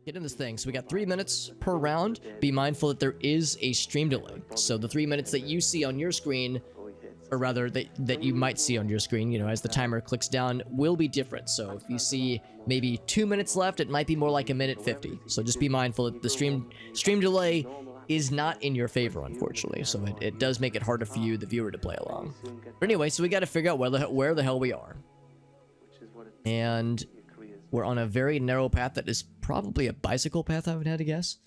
Get in this thing. So we got 3 minutes per round. Be mindful that there is a stream delay. So the 3 minutes that you see on your screen, or rather that you might see on your screen, you know, as the timer clicks down, will be different. So if you see maybe 2 minutes left, it might be more like 1:50. So just be mindful that the stream delay is not in your favor, unfortunately. So it does make it harder for you, the viewer, to play along. But anyway, so we got to figure out where the hell we are. And we're on a very narrow path that is probably a bicycle path, I would have to guess.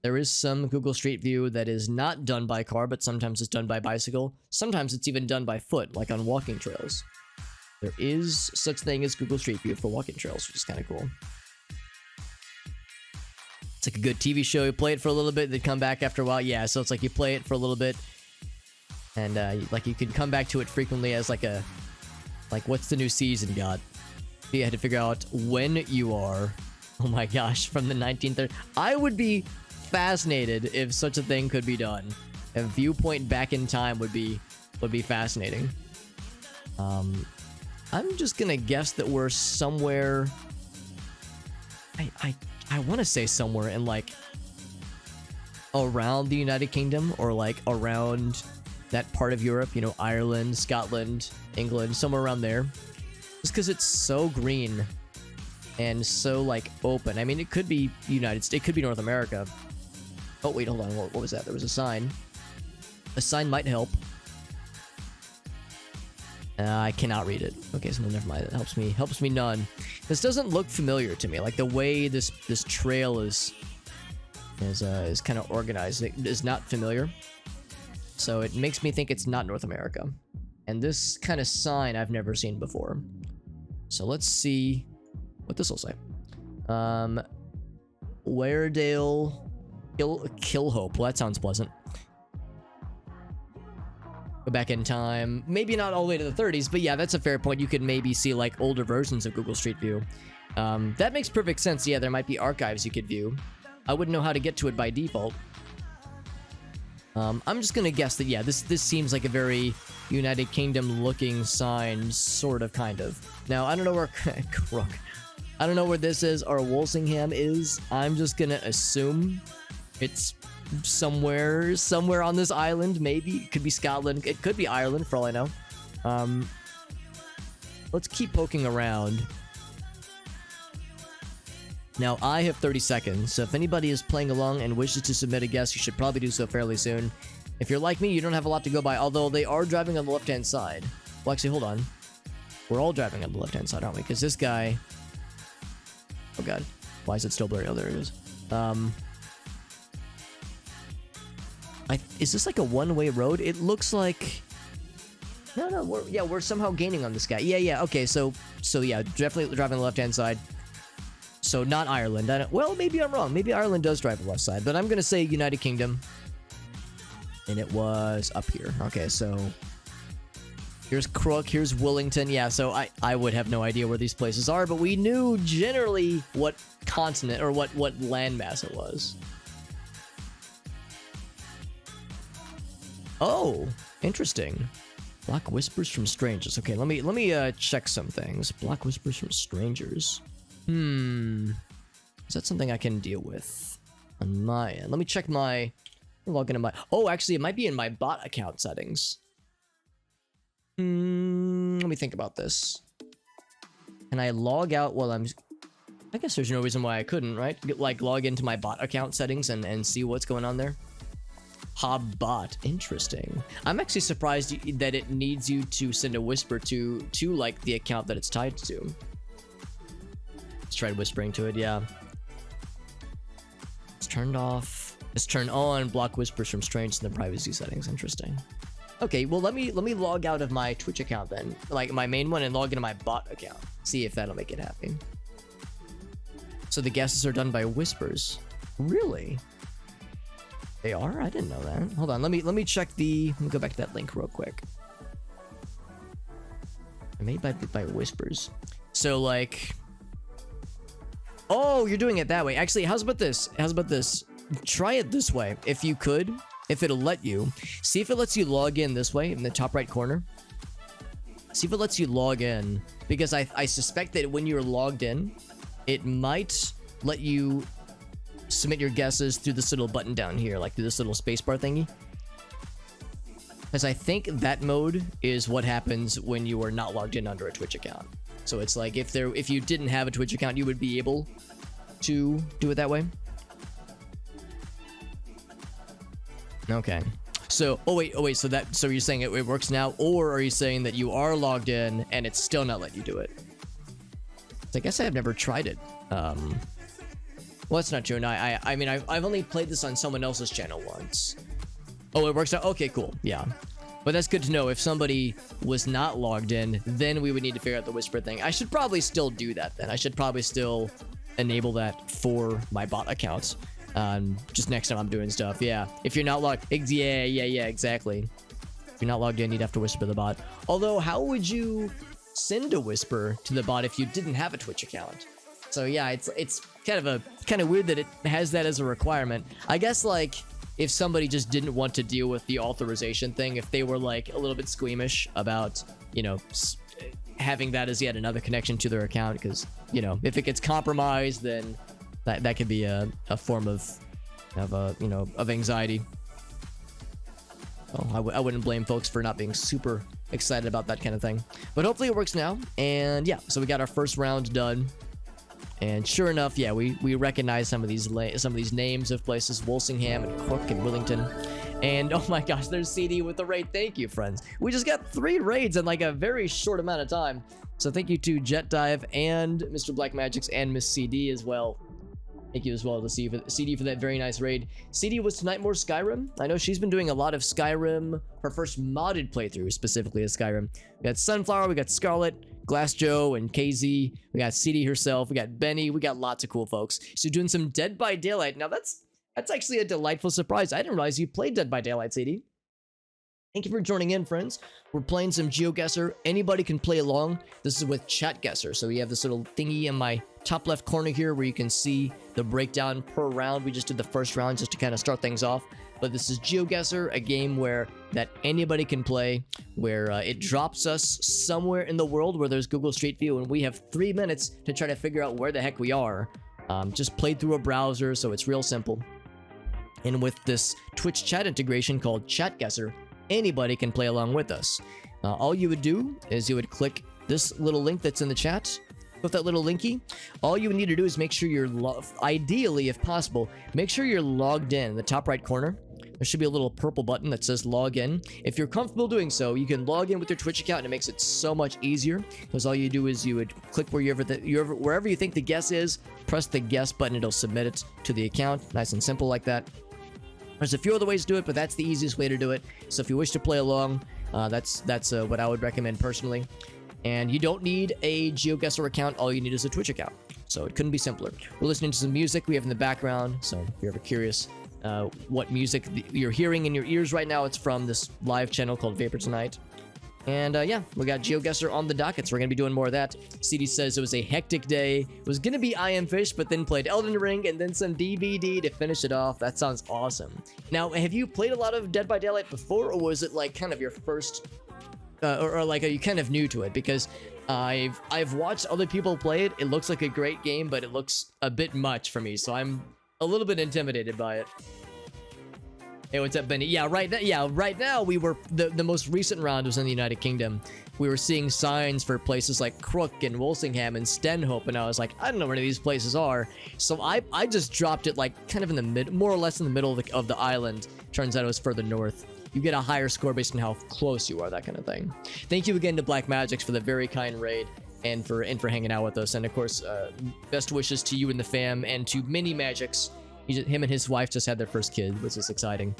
There is some Google Street View that is not done by car, but sometimes it's done by bicycle. Sometimes it's even done by foot, like on walking trails. There is such thing as Google Street View for walking trails, which is kind of cool. It's like a good TV show. You play it for a little bit, then come back after a while. Yeah, so it's like you play it for a little bit, and like you can come back to it frequently as like what's the new season got? You had to figure out when you are. Oh my gosh, from the 1930s. I would be fascinated if such a thing could be done. A viewpoint back in time would be fascinating. I'm just gonna guess that we're somewhere. I want to say somewhere in like around the United Kingdom, or like around that part of Europe, you know, Ireland, Scotland, England, somewhere around there. Just because it's so green and so like open. I mean, it could be United States, it could be North America. Oh wait, hold on, what was that? There was a sign. A sign might help. I cannot read it. Okay, so never mind. That helps me none. This doesn't look familiar to me. Like the way this trail is kind of organized, it is not familiar. So it makes me think it's not North America. And this kind of sign I've never seen before. So let's see what this will say. Weardale Killhope. Well, that sounds pleasant. Go back in time. Maybe not all the way to the 30s, but yeah, that's a fair point. You could maybe see like older versions of Google Street View. That makes perfect sense. Yeah, there might be archives you could view. I wouldn't know how to get to it by default. I'm just gonna guess that, yeah, this seems like a very United Kingdom looking sign, sort of, kind of. Now, I don't know where Crook. I don't know where this is or Walsingham is. I'm just gonna assume it's somewhere on this island. Maybe it could be Scotland. It could be Ireland, for all I know. Let's keep poking around. Now, I have 30 seconds, so if anybody is playing along and wishes to submit a guess, you should probably do so fairly soon. If you're like me, you don't have a lot to go by, although they are driving on the left-hand side. Well, actually, hold on. We're all driving on the left-hand side, aren't we? Because this guy... Oh, God. Why is it still blurry? Oh, there it is. Is this like a one-way road? It looks like... No, we're somehow gaining on this guy. Yeah, okay, so yeah, definitely driving on the left-hand side. So not Ireland. Well, maybe I'm wrong. Maybe Ireland does drive the left side, but I'm gonna say United Kingdom. And it was up here. Okay, so here's Crook, here's Wellington. Yeah, so I would have no idea where these places are, but we knew generally what continent or what landmass it was. Oh, interesting. Block whispers from strangers. Okay, let me check some things. Block whispers from strangers. Is that something I can deal with on my end? Let me check my... Log into my... Oh, actually, it might be in my bot account settings. Let me think about this. Can I log out while I'm... I guess there's no reason why I couldn't, right? Like, log into my bot account settings and see what's going on there. Hobbot. Interesting. I'm actually surprised that it needs you to send a whisper to like, the account that it's tied to. Let's try whispering to it, yeah. It's turned off. It's turned on. Block whispers from strangers in the privacy settings. Interesting. Okay, well, let me log out of my Twitch account then, like my main one, and log into my bot account. See if that'll make it happy. So the guesses are done by whispers. Really? They are? I didn't know that. Hold on. Let me check the. Let me go back to that link real quick. Made by whispers. So like. Oh, you're doing it that way. Actually, how's about this? Try it this way. If you could, if it'll let you. See if it lets you log in this way in the top right corner. See if it lets you log in. Because I suspect that when you're logged in, it might let you submit your guesses through this little button down here, like through this little spacebar thingy. Because I think that mode is what happens when you are not logged in under a Twitch account. So it's like if you didn't have a Twitch account, you would be able to do it that way. Okay. So, oh wait, so you're saying it works now, or are you saying that you are logged in and it's still not letting you do it? I guess I've never tried it. Well, that's not true. No, I mean, I've only played this on someone else's channel once. Oh, it works out. Okay, cool. Yeah. But that's good to know. If somebody was not logged in, then we would need to figure out the whisper thing. I should probably still do that then. I should probably still enable that for my bot accounts. Just next time I'm doing stuff. Yeah. If you're not logged, yeah, exactly. If you're not logged in, you'd have to whisper the bot. Although, how would you send a whisper to the bot if you didn't have a Twitch account? So yeah, it's kind of weird that it has that as a requirement. I guess like if somebody just didn't want to deal with the authorization thing, if they were like a little bit squeamish about, you know, having that as yet another connection to their account, because, you know, if it gets compromised, then that could be a form of anxiety. Oh, I wouldn't blame folks for not being super excited about that kind of thing. But hopefully it works now. And yeah, so we got our first round done. And sure enough, yeah, we recognize some of these names of places: Walsingham and Crook and Willington. And oh my gosh, there's CD with the raid. Thank you, friends. We just got 3 raids in like a very short amount of time. So thank you to Jet Dive and Mr. Black Magics and Miss CD as well. Thank you as well to CD for that very nice raid. CD was tonight more Skyrim. I know she's been doing a lot of Skyrim. Her first modded playthrough specifically is Skyrim. We got Sunflower, we got Scarlet, Glass Joe, and KZ. We got CD herself. We got Benny. We got lots of cool folks. So doing some Dead by Daylight. Now that's actually a delightful surprise. I didn't realize you played Dead by Daylight, CD. Thank you for joining in, friends. We're playing some GeoGuessr. Anybody can play along. This is with ChatGuessr. So we have this little thingy in my top left corner here where you can see the breakdown per round. We just did the first round just to kind of start things off. But this is GeoGuessr, a game where that anybody can play, where it drops us somewhere in the world where there's Google Street View, and we have 3 minutes to try to figure out where the heck we are. Just played through a browser, so it's real simple. And with this Twitch chat integration called ChatGuessr, anybody can play along with us. All you would do is you would click this little link that's in the chat. With that little linky, all you would need to do is make sure you're ideally, if possible, make sure you're logged in the top right corner. There should be a little purple button that says log in. If you're comfortable doing so, you can log in with your Twitch account, and it makes it so much easier, because all you do is you would click wherever you think the guess is, press the guess button, it'll submit it to the account. Nice and simple like that. There's a few other ways to do it, but that's the easiest way to do it. So if you wish to play along, that's what I would recommend personally. And you don't need a GeoGuessr account. All you need is a Twitch account. So it couldn't be simpler. We're listening to some music we have in the background. So if you're ever curious what music you're hearing in your ears right now, it's from this live channel called Vapor Tonight. And yeah, we got GeoGuessr on the docket, so we're going to be doing more of that. CD says it was a hectic day. It was going to be I Am Fish, but then played Elden Ring and then some DVD to finish it off. That sounds awesome. Now, have you played a lot of Dead by Daylight before, or was it like kind of your first... or like, are you kind of new to it? Because I've watched other people play it. It looks like a great game, but it looks a bit much for me, so I'm a little bit intimidated by it. Hey, what's up, Benny? Yeah, right now we were the most recent round was in the United Kingdom. We were seeing signs for places like Crook and Walsingham and Stenhope, and I was like, I don't know where any of these places are. So I just dropped it like kind of in the mid, more or less in the middle of the island. Turns out it was further north. You get a higher score based on how close you are, that kind of thing. Thank you again to Black Magics for the very kind raid and for hanging out with us. And of course, best wishes to you and the fam, and to Mini Magics. Him and his wife just had their first kid, which is exciting.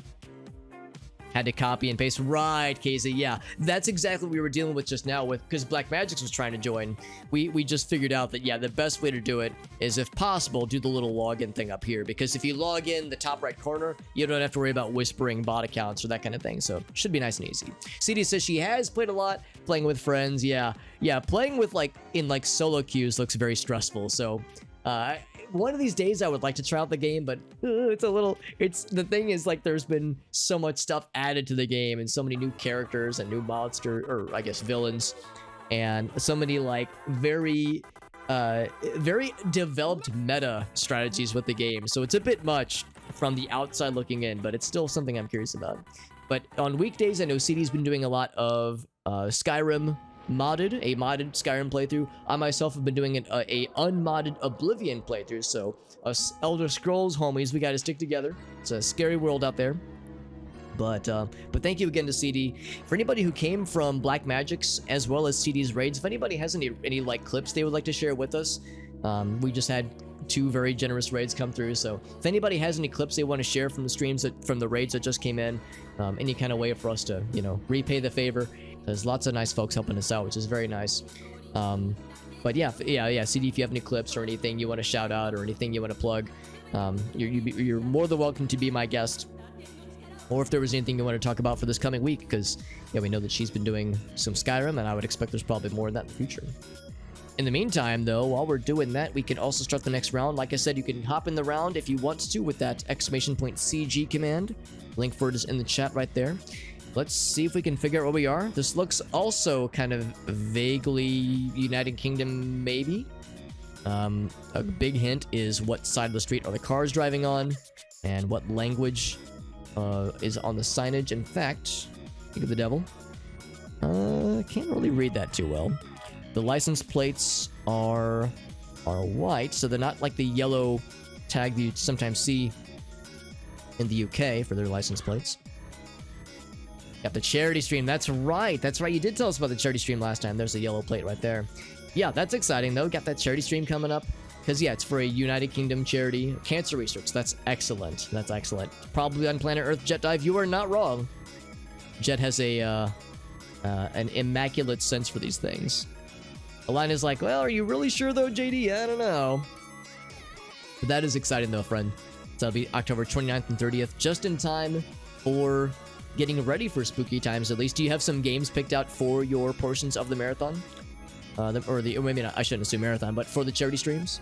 Had to copy and paste. Right, KZ. Yeah, that's exactly what we were dealing with just now because Black Magics was trying to join. We just figured out that, yeah, the best way to do it is, if possible, do the little login thing up here. Because if you log in the top right corner, you don't have to worry about whispering bot accounts or that kind of thing. So should be nice and easy. CD says she has played a lot, playing with friends. Yeah, playing with in solo queues looks very stressful. So one of these days I would like to try out the game, but the thing is, like, there's been so much stuff added to the game and so many new characters and new villains, and so many like very very developed meta strategies with the game. So it's a bit much from the outside looking in, but it's still something I'm curious about. But on weekdays, I know CD's been doing a lot of Skyrim a modded Skyrim playthrough. I myself have been doing a unmodded Oblivion playthrough. So us Elder Scrolls homies, we got to stick together. It's a scary world out there. But thank you again to CD. For anybody who came from Black Magic's as well as CD's raids, if anybody has any like clips they would like to share with us, we just had 2 very generous raids come through. So if anybody has any clips they want to share from the streams from the raids that just came in, any kind of way for us to, you know, repay the favor. There's lots of nice folks helping us out, which is very nice. But yeah, CD, if you have any clips or anything you want to shout out or anything you want to plug, you're more than welcome to be my guest. Or if there was anything you want to talk about for this coming week, because yeah, we know that she's been doing some Skyrim, and I would expect there's probably more of that in the future. In the meantime, though, while we're doing that, we can also start the next round. Like I said, you can hop in the round if you want to with that !CG command. Link for it is in the chat right there. Let's see if we can figure out where we are. This looks also kind of vaguely United Kingdom, maybe. A big hint is what side of the street are the cars driving on, and what language is on the signage. In fact, think of the devil. Can't really read that too well. The license plates are white, so they're not like the yellow tag that you sometimes see in the UK for their license plates. Got the charity stream. That's right. You did tell us about the charity stream last time. There's a yellow plate right there. Yeah, that's exciting though. Got that charity stream coming up. Because yeah, it's for a United Kingdom charity, cancer research. That's excellent. That's excellent. Probably on planet Earth, Jet Dive. You are not wrong. Jet has an immaculate sense for these things. Alina's like, well, are you really sure though, JD? I don't know. But that is exciting though, friend. So that'll be October 29th and 30th, just in time for getting ready for spooky times at least. Do you have some games picked out for your portions of the marathon? Or maybe not, I shouldn't assume marathon, but for the charity streams?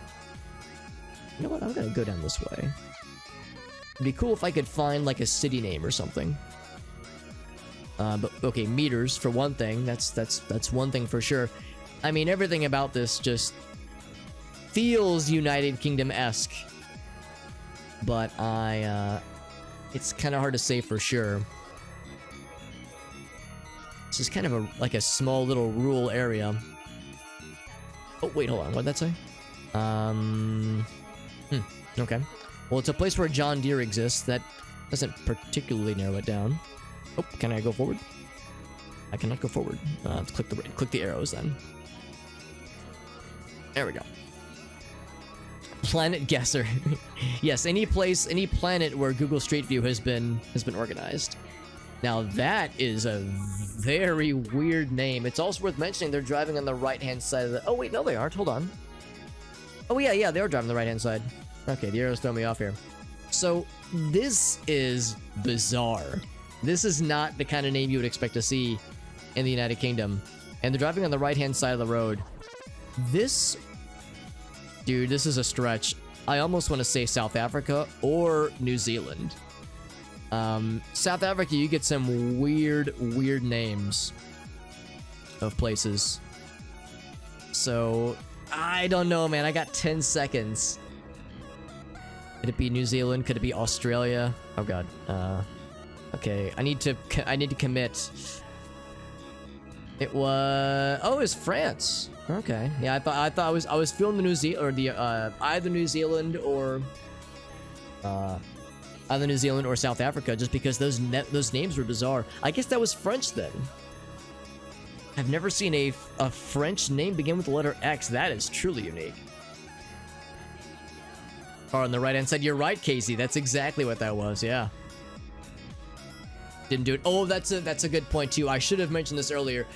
You know what, I'm gonna go down this way. It'd be cool if I could find like a city name or something. But okay, meters for one thing. That's one thing for sure. I mean, everything about this just feels United Kingdom-esque. But it's kind of hard to say for sure. This is kind of like a small little rural area. Oh, wait, hold on. What did that say? Okay. Well, it's a place where John Deere exists. That doesn't particularly narrow it down. Oh, can I go forward? I cannot go forward. Let's click the arrows then. There we go. Planet Guesser. Yes, any place, any planet where Google Street View has been organized. Now that is a very weird name. It's also worth mentioning they're driving on the right-hand side of the... Oh, wait, no, they aren't. Hold on. Oh, yeah, they are driving on the right-hand side. Okay, the arrows throw me off here. So, this is bizarre. This is not the kind of name you would expect to see in the United Kingdom. And they're driving on the right-hand side of the road. This... Dude, this is a stretch. I almost want to say South Africa or New Zealand. South Africa, you get some weird names of places. So, I don't know, man. I got 10 seconds. Could it be New Zealand? Could it be Australia? Oh god. Okay, I need to commit. It was... Oh, it was France. Okay. Yeah, I thought I was feeling the New Zealand or the either New Zealand or either New Zealand or South Africa, just because those names were bizarre. I guess that was French then. I've never seen a French name begin with the letter X. That is truly unique. Oh, on the right-hand side, you're right, Casey. That's exactly what that was. Yeah. Didn't do it. Oh, that's a good point too. I should have mentioned this earlier.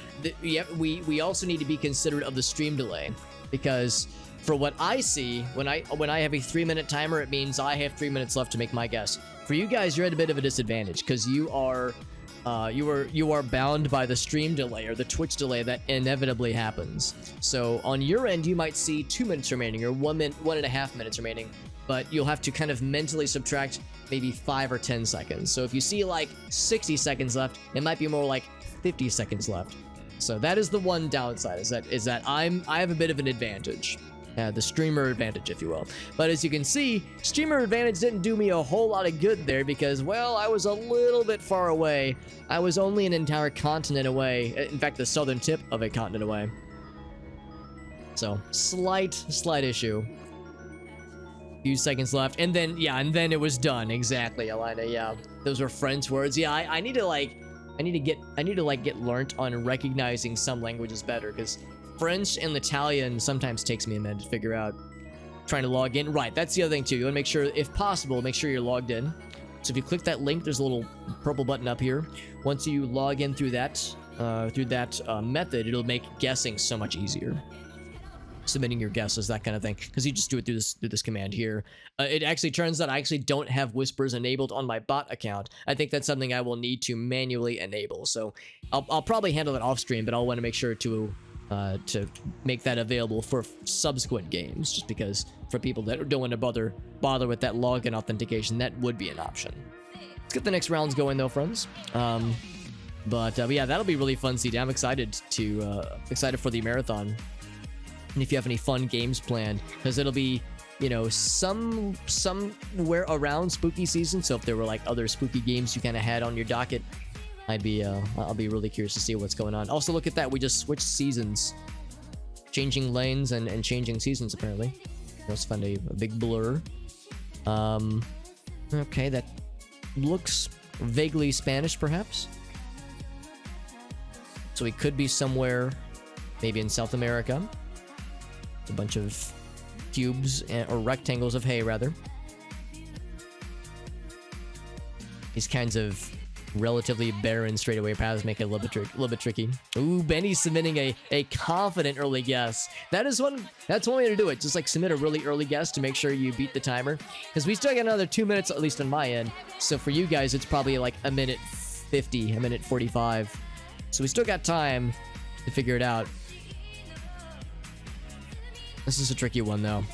We also need to be considerate of the stream delay, because for what I see, when I have a 3-minute timer, it means I have 3 minutes left to make my guess. For you guys, you're at a bit of a disadvantage because you are bound by the stream delay or the Twitch delay that inevitably happens. So on your end, you might see 2 minutes remaining or 1.5 minutes remaining, but you'll have to kind of mentally subtract maybe 5 or 10 seconds. So if you see like 60 seconds left, it might be more like 50 seconds left. So that is the one downside, is that I have a bit of an advantage. The streamer advantage, if you will. But as you can see, streamer advantage didn't do me a whole lot of good there because, well, I was a little bit far away. I was only an entire continent away. In fact, the southern tip of a continent away. So, slight issue. Few seconds left, and then it was done. Exactly, Elena. Yeah, those were French words. Yeah, I need to get learnt on recognizing some languages better, because French and Italian sometimes takes me a minute to figure out. Trying to log in. Right, that's the other thing too. You want to make sure, if possible, make sure you're logged in. So if you click that link, there's a little purple button up here. Once you log in through that method, it'll make guessing so much easier. Submitting your guesses, that kind of thing, because you just do it through this command here. It actually turns out I actually don't have whispers enabled on my bot account. I think that's something I will need to manually enable. So I'll probably handle it off stream, but I'll want to make sure to make that available for subsequent games, just because for people that don't want to bother with that login authentication, that would be an option. Let's get the next rounds going though, friends. But yeah, that'll be really fun, CD. I'm excited for the marathon. And if you have any fun games planned, because it'll be, you know, somewhere around spooky season. So if there were like other spooky games you kind of had on your docket, I'll be really curious to see what's going on. Also, look at that, we just switched seasons, changing lanes and changing seasons apparently. Let's find a big blur. Okay, that looks vaguely Spanish, perhaps. So we could be somewhere, maybe in South America. A bunch of cubes or rectangles of hay, rather. These kinds of relatively barren straightaway paths make it a little bit tricky. Ooh, Benny's submitting a confident early guess. That's one way to do it. Just like submit a really early guess to make sure you beat the timer, because we still got another 2 minutes at least on my end. So for you guys, it's probably like a minute 50, a minute 45. So we still got time to figure it out. This is a tricky one, though.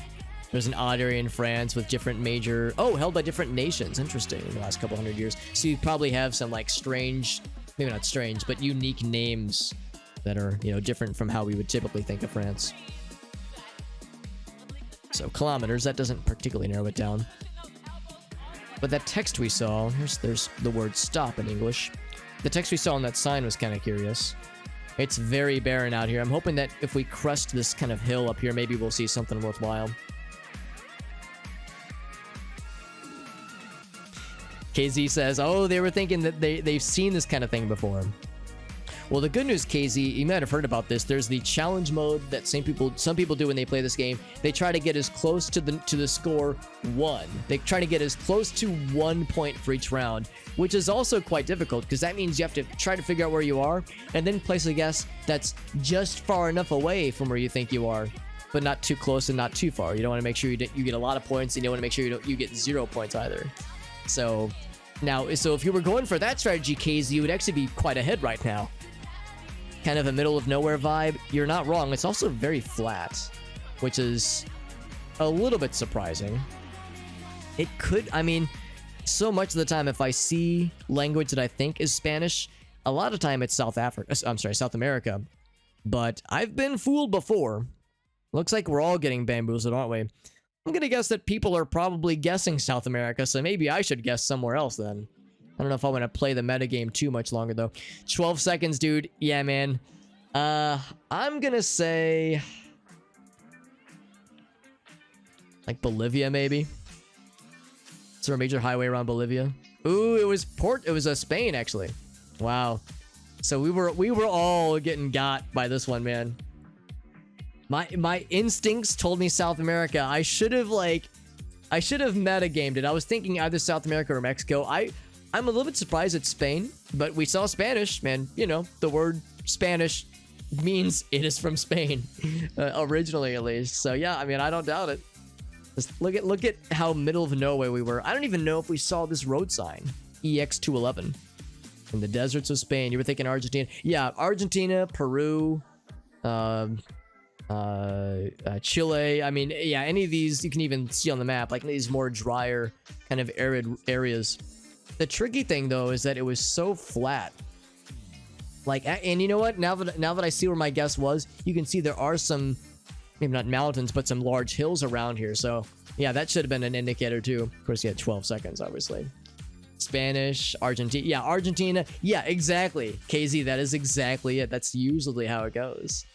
There's an odd area in France with different major... Oh, held by different nations. Interesting. In the last couple hundred years. So you probably have some, like, strange... Maybe not strange, but unique names that are, you know, different from how we would typically think of France. So, kilometers. That doesn't particularly narrow it down. But that text we saw... There's the word stop in English. The text we saw on that sign was kind of curious. It's very barren out here. I'm hoping that if we crest this kind of hill up here, maybe we'll see something worthwhile. KZ says, oh, they were thinking that they've seen this kind of thing before. Well, the good news, KZ, you might have heard about this. There's the challenge mode that some people do when they play this game. They try to get as close to the score 1. They try to get as close to 1 point for each round, which is also quite difficult because that means you have to try to figure out where you are and then place a guess that's just far enough away from where you think you are, but not too close and not too far. You don't want to make sure you get a lot of points, and you don't want to make sure you get 0 points either. So if you were going for that strategy, KZ, you would actually be quite ahead right now. Kind of a middle of nowhere vibe. You're not wrong. It's also very flat, which is a little bit surprising. It could, I mean, so much of the time, if I see language that I think is Spanish, a lot of time it's South America. But I've been fooled before. Looks like we're all getting bamboozled, aren't we? I'm gonna guess that people are probably guessing South America, so maybe I should guess somewhere else then. I don't know if I want to play the metagame too much longer, though. 12 seconds, dude. Yeah, man. I'm gonna say... like Bolivia, maybe? Is there a major highway around Bolivia? Ooh, it was Spain, actually. Wow. So we were all getting got by this one, man. My instincts told me South America. I should have metagamed it. I was thinking either South America or Mexico. I'm a little bit surprised it's Spain, but we saw Spanish, man. You know, the word Spanish means it is from Spain, originally at least. So yeah, I mean, I don't doubt it. Just look at how middle of nowhere we were. I don't even know if we saw this road sign, EX211, in the deserts of Spain. You were thinking Argentina? Yeah, Argentina, Peru, Chile. I mean, yeah, any of these you can even see on the map, like these more drier, kind of arid areas. The tricky thing, though, is that it was so flat. Like, and you know what? Now that I see where my guess was, you can see there are some maybe not mountains, but some large hills around here. So yeah, that should have been an indicator too. Of course, you had 12 seconds, obviously. Spanish, Argentina. Yeah, Argentina. Yeah, exactly. KZ, that is exactly it. That's usually how it goes.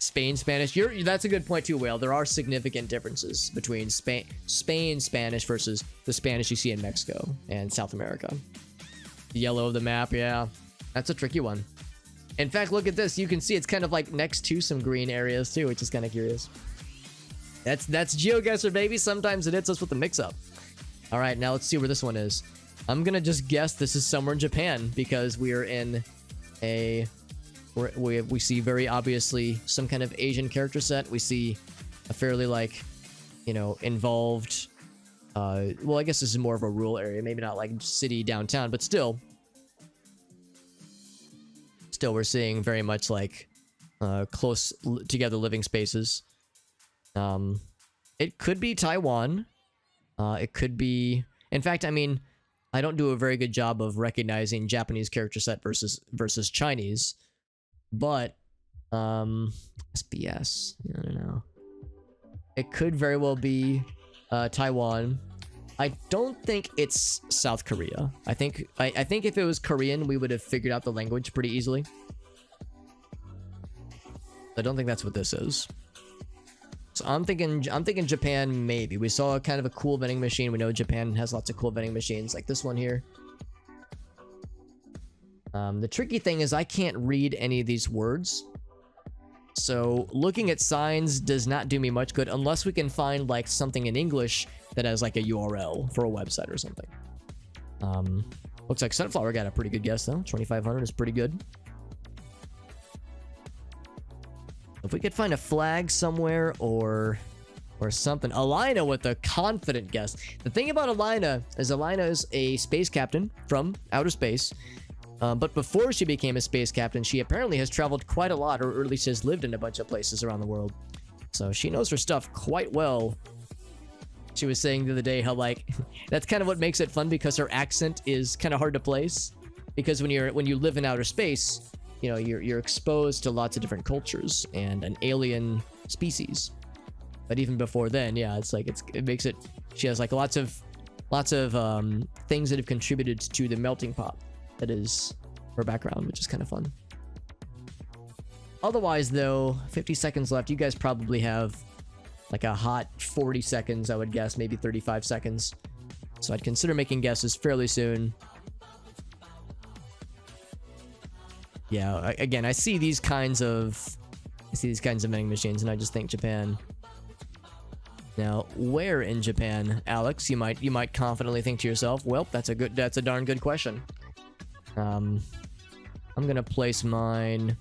Spain, Spanish. That's a good point too, Whale. There are significant differences between Spain Spanish versus the Spanish you see in Mexico and South America. The yellow of the map, yeah. That's a tricky one. In fact, look at this. You can see it's kind of like next to some green areas too, which is kind of curious. That's GeoGuessr, baby. Sometimes it hits us with a mix-up. All right, now let's see where this one is. I'm gonna just guess this is somewhere in Japan because we are in a... We see very obviously some kind of Asian character set. We see a fairly, like, you know, involved... well, I guess this is more of a rural area. Maybe not like city, downtown, but still... Still, we're seeing very much like close together living spaces. It could be Taiwan. It could be... In fact, I mean, I don't do a very good job of recognizing Japanese character set versus Chinese. But, SBS, I don't know. It could very well be Taiwan. I don't think it's South Korea. I think if it was Korean, we would have figured out the language pretty easily. I don't think that's what this is. So I'm thinking Japan maybe. We saw kind of a cool vending machine. We know Japan has lots of cool vending machines like this one here. The tricky thing is I can't read any of these words. So looking at signs does not do me much good unless we can find like something in English that has like a URL for a website or something. Looks like Sunflower got a pretty good guess though. 2,500 is pretty good. If we could find a flag somewhere or something. Alina with a confident guess. The thing about Alina is a space captain from outer space. But before she became a space captain, she apparently has traveled quite a lot, or at least has lived in a bunch of places around the world. So she knows her stuff quite well. She was saying the other day how, like, that's kind of what makes it fun because her accent is kind of hard to place. Because when you live in outer space, you know, you're exposed to lots of different cultures and an alien species. But even before then, yeah, it's like it makes it. She has like lots of things that have contributed to the melting pot. That is her background, which is kind of fun. Otherwise, though, 50 seconds left. You guys probably have like a hot 40 seconds, I would guess, maybe 35 seconds. So I'd consider making guesses fairly soon. Yeah, again, I see these kinds of vending machines, and I just think Japan. Now, where in Japan, Alex? You might confidently think to yourself, well, that's a darn good question. I'm gonna place mine.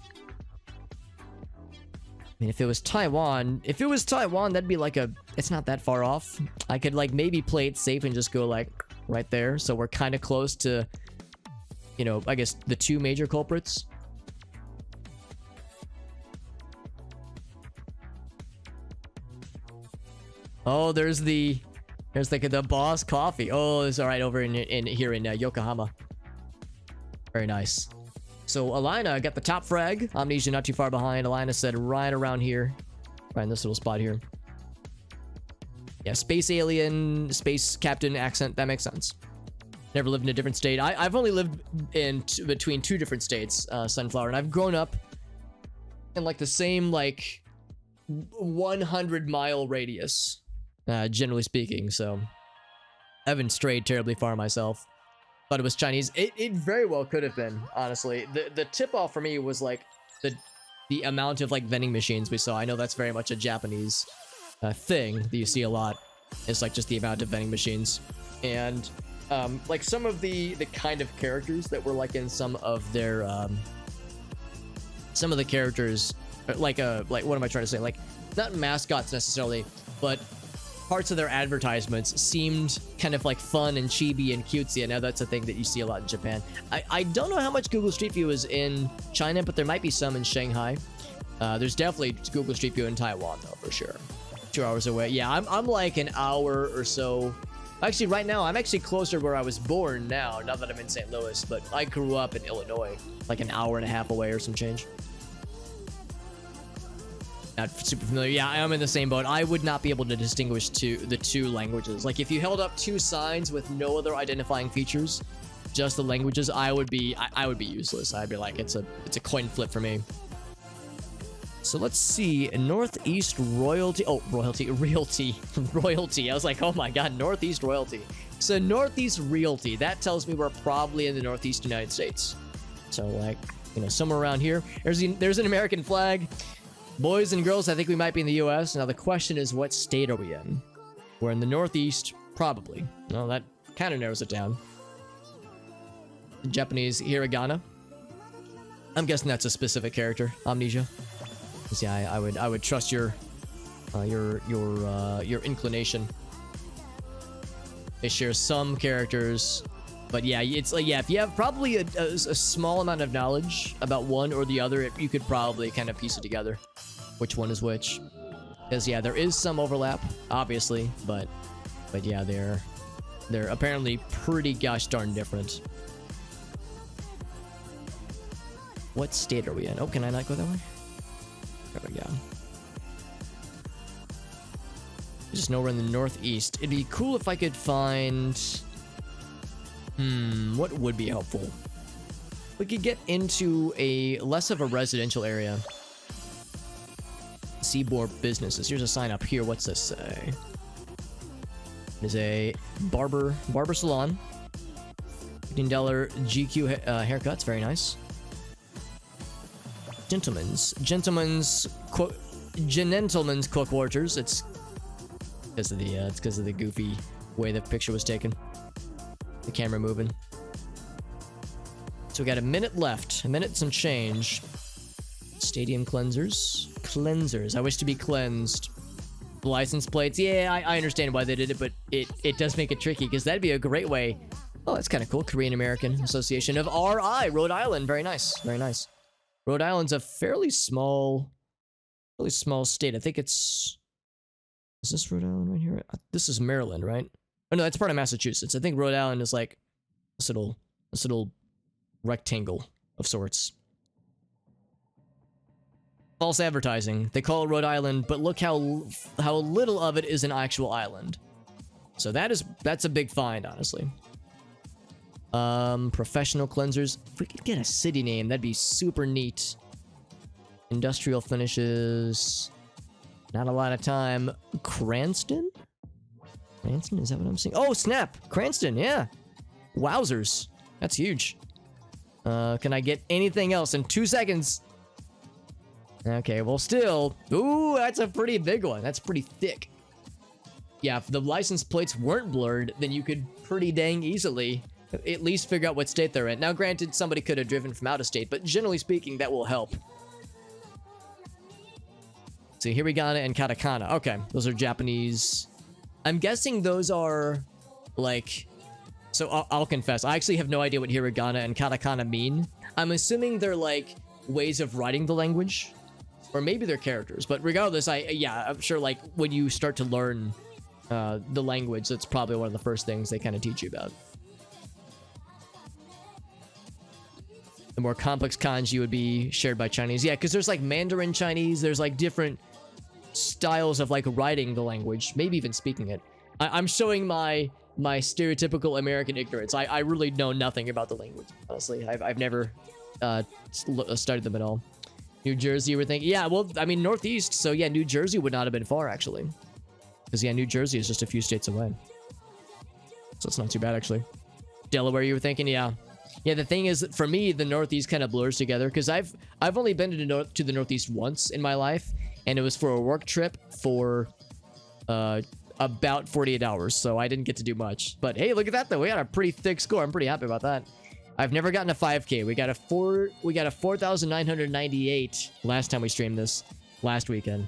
I mean, if it was Taiwan, that'd be like it's not that far off. I could like maybe play it safe and just go like right there. So we're kind of close to, you know, I guess the two major culprits. Oh, there's like the Boss Coffee. Oh, it's all right over in here in Yokohama. Very nice. So Alina got the top frag. Amnesia not too far behind. Alina said right around here. Right in this little spot here. Yeah, space alien, space captain accent. That makes sense. Never lived in a different state. I've only lived in between two different states, Sunflower. And I've grown up in like the same like 100-mile radius, generally speaking. So I haven't strayed terribly far myself. Thought it was Chinese. It very well could have been, honestly. The tip-off for me was like the amount of like vending machines we saw. I know that's very much a Japanese thing that you see a lot. It's like just the amount of vending machines. And like some of the kind of characters that were like in some of their some of the characters like what am I trying to say? Like not mascots necessarily, but parts of their advertisements seemed kind of like fun and chibi and cutesy. And now that's a thing that you see a lot in Japan. I don't know how much Google Street View is in China, but there might be some in Shanghai. There's definitely Google Street View in Taiwan though, for sure. 2 hours away. Yeah, I'm like an hour or so. Actually, right now, I'm actually closer to where I was born now that I'm in St. Louis, but I grew up in Illinois, like an hour and a half away or some change. Not super familiar. Yeah, I'm in the same boat. I would not be able to distinguish the two languages. Like, if you held up two signs with no other identifying features, just the languages, I would be useless. I'd be like, it's a coin flip for me. So let's see, Northeast Royalty. Oh, Realty. I was like, oh my god, Northeast Royalty. So Northeast Realty, that tells me we're probably in the Northeast United States. So like, you know, somewhere around here. There's an American flag. Boys and girls, I think we might be in the US. Now the question is, what state are we in? We're in the Northeast, probably. Well, that kind of narrows it down. Japanese hiragana. I'm guessing that's a specific character. Amnesia. Yeah, I would trust your inclination. They share some characters, but yeah, it's like, yeah, if you have probably a small amount of knowledge about one or the other, you could probably kind of piece it together, which one is which. Because yeah, there is some overlap, obviously, but yeah, they're apparently pretty gosh darn different. What state are we in? Oh, can I not go that way? There we go. I just know we're in the Northeast. It'd be cool if I could find... what would be helpful? We could get into a less of a residential area. Seaboard businesses. Here's a sign up here. What's this say? There's a barber salon. $15 GQ haircuts. Very nice. Gentlemen's quarters. It's because of the goofy way the picture was taken. The camera moving. So we got a minute left. A minute some change. Stadium cleansers. I wish to be cleansed. License plates. Yeah, I understand why they did it, but it does make it tricky because that'd be a great way. Oh, that's kind of cool. Korean American Association of RI, Rhode Island. Very nice. Very nice. Rhode Island's a fairly small state. I think it's... Is this Rhode Island right here? This is Maryland, right? Oh no, that's part of Massachusetts. I think Rhode Island is like this little rectangle of sorts. False advertising. They call it Rhode Island, but look how little of it is an actual island. So that's a big find, honestly. Professional cleansers. If we could get a city name, that'd be super neat. Industrial finishes. Not a lot of time. Cranston? Cranston? Is that what I'm seeing? Oh, snap! Cranston, yeah. Wowzers. That's huge. Can I get anything else in 2 seconds? Okay, well still. Ooh, that's a pretty big one. That's pretty thick. Yeah, if the license plates weren't blurred, then you could pretty dang easily at least figure out what state they're in. Now, granted, somebody could have driven from out of state, but generally speaking, that will help. So hiragana and katakana. Okay, those are Japanese. I'm guessing those are like... So I'll confess, I actually have no idea what hiragana and katakana mean. I'm assuming they're like ways of writing the language, or maybe they're characters. But regardless, I'm sure like when you start to learn the language, that's probably one of the first things they kind of teach you about. The more complex kanji would be shared by Chinese. Yeah, because there's like Mandarin Chinese. There's like different styles of like writing the language, maybe even speaking it. I'm showing my stereotypical American ignorance. I really know nothing about the language, honestly. I've never studied them at all. New Jersey, you were thinking? Yeah, well, I mean, Northeast, so yeah, New Jersey would not have been far, actually. Because, yeah, New Jersey is just a few states away. So it's not too bad, actually. Delaware, you were thinking? Yeah. Yeah, the thing is, for me, the Northeast kind of blurs together, because I've only been to the Northeast once in my life, and it was for a work trip for about 48 hours, so I didn't get to do much. But hey, look at that, though. We got a pretty thick score. I'm pretty happy about that. I've never gotten a 5K. We got a 4,998 last time we streamed this, last weekend.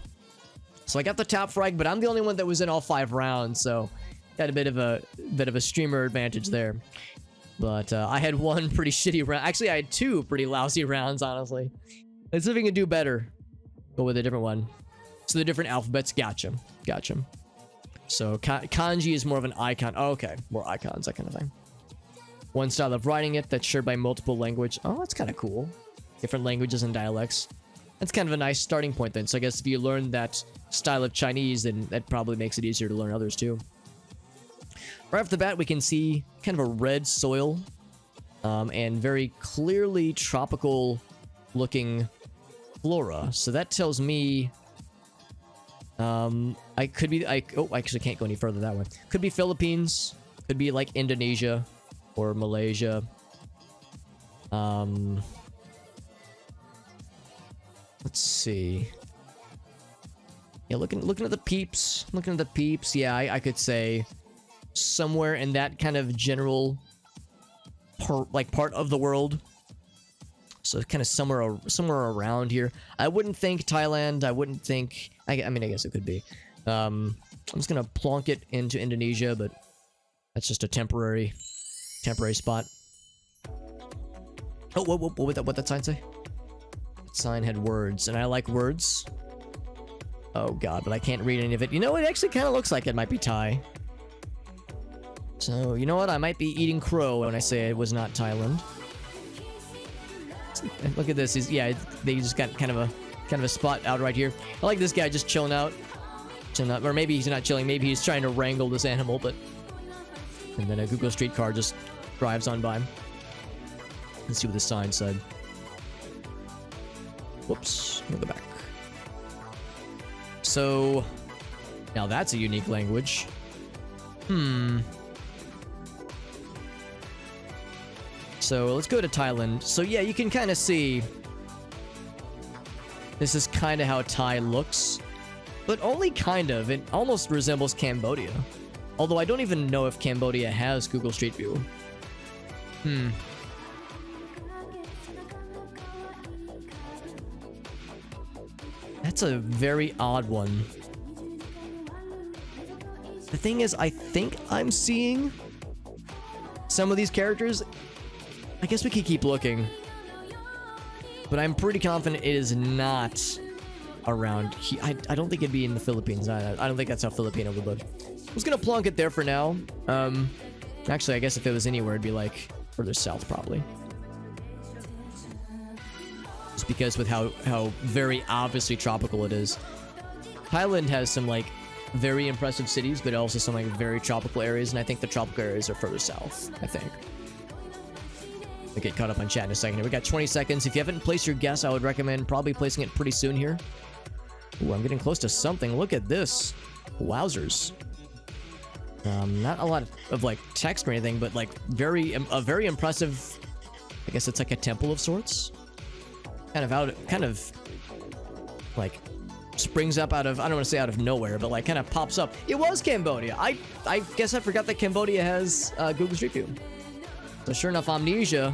So I got the top frag, but I'm the only one that was in all 5 rounds, so got a bit of a streamer advantage there. But I had one pretty shitty round. Actually, I had 2 pretty lousy rounds, honestly. Let's see if we can do better. Go with a different one. So the different alphabets. Gotcha. So kanji is more of an icon. Oh, okay. More icons, that kind of thing. One style of writing it that's shared by multiple language. Oh, that's kind of cool. Different languages and dialects. That's kind of a nice starting point then. So I guess if you learn that style of Chinese, then that probably makes it easier to learn others too. Right off the bat, we can see kind of a red soil and very clearly tropical looking flora. So that tells me I could be, I actually can't go any further that way. Could be Philippines, could be like Indonesia or Malaysia. Let's see. Yeah, looking at the peeps. Yeah, I could say somewhere in that kind of general part of the world. So kind of somewhere around here. I wouldn't think Thailand. I wouldn't think. I mean, I guess it could be. I'm just gonna plonk it into Indonesia, but that's just a temporary spot. Oh, what that sign say? That sign had words, and I like words. Oh god, but I can't read any of it. You know, it actually kind of looks like it might be Thai. So, you know what? I might be eating crow when I say it was not Thailand. Look at this. They just got kind of a spot out right here. I like this guy just chilling out. Or maybe he's not chilling. Maybe he's trying to wrangle this animal, but... And then a Google Street car just drives on by him. Let's see what the sign said. Whoops. We'll go back. So... Now that's a unique language. So let's go to Thailand. So yeah, you can kind of see this is kind of how Thai looks, but only kind of. It almost resembles Cambodia. Although I don't even know if Cambodia has Google Street View. That's a very odd one. The thing is, I think I'm seeing some of these characters. I guess we could keep looking. But I'm pretty confident it is not around here. I don't think it'd be in the Philippines. I don't think that's how Filipino would look. I'm just gonna plonk it there for now. Actually, I guess if it was anywhere, it'd be like further south, probably. Just because with how very obviously tropical it is. Thailand has some like very impressive cities, but also some like very tropical areas, and I think the tropical areas are further south, I think. I'll get caught up on chat in a second. We got 20 seconds. If you haven't placed your guess, I would recommend probably placing it pretty soon here. Ooh, I'm getting close to something. Look at this. Wowzers. Not a lot of like text or anything, but like a very impressive. I guess it's like a temple of sorts. Kind of like springs up out of, I don't want to say out of nowhere, but like kind of pops up. It was Cambodia. I guess I forgot that Cambodia has Google Street View. So sure enough, Amnesia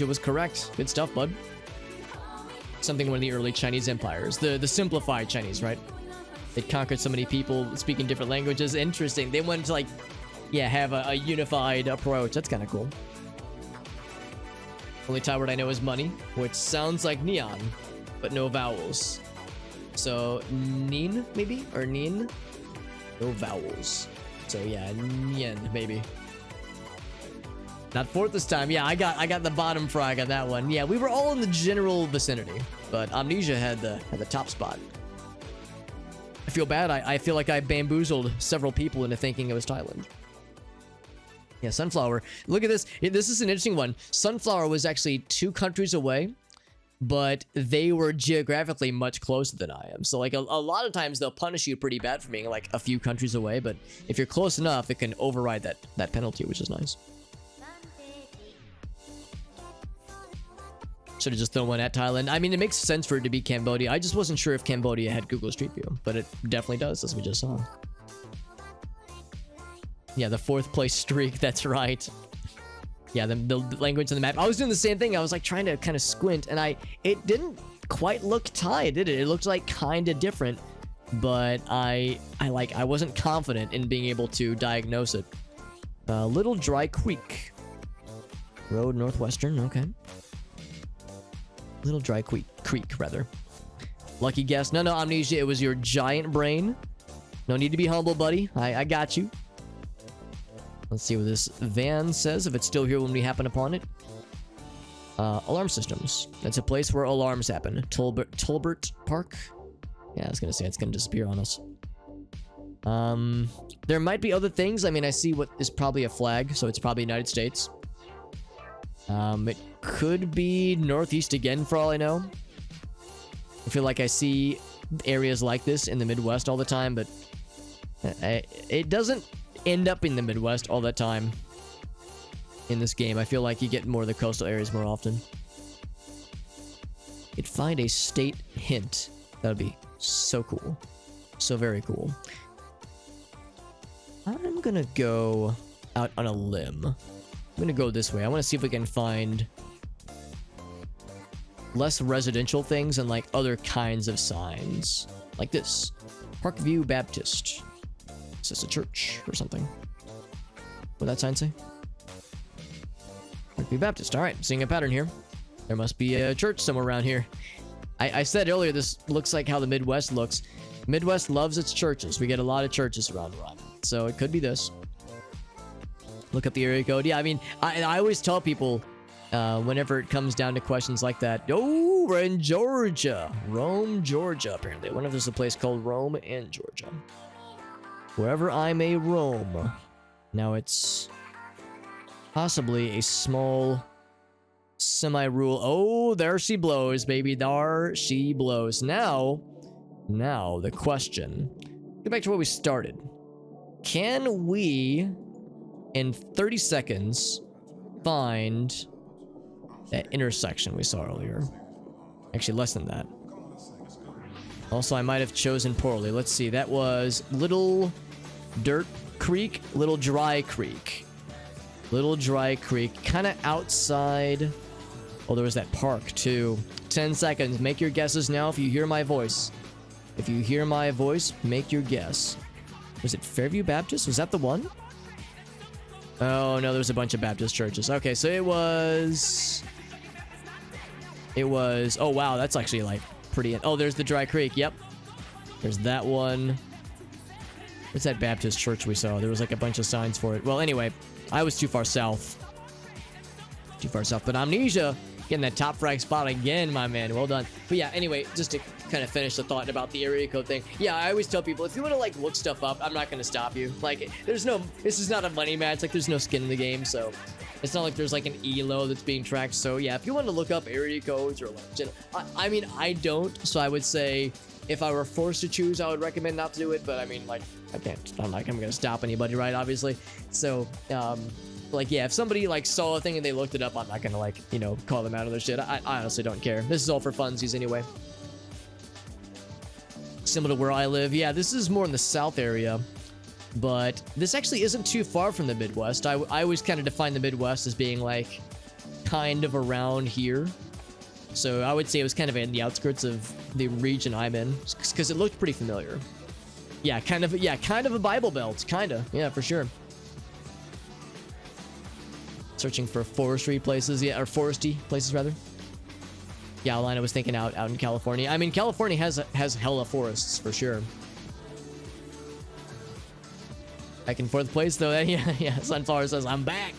was correct. Good stuff, bud. Something one of the early Chinese empires. The simplified Chinese, right? They conquered so many people speaking different languages. Interesting. They wanted to like, yeah, have a unified approach. That's kind of cool. Only Thai word I know is money, which sounds like neon, but no vowels. So neen maybe, or neen, no vowels. So yeah, nien maybe. Not fourth this time. Yeah, I got the bottom frag on that one. Yeah, we were all in the general vicinity, but Amnesia had the top spot. I feel bad. I feel like I bamboozled several people into thinking it was Thailand. Yeah, Sunflower. Look at this. This is an interesting one. Sunflower was actually 2 countries away, but they were geographically much closer than I am. So like a lot of times they'll punish you pretty bad for being like a few countries away, but if you're close enough, it can override that penalty, which is nice. Should have just thrown one at Thailand. I mean, it makes sense for it to be Cambodia. I just wasn't sure if Cambodia had Google Street View, but it definitely does, as we just saw. Yeah, the 4th place streak, that's right. Yeah, the language on the map. I was doing the same thing. I was like trying to kind of squint, and it didn't quite look Thai, did it? It looked like kind of different, but I wasn't confident in being able to diagnose it. Little Dry Creek. Road Northwestern, okay. Little Dry Creek, rather. Lucky guess. No, Amnesia, it was your giant brain. No need to be humble, buddy. I got you. Let's see what this van says, if it's still here when we happen upon it. Alarm systems. That's a place where alarms happen. Tolbert Park? Yeah, I was gonna say it's gonna disappear on us. There might be other things. I mean, I see what is probably a flag, so it's probably United States. It could be Northeast again, for all I know. I feel like I see areas like this in the Midwest all the time, but it doesn't end up in the Midwest all the time in this game. I feel like you get more of the coastal areas more often. You'd find a state hint. That would be so cool. So very cool. I'm gonna go out on a limb. I'm gonna go this way. I want to see if we can find less residential things and like other kinds of signs. Like this. Parkview Baptist. Is this a church or something? What would that sign say? Parkview Baptist. Alright, seeing a pattern here. There must be a church somewhere around here. I said earlier this looks like how the Midwest looks. Midwest loves its churches. We get a lot of churches around the rock. So it could be this. Look up the area code. Yeah, I mean, I always tell people whenever it comes down to questions like that, oh, we're in Georgia. Rome, Georgia, apparently. I wonder if there's a place called Rome in Georgia. Wherever I may roam. Now it's possibly a small semi-rural. Oh, there she blows, baby. There she blows. Now the question. Get back to where we started. Can we, in 30 seconds, find that intersection we saw earlier? Actually, less than that. Also, I might have chosen poorly. Let's see. That was Little Dirt Creek, Little Dry Creek. Little Dry Creek, kind of outside. Oh, there was that park, too. 10 seconds. Make your guesses now if you hear my voice. If you hear my voice, make your guess. Was it Fairview Baptist? Was that the one? Oh, no, there's a bunch of Baptist churches. Okay, so it was... Oh, wow, that's actually, like, pretty... Oh, there's the Dry Creek, yep. There's that one. What's that Baptist church we saw? There was, like, a bunch of signs for it. Well, anyway, I was too far south. But amnesia... Getting that top frag spot again, my man. Well done. But yeah, anyway, just to kind of finish the thought about the area code thing. Yeah, I always tell people, if you want to, like, look stuff up, I'm not going to stop you. Like, this is not a money match. Like, there's no skin in the game, so it's not like there's, like, an ELO that's being tracked. So, yeah, if you want to look up area codes or, like, I mean, I don't, so I would say if I were forced to choose, I would recommend not to do it. But, I mean, like, I'm going to stop anybody, right, obviously. So, like, yeah, if somebody, like, saw a thing and they looked it up, I'm not gonna, like, you know, call them out of their shit. I honestly don't care. This is all for funsies anyway. Similar to where I live. Yeah, this is more in the south area. But this actually isn't too far from the Midwest. I always kind of define the Midwest as being, like, kind of around here. So I would say it was kind of in the outskirts of the region I'm in. Because it looked pretty familiar. Yeah, kind of a Bible Belt. Kinda. Yeah, for sure. Searching for forestry places, yeah, or foresty places rather. Yeah, Alina was thinking out in California. I mean, California has hella forests for sure. Back in fourth place though. Yeah. Sunflower says, "I'm back,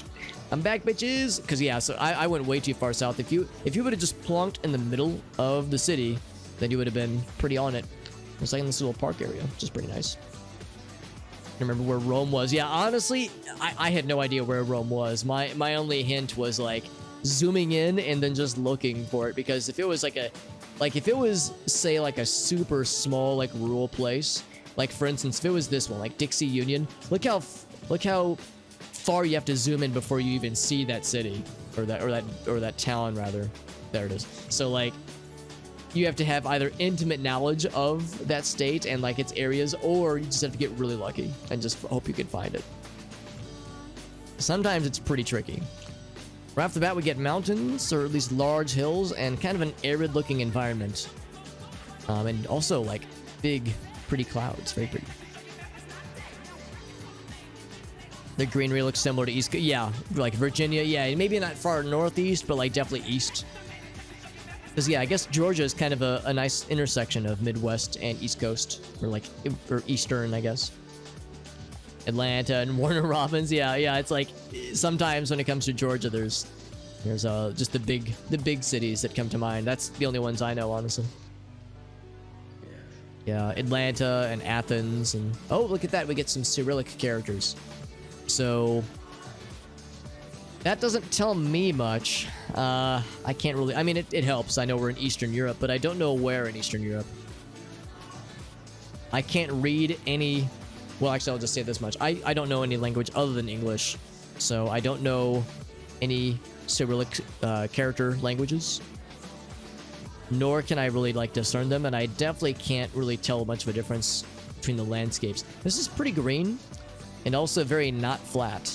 bitches." Because yeah, so I went way too far south. If you would have just plonked in the middle of the city, then you would have been pretty on it. It's like in this little park area, which is pretty nice. I remember where Rome was. Yeah, honestly, I had no idea where Rome was. My only hint was like zooming in and then just looking for it, because if it was if it was say like a super small like rural place, like for instance if it was this one like Dixie Union, look how far you have to zoom in before you even see that city or that town rather. There it is. So like you have to have either intimate knowledge of that state and like its areas, or you just have to get really lucky and just hope you can find it. Sometimes it's pretty tricky. Right off the bat, we get mountains, or at least large hills, and kind of an arid looking environment. And also like big, pretty clouds, very pretty. The greenery looks similar to East, yeah, like Virginia, yeah, maybe not far northeast, but like definitely east. Because, yeah, I guess Georgia is kind of a nice intersection of Midwest and East Coast. Or Eastern, I guess. Atlanta and Warner Robins. Yeah, it's like, sometimes when it comes to Georgia, there's There's just the big cities that come to mind. That's the only ones I know, honestly. Yeah, Atlanta and Athens and oh, look at that, we get some Cyrillic characters. So that doesn't tell me much. I can't really, I mean, it helps. I know we're in Eastern Europe, but I don't know where in Eastern Europe. I can't read any, well, actually, I'll just say this much. I don't know any language other than English, so I don't know any Cyrillic character languages. Nor can I really like discern them, and I definitely can't really tell much of a difference between the landscapes. This is pretty green, and also very not flat.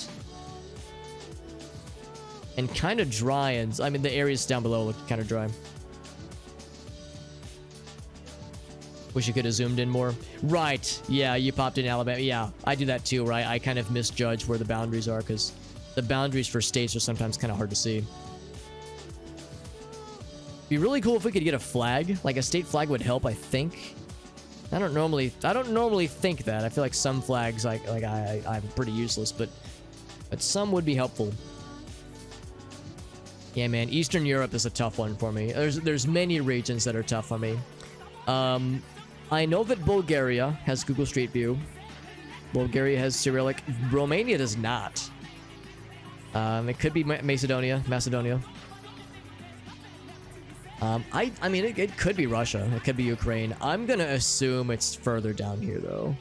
And kind of dry, and I mean the areas down below look kind of dry. Wish you could have zoomed in more. Right, yeah, you popped in Alabama. Yeah, I do that too, right? I kind of misjudge where the boundaries are, because the boundaries for states are sometimes kind of hard to see. Be really cool if we could get a flag. Like a state flag would help, I think. I don't normally think that. I feel like some flags I'm pretty useless, but some would be helpful. Yeah, man, Eastern Europe is a tough one for me. There's many regions that are tough for me. I know that Bulgaria has Google Street View. Bulgaria has Cyrillic. Romania does not. It could be Macedonia. I mean, it could be Russia. It could be Ukraine. I'm gonna assume it's further down here, though.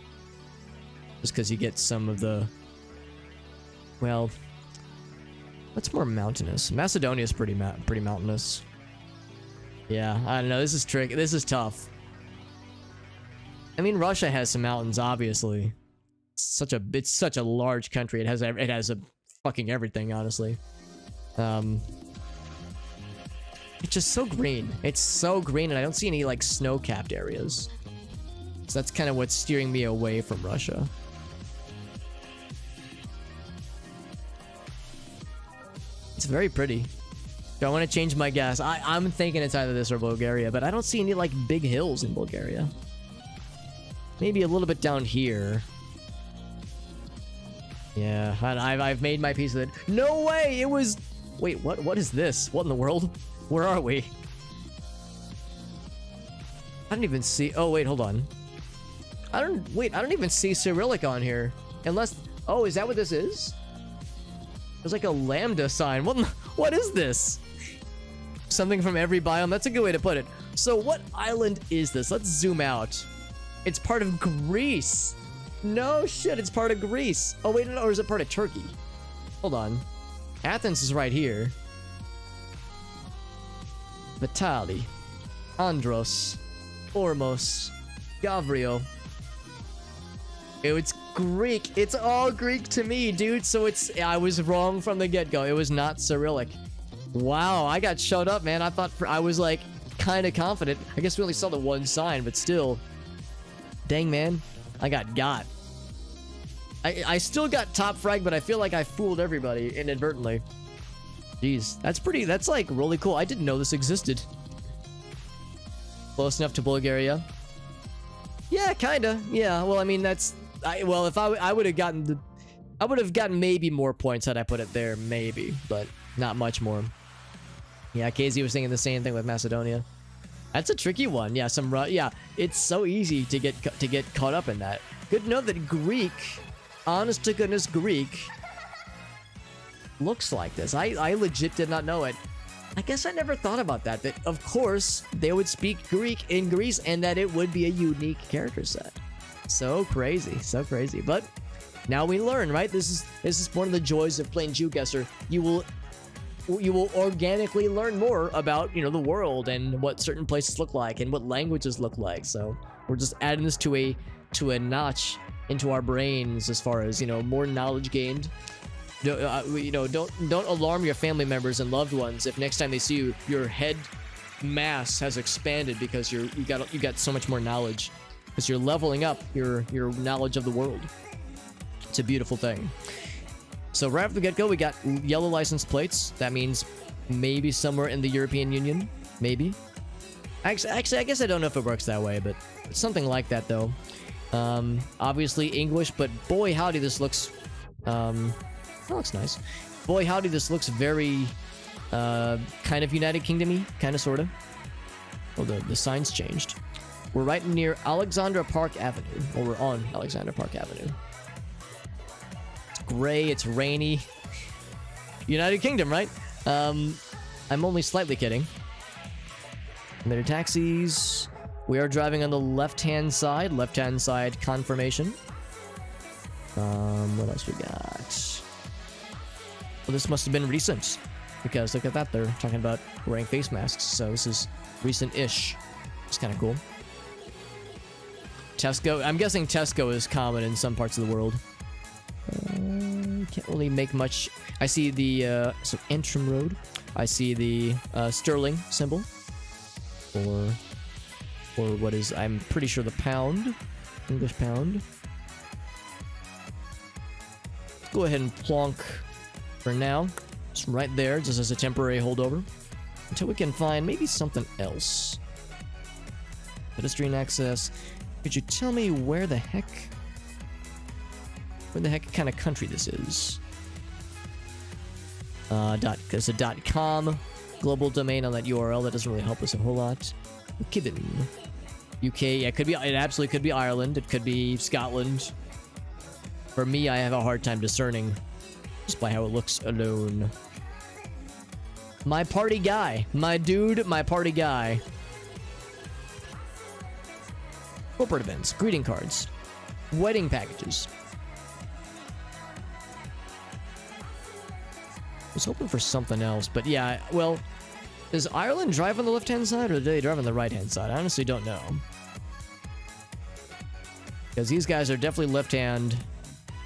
Just because you get some of the... Well... What's more mountainous? Macedonia is pretty mountainous. Yeah, I don't know. This is tricky. This is tough. I mean, Russia has some mountains, obviously. It's such a large country. It has a fucking everything, honestly. It's just so green. It's so green, and I don't see any, like, snow-capped areas. So that's kind of what's steering me away from Russia. It's very pretty. Do I want to change my guess? I'm thinking it's either this or Bulgaria, but I don't see any, like, big hills in Bulgaria. Maybe a little bit down here. Yeah, I've made my peace with it. No way! It was... Wait, what is this? What in the world? Where are we? I don't even see... Oh, wait, hold on. I don't even see Cyrillic on here. Unless... Oh, is that what this is? There's like a lambda sign. What is this? Something from every biome? That's a good way to put it. So what island is this? Let's zoom out. It's part of Greece. No shit, it's part of Greece. Oh, wait, no, or is it part of Turkey? Hold on. Athens is right here. Vitali, Andros, Ormos, Gavrio. It's Greek. It's all Greek to me, dude. So I was wrong from the get-go. It was not Cyrillic. Wow, I got shut up, man. I was like kind of confident. I guess we only saw the one sign, but still. Dang, man. I got. I still got top frag, but I feel like I fooled everybody inadvertently. Jeez, that's like really cool. I didn't know this existed. Close enough to Bulgaria. Yeah, kinda. Yeah, well, I mean, well, if I would have gotten maybe more points had I put it there, maybe, but not much more. Yeah, KZ was thinking the same thing with Macedonia. That's a tricky one. Yeah, yeah, it's so easy to get caught up in that. Good to know that Greek, honest to goodness Greek, looks like this. I legit did not know it. I guess I never thought about that of course they would speak Greek in Greece and that it would be a unique character set. So crazy, so crazy. But now we learn, right? This is one of the joys of playing GeoGuessr. You will organically learn more about, the world and what certain places look like and what languages look like. So we're just adding this to a notch into our brains as far as, more knowledge gained. Don't alarm your family members and loved ones if next time they see you, your head mass has expanded because you got so much more knowledge, because you're leveling up your knowledge of the world. It's a beautiful thing. So right off the get-go, we got yellow license plates. That means maybe somewhere in the European Union, maybe. Actually, I guess I don't know if it works that way, but something like that though. Obviously English, but boy howdy, this looks. That looks nice. Boy howdy, this looks very Kind of United Kingdom-y, kind of, sort of. Oh, the sign's changed. We're right near Alexandra Park Avenue. Or we're on Alexandra Park Avenue. It's gray, it's rainy. United Kingdom, right? I'm only slightly kidding. Committed taxis. We are driving on the left-hand side. Left-hand side confirmation. What else we got? Well, this must have been recent. Because look at that, they're talking about wearing face masks. So this is recent-ish. It's kind of cool. Tesco. I'm guessing Tesco is common in some parts of the world. Can't really make much. I see the Antrim Road. I see the sterling symbol. Or what is, I'm pretty sure, the pound. English pound. Let's go ahead and plonk for now. Just right there, just as a temporary holdover. Until we can find maybe something else. Pedestrian access. Could you tell me where the heck kind of country this is? There's a .com global domain on that URL. That doesn't really help us a whole lot. Kidding. UK, yeah, it absolutely could be Ireland. It could be Scotland. For me, I have a hard time discerning just by how it looks alone. My party guy. My dude, my party guy. Corporate events, greeting cards, wedding packages. I was hoping for something else, but yeah, well, does Ireland drive on the left-hand side or do they drive on the right-hand side? I honestly don't know. Because these guys are definitely left-hand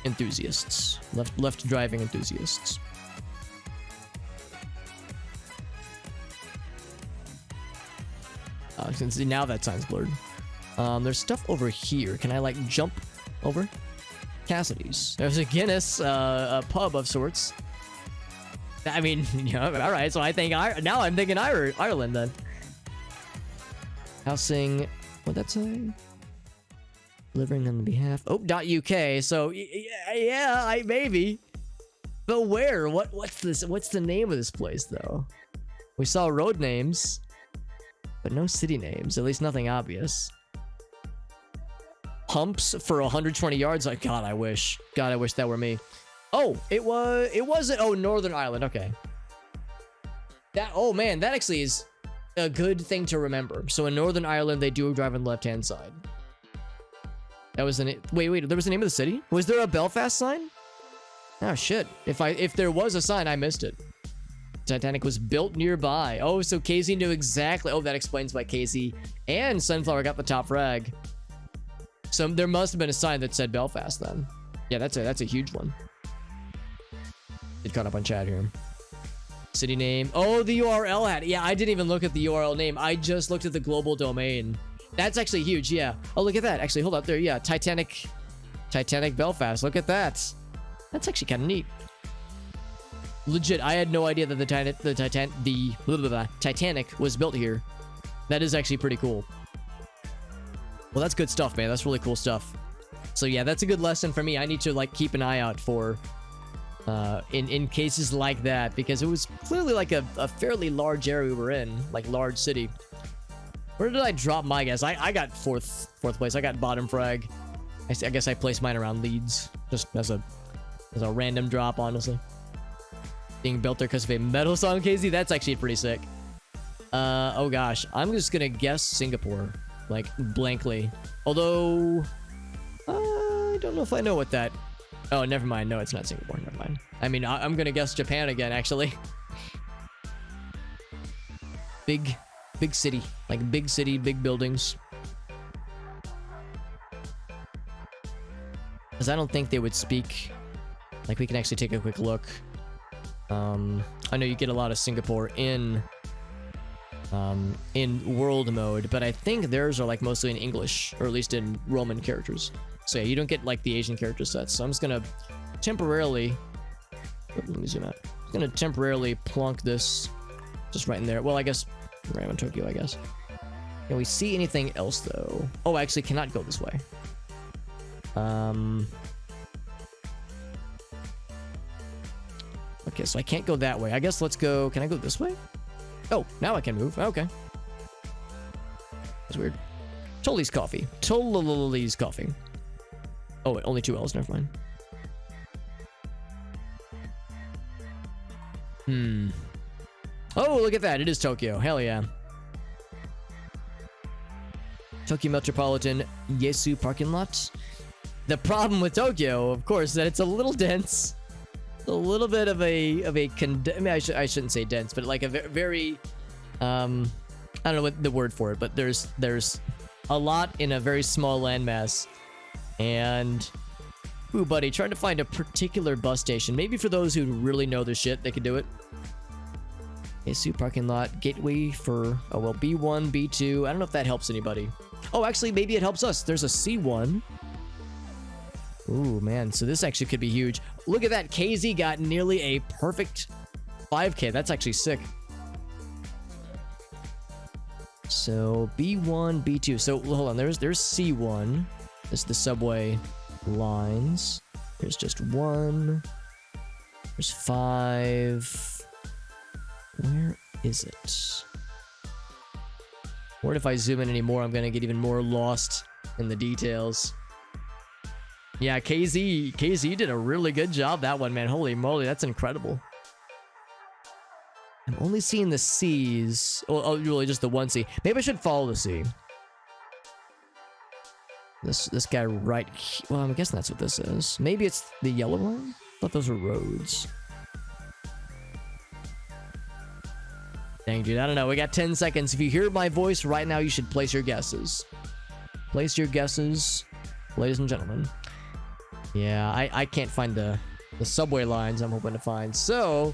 enthusiasts. Left driving enthusiasts. Since now that sign's blurred. There's stuff over here. Can I, like, jump over? Cassidy's. There's a Guinness, a pub of sorts. I mean, you know, all right. So I think now I'm thinking Ireland then. Housing. What that say? Delivering on behalf. Oh, .uk. So yeah, maybe. But where? What's this? What's the name of this place though? We saw road names, but no city names. At least nothing obvious. Pumps for 120 yards. Like, God, I wish. God, I wish that were me. Oh, it wasn't. Oh, Northern Ireland. Okay. Oh man, that actually is a good thing to remember. So in Northern Ireland, they do drive on the left-hand side. That was the wait. There was the name of the city. Was there a Belfast sign? Oh shit. If there was a sign, I missed it. Titanic was built nearby. Oh, so Casey knew exactly. Oh, that explains why Casey and Sunflower got the top frag. So there must have been a sign that said Belfast then. Yeah, that's a huge one. Get caught up on chat here. City name. Oh, the URL had it. Yeah, I didn't even look at the URL name. I just looked at the global domain. That's actually huge, yeah. Oh, look at that. Actually, hold up there. Yeah, Titanic Belfast. Look at that. That's actually kind of neat. Legit, I had no idea that the Titanic was built here. That is actually pretty cool. Well, that's good stuff, man. That's really cool stuff. So yeah, that's a good lesson for me. I need to like keep an eye out for in cases like that, because it was clearly like a fairly large area we were in, like large city. Where did I drop my guess? I got fourth place. I got bottom frag. I guess I placed mine around Leeds, just as a random drop, honestly. Being built there because of a metal song, Casey. That's actually pretty sick. Oh gosh, I'm just gonna guess Singapore, like blankly. Although I don't know if I know what that. Oh, never mind. No, it's not Singapore. Never mind. I mean, I'm gonna guess Japan again, actually. Big city, like big city, big buildings. Because I don't think they would speak. Like, we can actually take a quick look. I know you get a lot of Singapore in world mode, but I think theirs are like mostly in English, or at least in Roman characters. So yeah, you don't get like the Asian character sets. So I'm just gonna temporarily, let me zoom out. I'm gonna temporarily plonk this just right in there. Well, I guess right on Tokyo, I guess. Can we see anything else though? Oh, I actually cannot go this way. Okay, so I can't go that way. I guess let's go... Can I go this way? Oh, now I can move. Okay. That's weird. Tully's Coffee. Tully's Coffee. Oh, wait, only 2 L's. Never mind. Oh, look at that. It is Tokyo. Hell yeah. Tokyo Metropolitan Yesu parking lot. The problem with Tokyo, of course, is that it's a little dense. A little bit of a I mean, I shouldn't say dense, but like a very I don't know what the word for it, but there's a lot in a very small landmass. And ooh, buddy, trying to find a particular bus station. Maybe for those who really know their shit, they could do it. Yesu parking lot, gateway for, oh well, B1, B2. I don't know if that helps anybody. Oh, actually, maybe it helps us. There's a C1. Ooh, man. So this actually could be huge. Look at that. KZ got nearly a perfect 5K. That's actually sick. So B1, B2. So hold on. There's C1. This is the subway lines. There's just 1. There's 5. Where is it? What if I zoom in anymore? I'm gonna get even more lost in the details. Yeah, KZ did a really good job that one, man. Holy moly, that's incredible. I'm only seeing the C's. Oh, really just the one C. Maybe I should follow the C. This guy right here. Well, I'm guessing that's what this is. Maybe it's the yellow one? I thought those were roads. Dang, dude, I don't know. We got 10 seconds. If you hear my voice right now, you should place your guesses. Place your guesses, ladies and gentlemen. Yeah, I can't find the subway lines I'm hoping to find. So,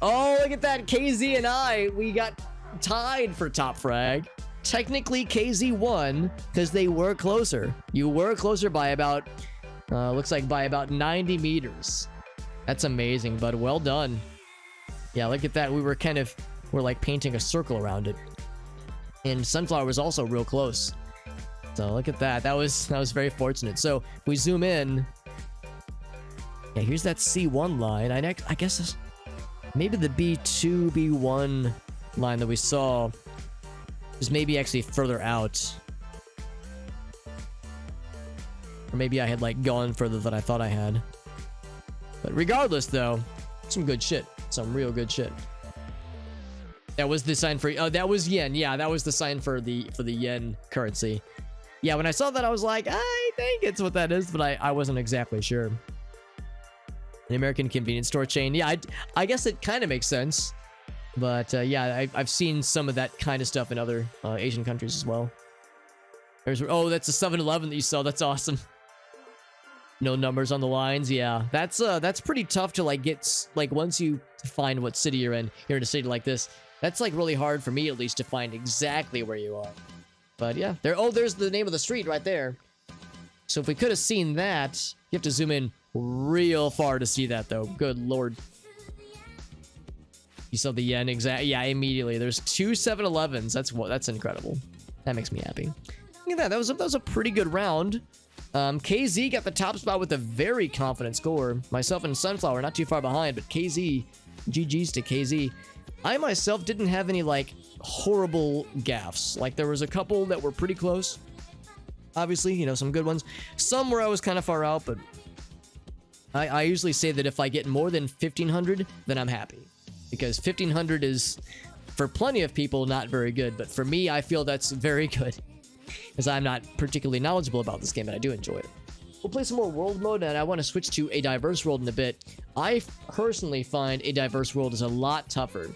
oh, look at that. KZ and we got tied for top frag. Technically, KZ won because they were closer. You were closer by about, looks like by about 90 meters. That's amazing, bud. Well done. Yeah, look at that. We're like painting a circle around it. And Sunflower was also real close. So look at that. That was very fortunate. So if we zoom in, yeah, here's that C1 line. I guess maybe the B2, B1 line that we saw is maybe actually further out. Or maybe I had like gone further than I thought I had. But regardless though, some good shit. Some real good shit. That was the sign for, that was yen. Yeah, that was the sign for the yen currency. Yeah, when I saw that, I was like, I think it's what that is, but I wasn't exactly sure. An American convenience store chain. Yeah, I guess it kind of makes sense. But yeah, I've seen some of that kind of stuff in other Asian countries as well. Oh, that's a 7-Eleven that you saw. That's awesome. No numbers on the lines. Yeah, that's pretty tough to like get, like once you find what city you're in a city like this. That's like really hard for me at least to find exactly where you are. But yeah, there's the name of the street right there. So if we could have seen that, you have to zoom in real far to see that though. Good lord. You saw the yen exact. Yeah, immediately. There's 2 7-Elevens. That's incredible. That makes me happy. Look at that. That was a pretty good round. KZ got the top spot with a very confident score. Myself and Sunflower not too far behind, but KZ, GG's to KZ. I myself didn't have any like horrible gaffes. Like there was a couple that were pretty close. Obviously, you know, some good ones. Some where I was kind of far out, but I usually say that if I get more than 1,500, then I'm happy. Because 1,500 is, for plenty of people, not very good. But for me, I feel that's very good. Because I'm not particularly knowledgeable about this game, but I do enjoy it. We'll play some more world mode, and I want to switch to a diverse world in a bit. I personally find a diverse world is a lot tougher.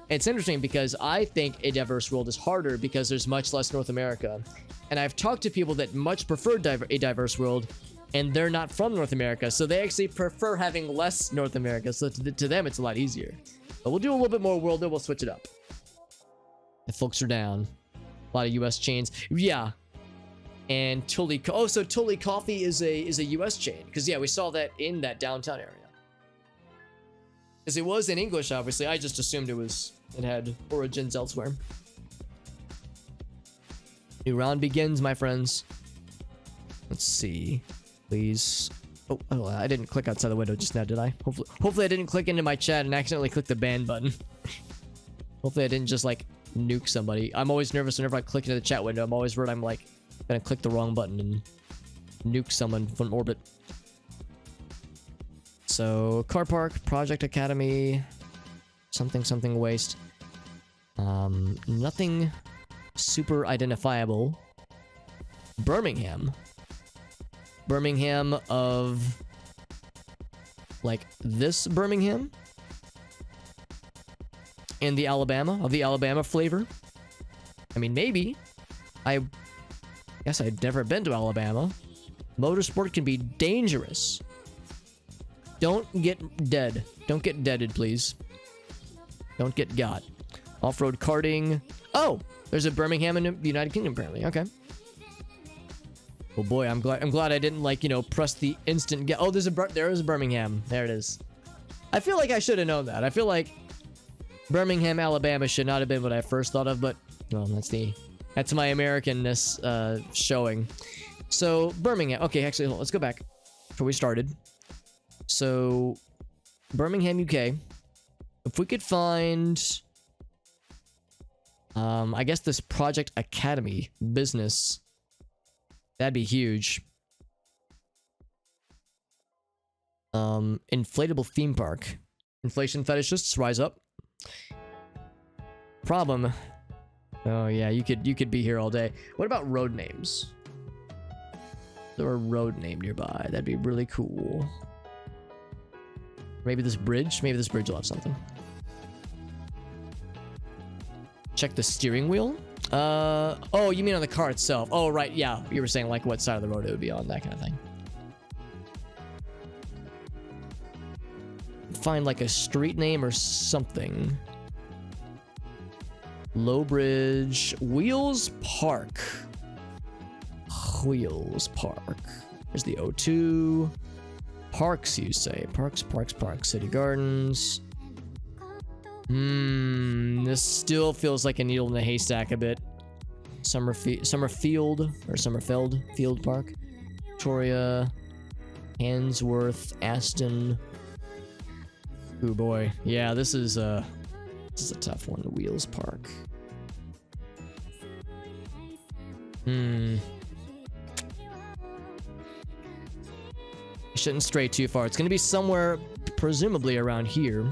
It's interesting because I think a diverse world is harder because there's much less North America. And I've talked to people that much prefer a diverse world, and they're not from North America, so they actually prefer having less North America, so to them it's a lot easier. But we'll do a little bit more world, then we'll switch it up. The folks are down. A lot of US chains. Yeah. And Tully, oh, so Tully Coffee is a US chain. Because yeah, we saw that in that downtown area. Because it was in English, obviously. I just assumed it had origins elsewhere. New round begins, my friends. Let's see. Please Oh, I didn't click outside the window just now, did I? Hopefully I didn't click into my chat and accidentally click the ban button. Hopefully I didn't just like nuke somebody. I'm always nervous whenever I click into the chat window. I'm always worried I'm like gonna click the wrong button and nuke someone from orbit. So car park, project academy, something waste. Nothing super identifiable. Birmingham of like this Birmingham and the Alabama flavor. I mean, maybe. I guess I'd never been to Alabama. Motorsport can be dangerous. Don't get dead. Don't get deaded, please. Don't get got. Off-road karting. Oh, there's a Birmingham in the United Kingdom apparently. Okay. Oh boy, I'm glad I didn't like, you know, press the instant get. Oh, there is a Birmingham. There it is. I feel like I should have known that. I feel like Birmingham, Alabama should not have been what I first thought of, but well, that's my Americanness showing. So Birmingham. Okay, actually, let's go back before we started. So Birmingham, UK. If we could find, I guess this Project Academy business. That'd be huge. Inflatable theme park. Inflation fetishists, rise up. Problem. Oh yeah, you could be here all day. What about road names? Is there a road name nearby? That'd be really cool. Maybe this bridge? Maybe this bridge will have something. Check the steering wheel. Oh, you mean on the car itself? Oh, right, yeah. You were saying like what side of the road it would be on, that kind of thing. Find like a street name or something. Low Bridge. Wheels Park. Wheels Park. There's the O2. Parks, you say. Parks. City Gardens. This still feels like a needle in a haystack a bit. Summerfield Field Park. Victoria. Handsworth. Aston. Ooh boy. Yeah, this is a tough one. Wheels Park. I shouldn't stray too far. It's gonna be somewhere presumably around here.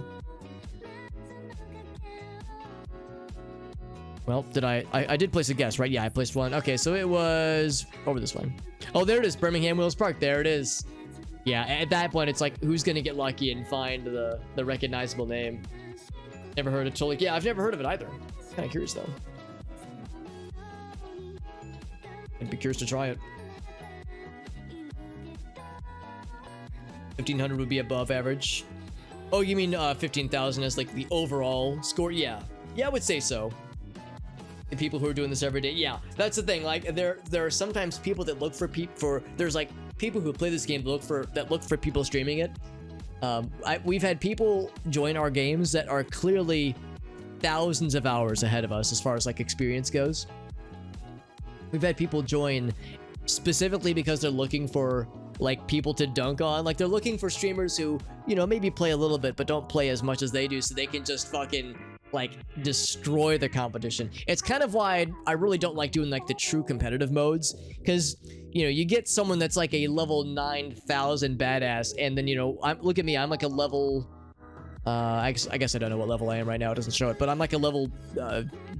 Well, I did place a guess, right? Yeah, I placed one. Okay, so it was over this one. Oh, there it is. Birmingham Wheels Park. There it is. Yeah, at that point, it's like, who's gonna get lucky and find the recognizable name? Never heard of Tolik. Yeah, I've never heard of it either. Kind of curious, though. I'd be curious to try it. 1,500 would be above average. Oh, you mean 15,000 as like the overall score? Yeah. Yeah, I would say so. The people who are doing this every day. Yeah, that's the thing. Like there are sometimes people that look for there's like people who play this game that look for people streaming it. We've had people join our games that are clearly thousands of hours ahead of us as far as like experience goes. We've had people join specifically because they're looking for like people to dunk on. Like they're looking for streamers who, you know, maybe play a little bit but don't play as much as they do, so they can just fucking like destroy the competition. It's kind of why I really don't like doing like the true competitive modes, because you know, you get someone that's like a level 9,000 badass, and then, you know, look at me, I'm like a level I guess I don't know what level I am right now, it doesn't show it, but I'm like a level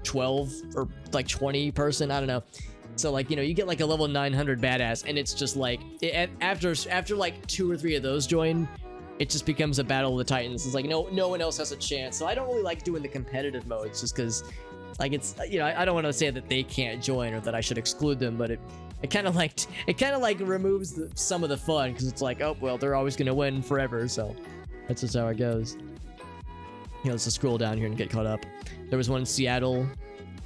12 or like 20 person, I don't know. So like, you know, you get like a level 900 badass, and it's just like after like 2 or 3 of those join, it just becomes a battle of the titans. It's like no one else has a chance. So I don't really like doing the competitive modes, just because like it's, you know, I don't want to say that they can't join or that I should exclude them, but it kind of like removes some of the fun, because it's like, oh well, they're always gonna win forever. So that's just how it goes. You know, let's just scroll down here and get caught up. There was one in Seattle,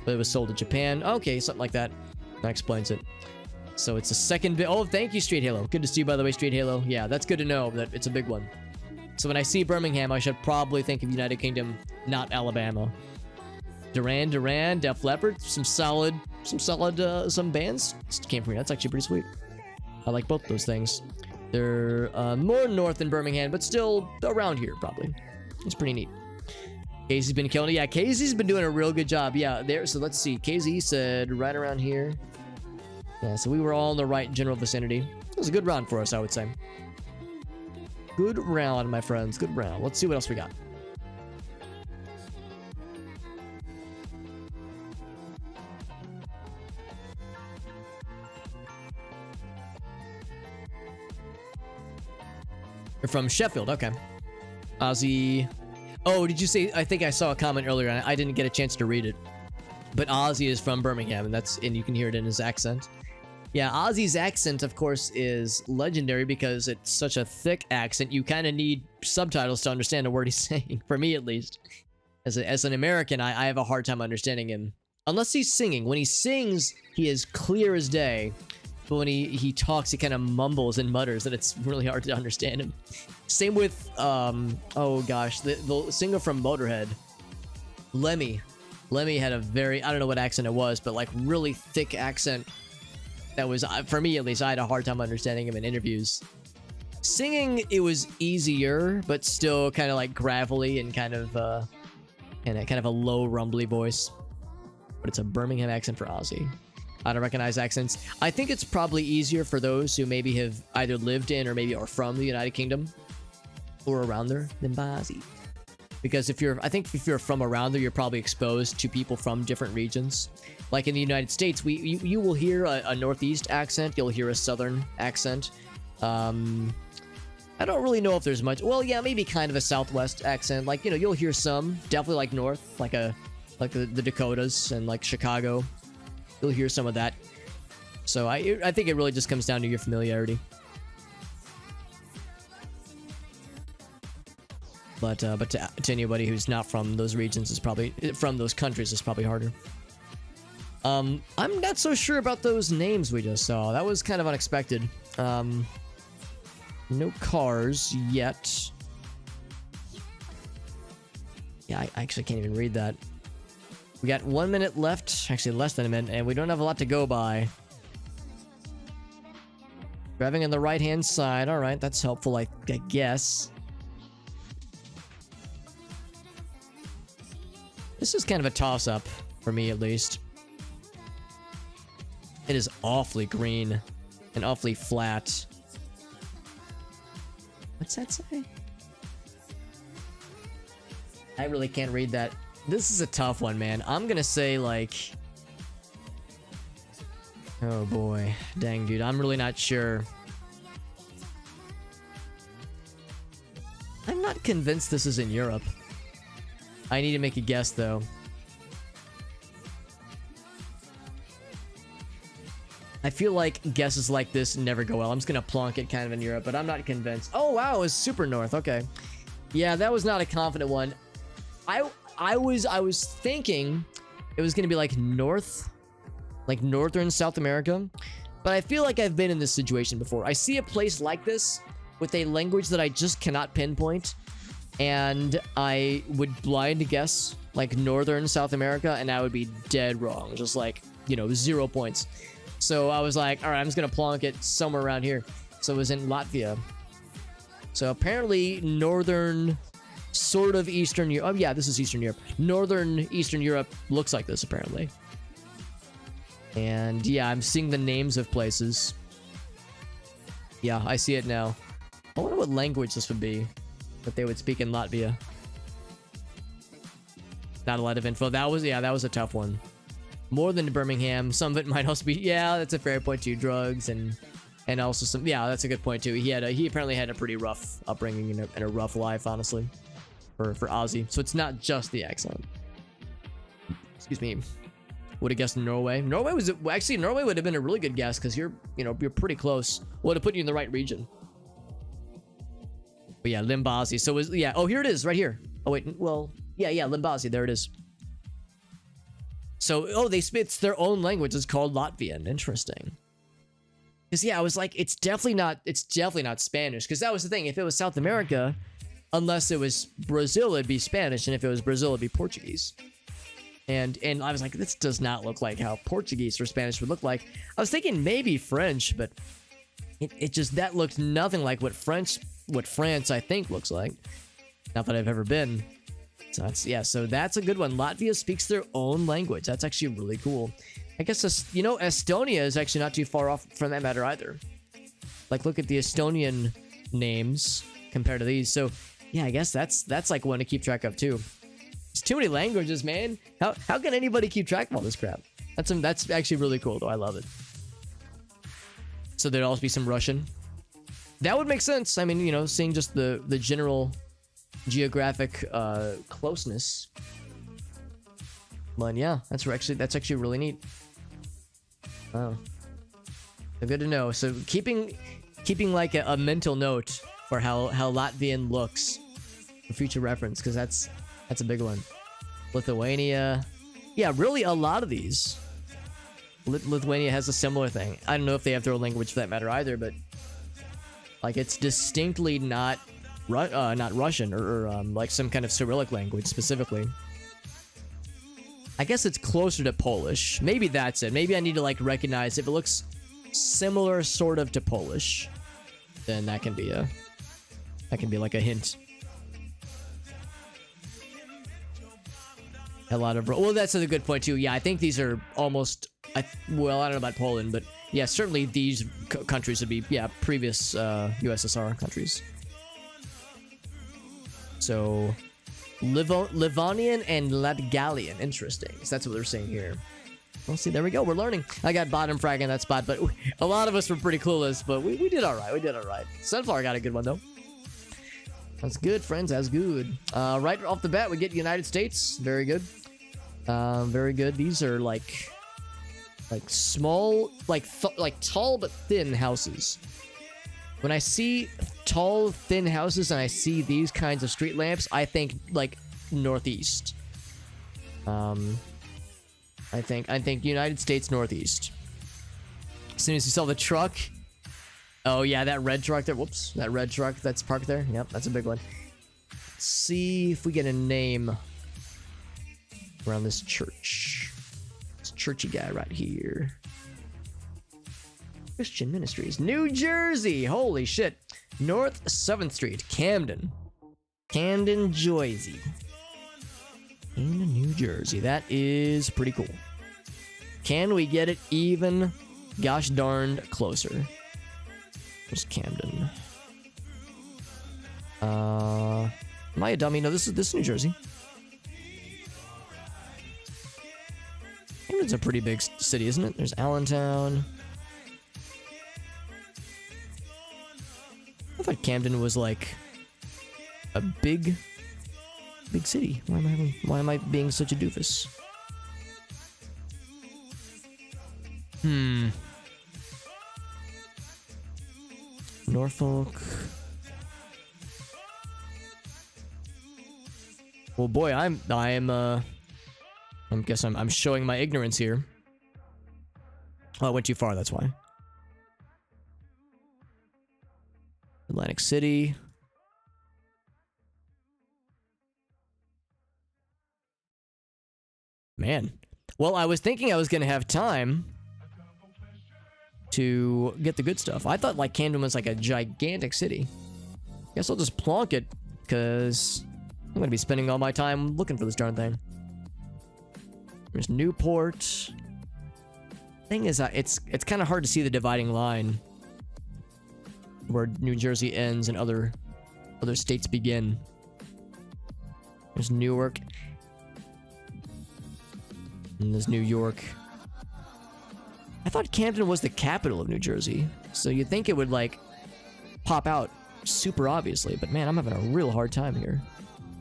but it was sold to Japan. Okay, something like that. That explains it. So it's a second bit. Oh, thank you, Street Halo. Good to see you, by the way, Street Halo. Yeah, that's good to know that it's a big one. So when I see Birmingham, I should probably think of United Kingdom, not Alabama. Duran Duran, Def Leppard, some bands came from here. That's actually pretty sweet. I like both those things. They're more north than Birmingham, but still around here, probably. It's pretty neat. Casey's been killing it. Yeah, Casey's been doing a real good job. Yeah, there. So let's see. Casey said right around here. Yeah, so we were all in the right general vicinity. It was a good round for us, I would say. Good round, my friends. Good round. Let's see what else we got. You're from Sheffield. Okay. Ozzy. Oh, did you say? I think I saw a comment earlier. And I didn't get a chance to read it. But Ozzy is from Birmingham, and you can hear it in his accent. Yeah, Ozzy's accent, of course, is legendary because it's such a thick accent. You kind of need subtitles to understand a word he's saying. For me, at least, as an American, I have a hard time understanding him unless he's singing. When he sings, he is clear as day. But when he talks, he kind of mumbles and mutters, and it's really hard to understand him. Same with, oh gosh, the singer from Motorhead, Lemmy. Lemmy had a very, I don't know what accent it was, but like really thick accent. That was, for me at least, I had a hard time understanding him in interviews. Singing, it was easier, but still kind of like gravelly and kind of a low rumbly voice. But it's a Birmingham accent for Ozzy. I don't recognize accents. I think it's probably easier for those who maybe have either lived in or maybe are from the United Kingdom or around there than Ozzy. Because I think if you're from around there, you're probably exposed to people from different regions. Like in the United States, you will hear a Northeast accent. You'll hear a Southern accent. I don't really know if there's much. Well, yeah, maybe kind of a Southwest accent. Like, you'll hear some. Definitely like North, like the Dakotas and like Chicago. You'll hear some of that. So I think it really just comes down to your familiarity. But to anybody who's not from those regions is probably from those countries is probably harder. I'm not so sure about those names we just saw. That was kind of unexpected. No cars yet. Yeah, I actually can't even read that. We got 1 minute left, actually less than a minute, and we don't have a lot to go by. Driving on the right-hand side. All right, that's helpful, I guess. This is kind of a toss-up, for me at least. It is awfully green and awfully flat. What's that say? I really can't read that. This is a tough one, man. I'm gonna say, like... Oh, boy. Dang, dude. I'm really not sure. I'm not convinced this is in Europe. I need to make a guess, though. I feel like guesses like this never go well. I'm just gonna plonk it kind of in Europe, but I'm not convinced. Oh, wow. It was super north. Okay. Yeah, that was not a confident one. I was thinking it was gonna be like north, like northern South America, but I feel like I've been in this situation before. I see a place like this with a language that I just cannot pinpoint, and I would blind guess like northern South America, and I would be dead wrong, just like 0 points. So I was like, all right, I'm just gonna plonk it somewhere around here. So it was in Latvia. So apparently northern. Sort of Eastern Europe. Oh, yeah, this is Eastern Europe. Northern Eastern Europe looks like this, apparently. And, yeah, I'm seeing the names of places. Yeah, I see it now. I wonder what language this would be that they would speak in Latvia. Not a lot of info. That was a tough one. More than Birmingham. Some of it might also be, yeah, that's a fair point too. Drugs and also some, yeah, that's a good point too. He apparently had a pretty rough upbringing and a rough life, honestly. For Ozzy. So it's not just the accent. Excuse me. Would have guessed Norway. Norway would have been a really good guess because you're pretty close. Would have put you in the right region. But yeah, Limbazi. So oh, here it is right here. Oh wait, well, yeah, Limbazi. There it is. So, it's their own language. It's called Latvian. Interesting. Because yeah, I was like, it's definitely not Spanish. Because that was the thing. If it was South America, unless it was Brazil, it'd be Spanish, and if it was Brazil, it'd be Portuguese. And I was like, this does not look like how Portuguese or Spanish would look like. I was thinking maybe French, but It just, that looked nothing like what France I think looks like. Not that I've ever been. So that's, yeah, so that's a good one. Latvia speaks their own language. That's actually really cool. I guess, you know, Estonia is actually not too far off from that matter either. Like, look at the Estonian names compared to these. So, yeah, I guess that's like one to keep track of too. It's too many languages, man. How can anybody keep track of all this crap? That's actually really cool, though. I love it. So there'd also be some Russian. That would make sense. I mean, you know, seeing just the general geographic closeness. But yeah, that's actually really neat. Wow. So good to know. So keeping like a mental note for how Latvian looks for future reference, because that's a big one. Lithuania. Yeah, really a lot of these. Lithuania has a similar thing. I don't know if they have their own language for that matter either, but like it's distinctly not Russian or like some kind of Cyrillic language specifically. I guess it's closer to Polish. Maybe that's it. Maybe I need to like recognize if it looks similar sort of to Polish, then that can be like a hint. A lot of, well, that's a good point too. Yeah, I think these are almost, well, I don't know about Poland, but yeah, certainly these countries would be, yeah, previous USSR countries. So, Livonian and Latgalian, interesting. So that's what they're saying here. Well, see, there we go. We're learning. I got bottom frag in that spot, but a lot of us were pretty clueless, but we did all right. We did all right. Sunflower got a good one, though. That's good, friends. That's good. Right off the bat, we get United States. Very good. Very good. These are like small, like tall but thin houses. When I see tall, thin houses and I see these kinds of street lamps, I think like Northeast. I think United States Northeast. As soon as you saw the truck. Oh yeah, that red truck there. Whoops, that red truck that's parked there. Yep, that's a big one. Let's see if we get a name around this church. This churchy guy right here. Christian Ministries, New Jersey. Holy shit. North 7th Street, Camden. Camden, Jersey. In New Jersey. That is pretty cool. Can we get it even gosh darned closer? There's Camden. Am I a dummy? No, this is New Jersey. Camden's a pretty big city, isn't it? There's Allentown. I thought Camden was like a big city. Why am I being such a doofus? Norfolk. Well, boy, I'm showing my ignorance here. Oh, I went too far, that's why. Atlantic City. Man. Well, I was thinking I was going to have time to get the good stuff. I thought like Camden was like a gigantic city. Guess I'll just plonk it because I'm going to be spending all my time looking for this darn thing. There's Newport. Thing is, it's kind of hard to see the dividing line where New Jersey ends and other states begin. There's Newark. And there's New York. I thought Camden was the capital of New Jersey, so you'd think it would like pop out super obviously, but man, I'm having a real hard time here.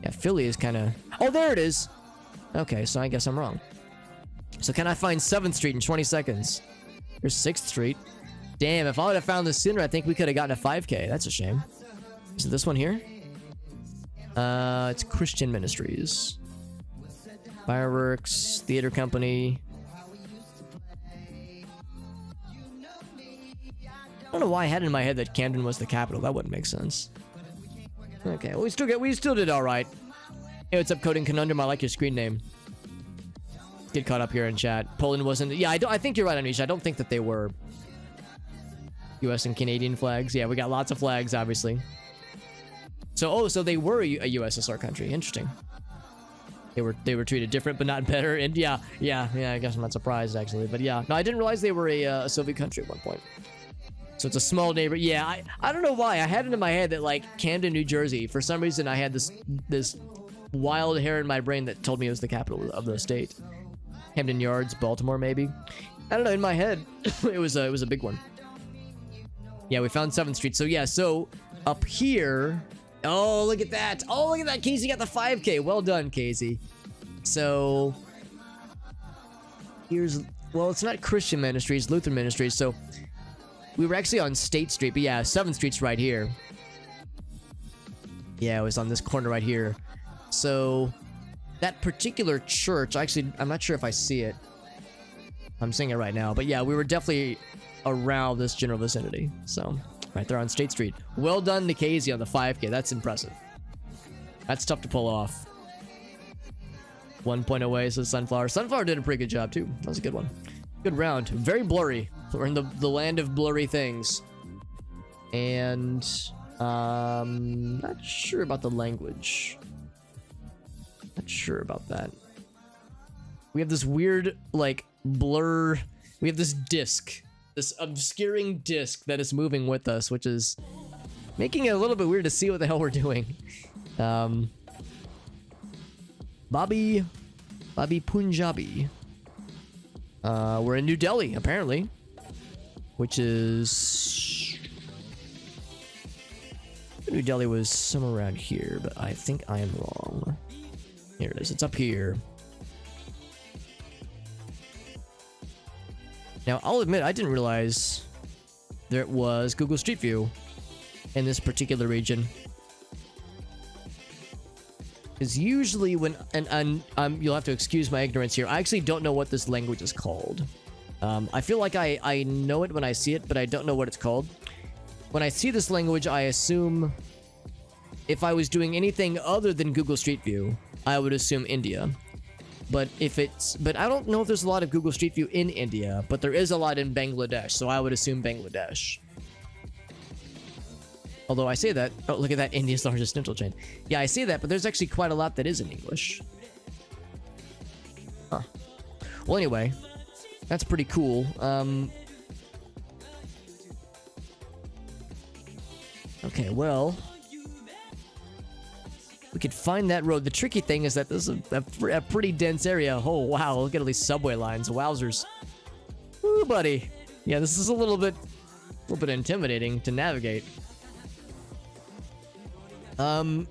Yeah, Philly is kind of... Oh, there it is! Okay, so I guess I'm wrong. So can I find 7th Street in 20 seconds? Here's 6th Street. Damn, if I would have found this sooner, I think we could have gotten a 5K. That's a shame. Is it this one here? It's Christian Ministries. Fireworks, Theater Company. I don't know why I had in my head that Camden was the capital. That wouldn't make sense. Okay, well, we still did all right. Hey, what's up, Coding Conundrum? I like your screen name. Get caught up here in chat. Poland wasn't... Yeah, I think you're right, Anisha. I don't think that they were... US and Canadian flags. Yeah, we got lots of flags, obviously. So, oh, so they were a USSR country. Interesting. They were treated different, but not better. And yeah, I guess I'm not surprised, actually. But yeah, no, I didn't realize they were a Soviet country at one point. So it's a small neighbor. Yeah, I don't know why. I had it in my head that, like, Camden, New Jersey, for some reason I had this wild hair in my brain that told me it was the capital of the state. Camden Yards, Baltimore, maybe. I don't know, in my head, it was a big one. Yeah, we found 7th Street. So yeah, so up here... Oh, look at that. Oh, look at that. Casey got the 5K. Well done, Casey. So, here's... Well, it's not Christian Ministries, Lutheran Ministries. So, we were actually on State Street. But yeah, 7th Street's right here. Yeah, it was on this corner right here. So, that particular church... Actually, I'm not sure if I see it. I'm seeing it right now. But yeah, we were definitely around this general vicinity. So... Right there on State Street. Well done to Casey on the 5K. That's impressive. That's tough to pull off. 1 point away, says Sunflower. Sunflower did a pretty good job, too. That was a good one. Good round. Very blurry. We're in the land of blurry things. And... not sure about the language. Not sure about that. We have this weird, like, blur... We have this disc. This obscuring disc that is moving with us, which is making it a little bit weird to see what the hell we're doing. Bobby Punjabi. We're in New Delhi, apparently. Which is... New Delhi was somewhere around here, but I think I am wrong. Here it is. It's up here. Now, I'll admit, I didn't realize there was Google Street View in this particular region. Because usually when... And you'll have to excuse my ignorance here. I actually don't know what this language is called. I feel like I know it when I see it, but I don't know what it's called. When I see this language, I assume... If I was doing anything other than Google Street View, I would assume India. But I don't know if there's a lot of Google Street View in India, but there is a lot in Bangladesh, so I would assume Bangladesh. Although I say that, oh, look at that, India's largest dental chain. Yeah, I say that, but there's actually quite a lot that is in English. Huh. Well, anyway, that's pretty cool. Okay, well... We could find that road. The tricky thing is that this is a pretty dense area. Oh, wow. Look at all these subway lines. Wowzers. Ooh, buddy. Yeah, this is a little bit intimidating to navigate. Man,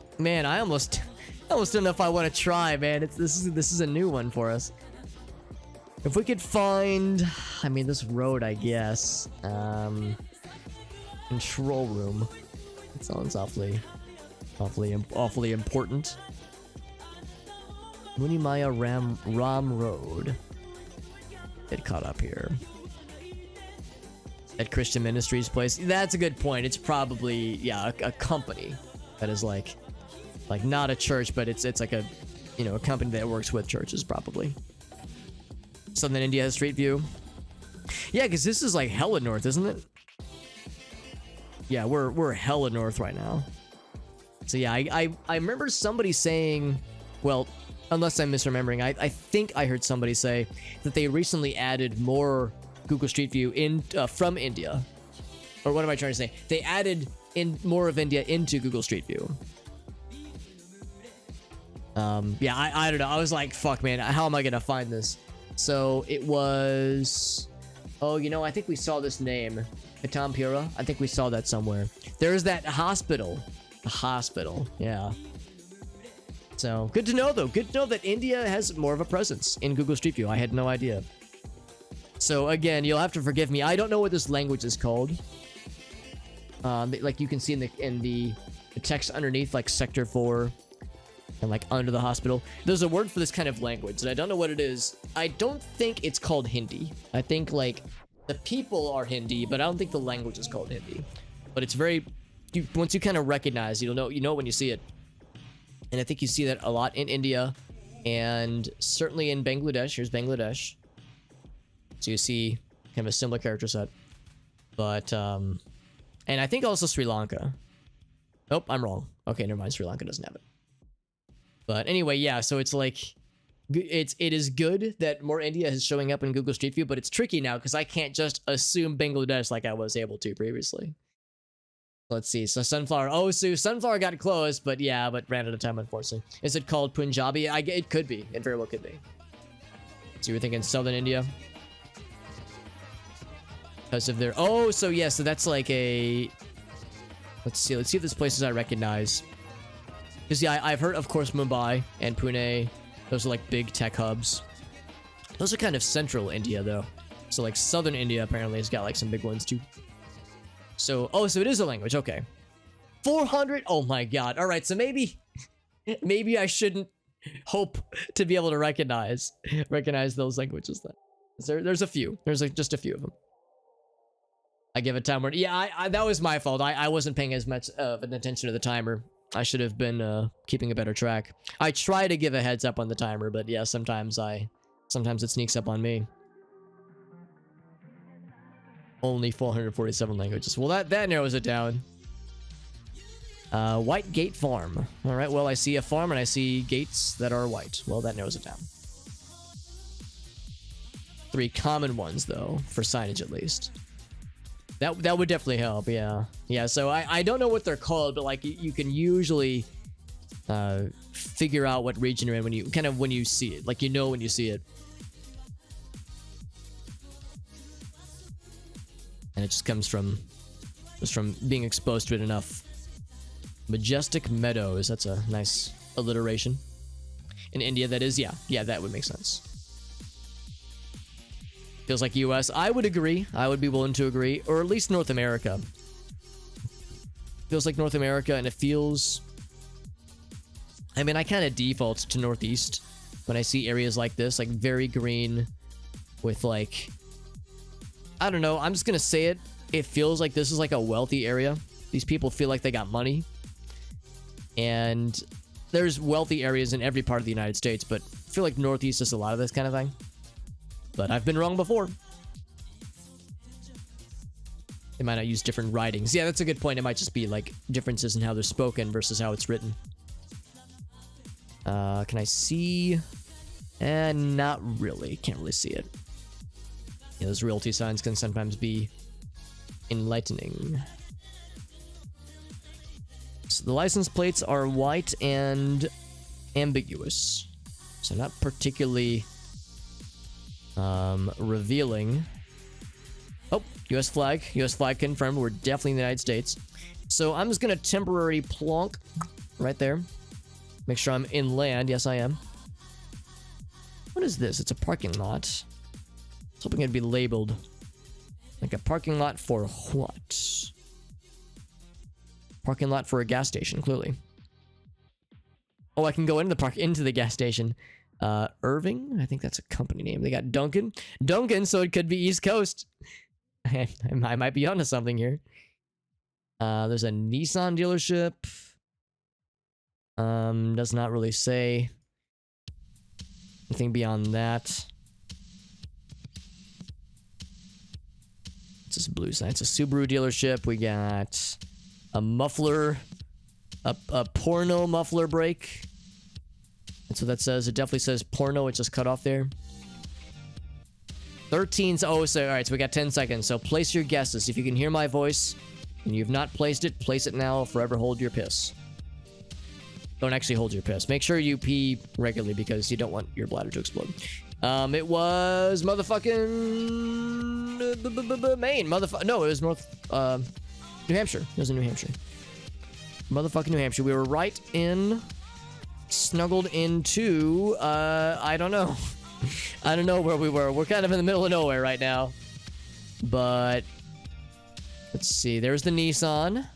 I almost don't know if I want to try, man. This is a new one for us. If we could find... I mean, this road, I guess. Control room. It sounds awfully important. Munimaya Ram Road. Get caught up here. At Christian Ministries place. That's a good point. It's probably, yeah, a company that is like not a church, but it's like a, you know, a company that works with churches probably. Southern India has Street View. Yeah, because this is like hella north, isn't it? Yeah, we're hella north right now. So yeah, I remember somebody saying, well, unless I'm misremembering, I think I heard somebody say that they recently added more Google Street View in from India. Or what am I trying to say? They added in more of India into Google Street View. Yeah, I don't know. I was like, fuck, man, how am I gonna find this? So it was... Oh, you know, I think we saw this name. Katampura? I think we saw that somewhere. There's that hospital. The hospital, yeah. So, good to know, though. Good to know that India has more of a presence in Google Street View. I had no idea. So, again, you'll have to forgive me. I don't know what this language is called. Like, you can see in the text underneath, like, Sector 4 and, like, under the hospital. There's a word for this kind of language, and I don't know what it is. I don't think it's called Hindi. I think, like, the people are Hindi, but I don't think the language is called Hindi. But it's very... once you kind of recognize, you know when you see it. And I think you see that a lot in India and certainly in Bangladesh. Here's Bangladesh. So you see kind of a similar character set. But, and I think also Sri Lanka. Nope, I'm wrong. Okay, never mind. Sri Lanka doesn't have it. But anyway, yeah, so it's like, it is good that more India is showing up in Google Street View, but it's tricky now because I can't just assume Bangladesh like I was able to previously. Let's see. So Sunflower. Oh, so Sunflower got close, but yeah, but ran out of time, unfortunately. Is it called Punjabi? It could be. It very well could be. So you were thinking Southern India? Because of their... Oh, so yeah, so that's like a... Let's see if there's places I recognize. Because yeah, I've heard, of course, Mumbai and Pune. Those are like big tech hubs. Those are kind of central India, though. So like Southern India apparently has got like some big ones too. So, oh, so it is a language. Okay. 400? Oh my god. All right, so maybe I shouldn't hope to be able to recognize those languages then. There's a few. There's like just a few of them. I give a timer. Yeah, that was my fault. I wasn't paying as much of an attention to the timer. I should have been keeping a better track. I try to give a heads up on the timer, but yeah, sometimes it sneaks up on me. Only 447 languages. Well, that narrows it down. White Gate Farm. All right, well, I see a farm and I see gates that are white. Well, that narrows it down. 3 common ones, though, for signage at least. That would definitely help, yeah. Yeah, so I don't know what they're called, but like you can usually figure out what region you're in when you see it. Like, you know when you see it. And it just comes from being exposed to it enough. Majestic Meadows. That's a nice alliteration. In India, that is, yeah, that would make sense. Feels like US. I would agree. I would be willing to agree, or at least North America. Feels like North America, and it feels. I mean, I kind of default to Northeast when I see areas like this, like very green, with like. I don't know. I'm just gonna say it. It feels like this is like a wealthy area. These people feel like they got money. And there's wealthy areas in every part of the United States, but I feel like Northeast is a lot of this kind of thing. But I've been wrong before. They might not use different writings. Yeah, that's a good point. It might just be like differences in how they're spoken versus how it's written. Can I see? Not really. Can't really see it. Yeah, those realty signs can sometimes be enlightening. So the license plates are white and ambiguous. So not particularly revealing. Oh, US flag. US flag confirmed. We're definitely in the United States. So I'm just gonna temporary plonk right there. Make sure I'm inland. Yes, I am. What is this? It's a parking lot. I was hoping it'd be labeled. Like a parking lot for what? Parking lot for a gas station, clearly. Oh, I can go into the gas station. Irving? I think that's a company name. They got Duncan. Duncan, so it could be East Coast. I might be onto something here. There's a Nissan dealership. Does not really say anything beyond that. It's this blue sign. It's a Subaru dealership. We got a muffler, a porno muffler brake. That's what that says. It definitely says porno. It's just cut off there. 13. Oh, so all right. So we got 10 seconds. So place your guesses. If you can hear my voice and you've not placed it, place it now. Forever hold your piss. Don't actually hold your piss. Make sure you pee regularly because you don't want your bladder to explode. It was motherfucking Maine. No, it was New Hampshire. It was in New Hampshire. Motherfucking New Hampshire. We were right in, snuggled into, I don't know. I don't know where we were. We're kind of in the middle of nowhere right now. But, let's see. There's the Nissan.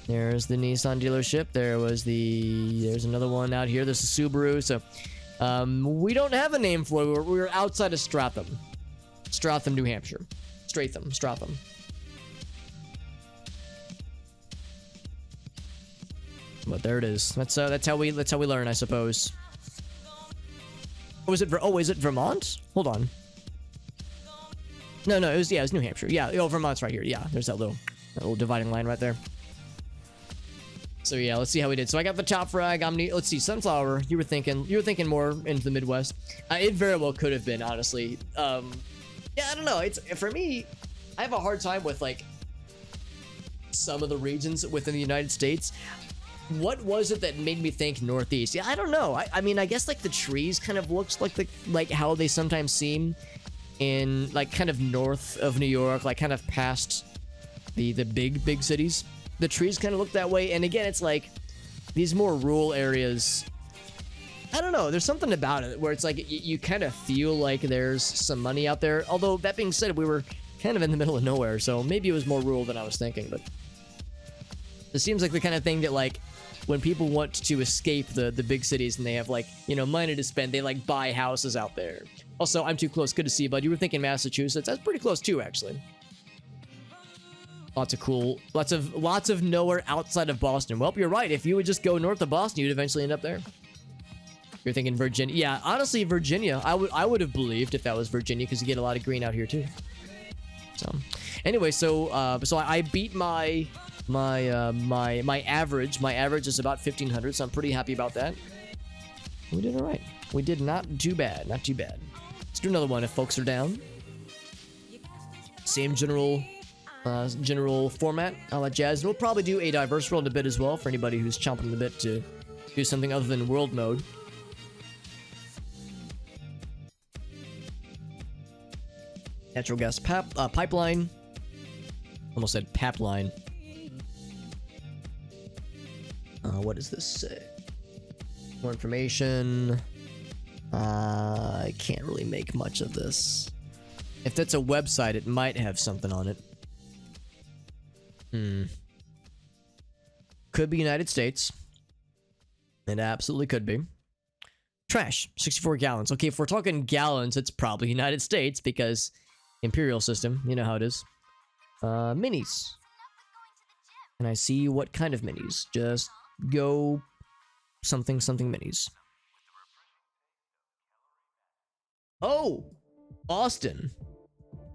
There's the Nissan dealership. There's another one out here. There's a Subaru. So, we don't have a name for it. We were outside of Stratham. Stratham, New Hampshire. Stratham. But there it is. That's how we learn, I suppose. Oh, is it Vermont? Hold on. No, it was New Hampshire. Yeah, Vermont's right here. Yeah, there's that little dividing line right there. So yeah, let's see how we did. So I got the top frag. Let's see, Sunflower. You were thinking more into the Midwest. It very well could have been, honestly. Yeah, I don't know. It's for me. I have a hard time with like some of the regions within the United States. What was it that made me think Northeast? Yeah, I don't know. I mean, I guess like the trees kind of looks like how they sometimes seem in like kind of north of New York, like kind of past the big cities. The trees kind of look that way. And again, it's like these more rural areas. I don't know. There's something about it where it's like you kind of feel like there's some money out there. Although that being said, we were kind of in the middle of nowhere, so maybe it was more rural than I was thinking. But it seems like the kind of thing that like when people want to escape the big cities and they have like, you know, money to spend, they like buy houses out there. Also, I'm too close. Good to see you, bud. You were thinking Massachusetts. That's pretty close too, actually. Lots of nowhere outside of Boston. Well, you're right. If you would just go north of Boston, you'd eventually end up there. You're thinking Virginia. Yeah, honestly, Virginia. I would have believed if that was Virginia because you get a lot of green out here too. So, anyway, so I beat my average. My average is about 1,500, so I'm pretty happy about that. We did all right. We did not too bad. Not too bad. Let's do another one if folks are down. Same general format. I'll let Jazz. We'll probably do a diverse world a bit as well for anybody who's chomping the bit to do something other than world mode. Natural gas pipeline. Almost said papline. What does this say? More information. I can't really make much of this. If that's a website, it might have something on it. Could be United States. It absolutely could be. Trash, 64 gallons. Okay, if we're talking gallons, it's probably United States because Imperial system, you know how it is. Minis. Can I see what kind of minis? Just go something minis. Oh, Austin.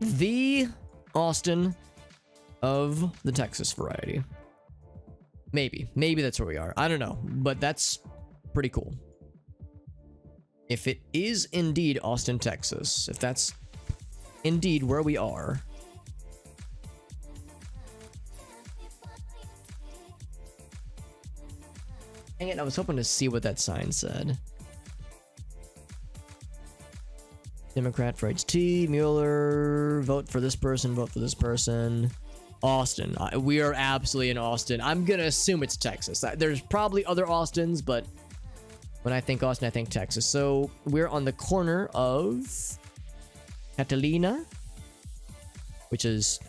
The Austin of the Texas variety. Maybe that's where we are. I don't know, but that's pretty cool. If it is indeed Austin, Texas, if that's indeed where we are. Dang it, I was hoping to see what that sign said. Democrat for HT, Mueller, vote for this person, vote for this person. Austin. We are absolutely in Austin. I'm gonna assume it's Texas. There's probably other Austins, but when I think Austin, I think Texas. So we're on the corner of Catalina, which is,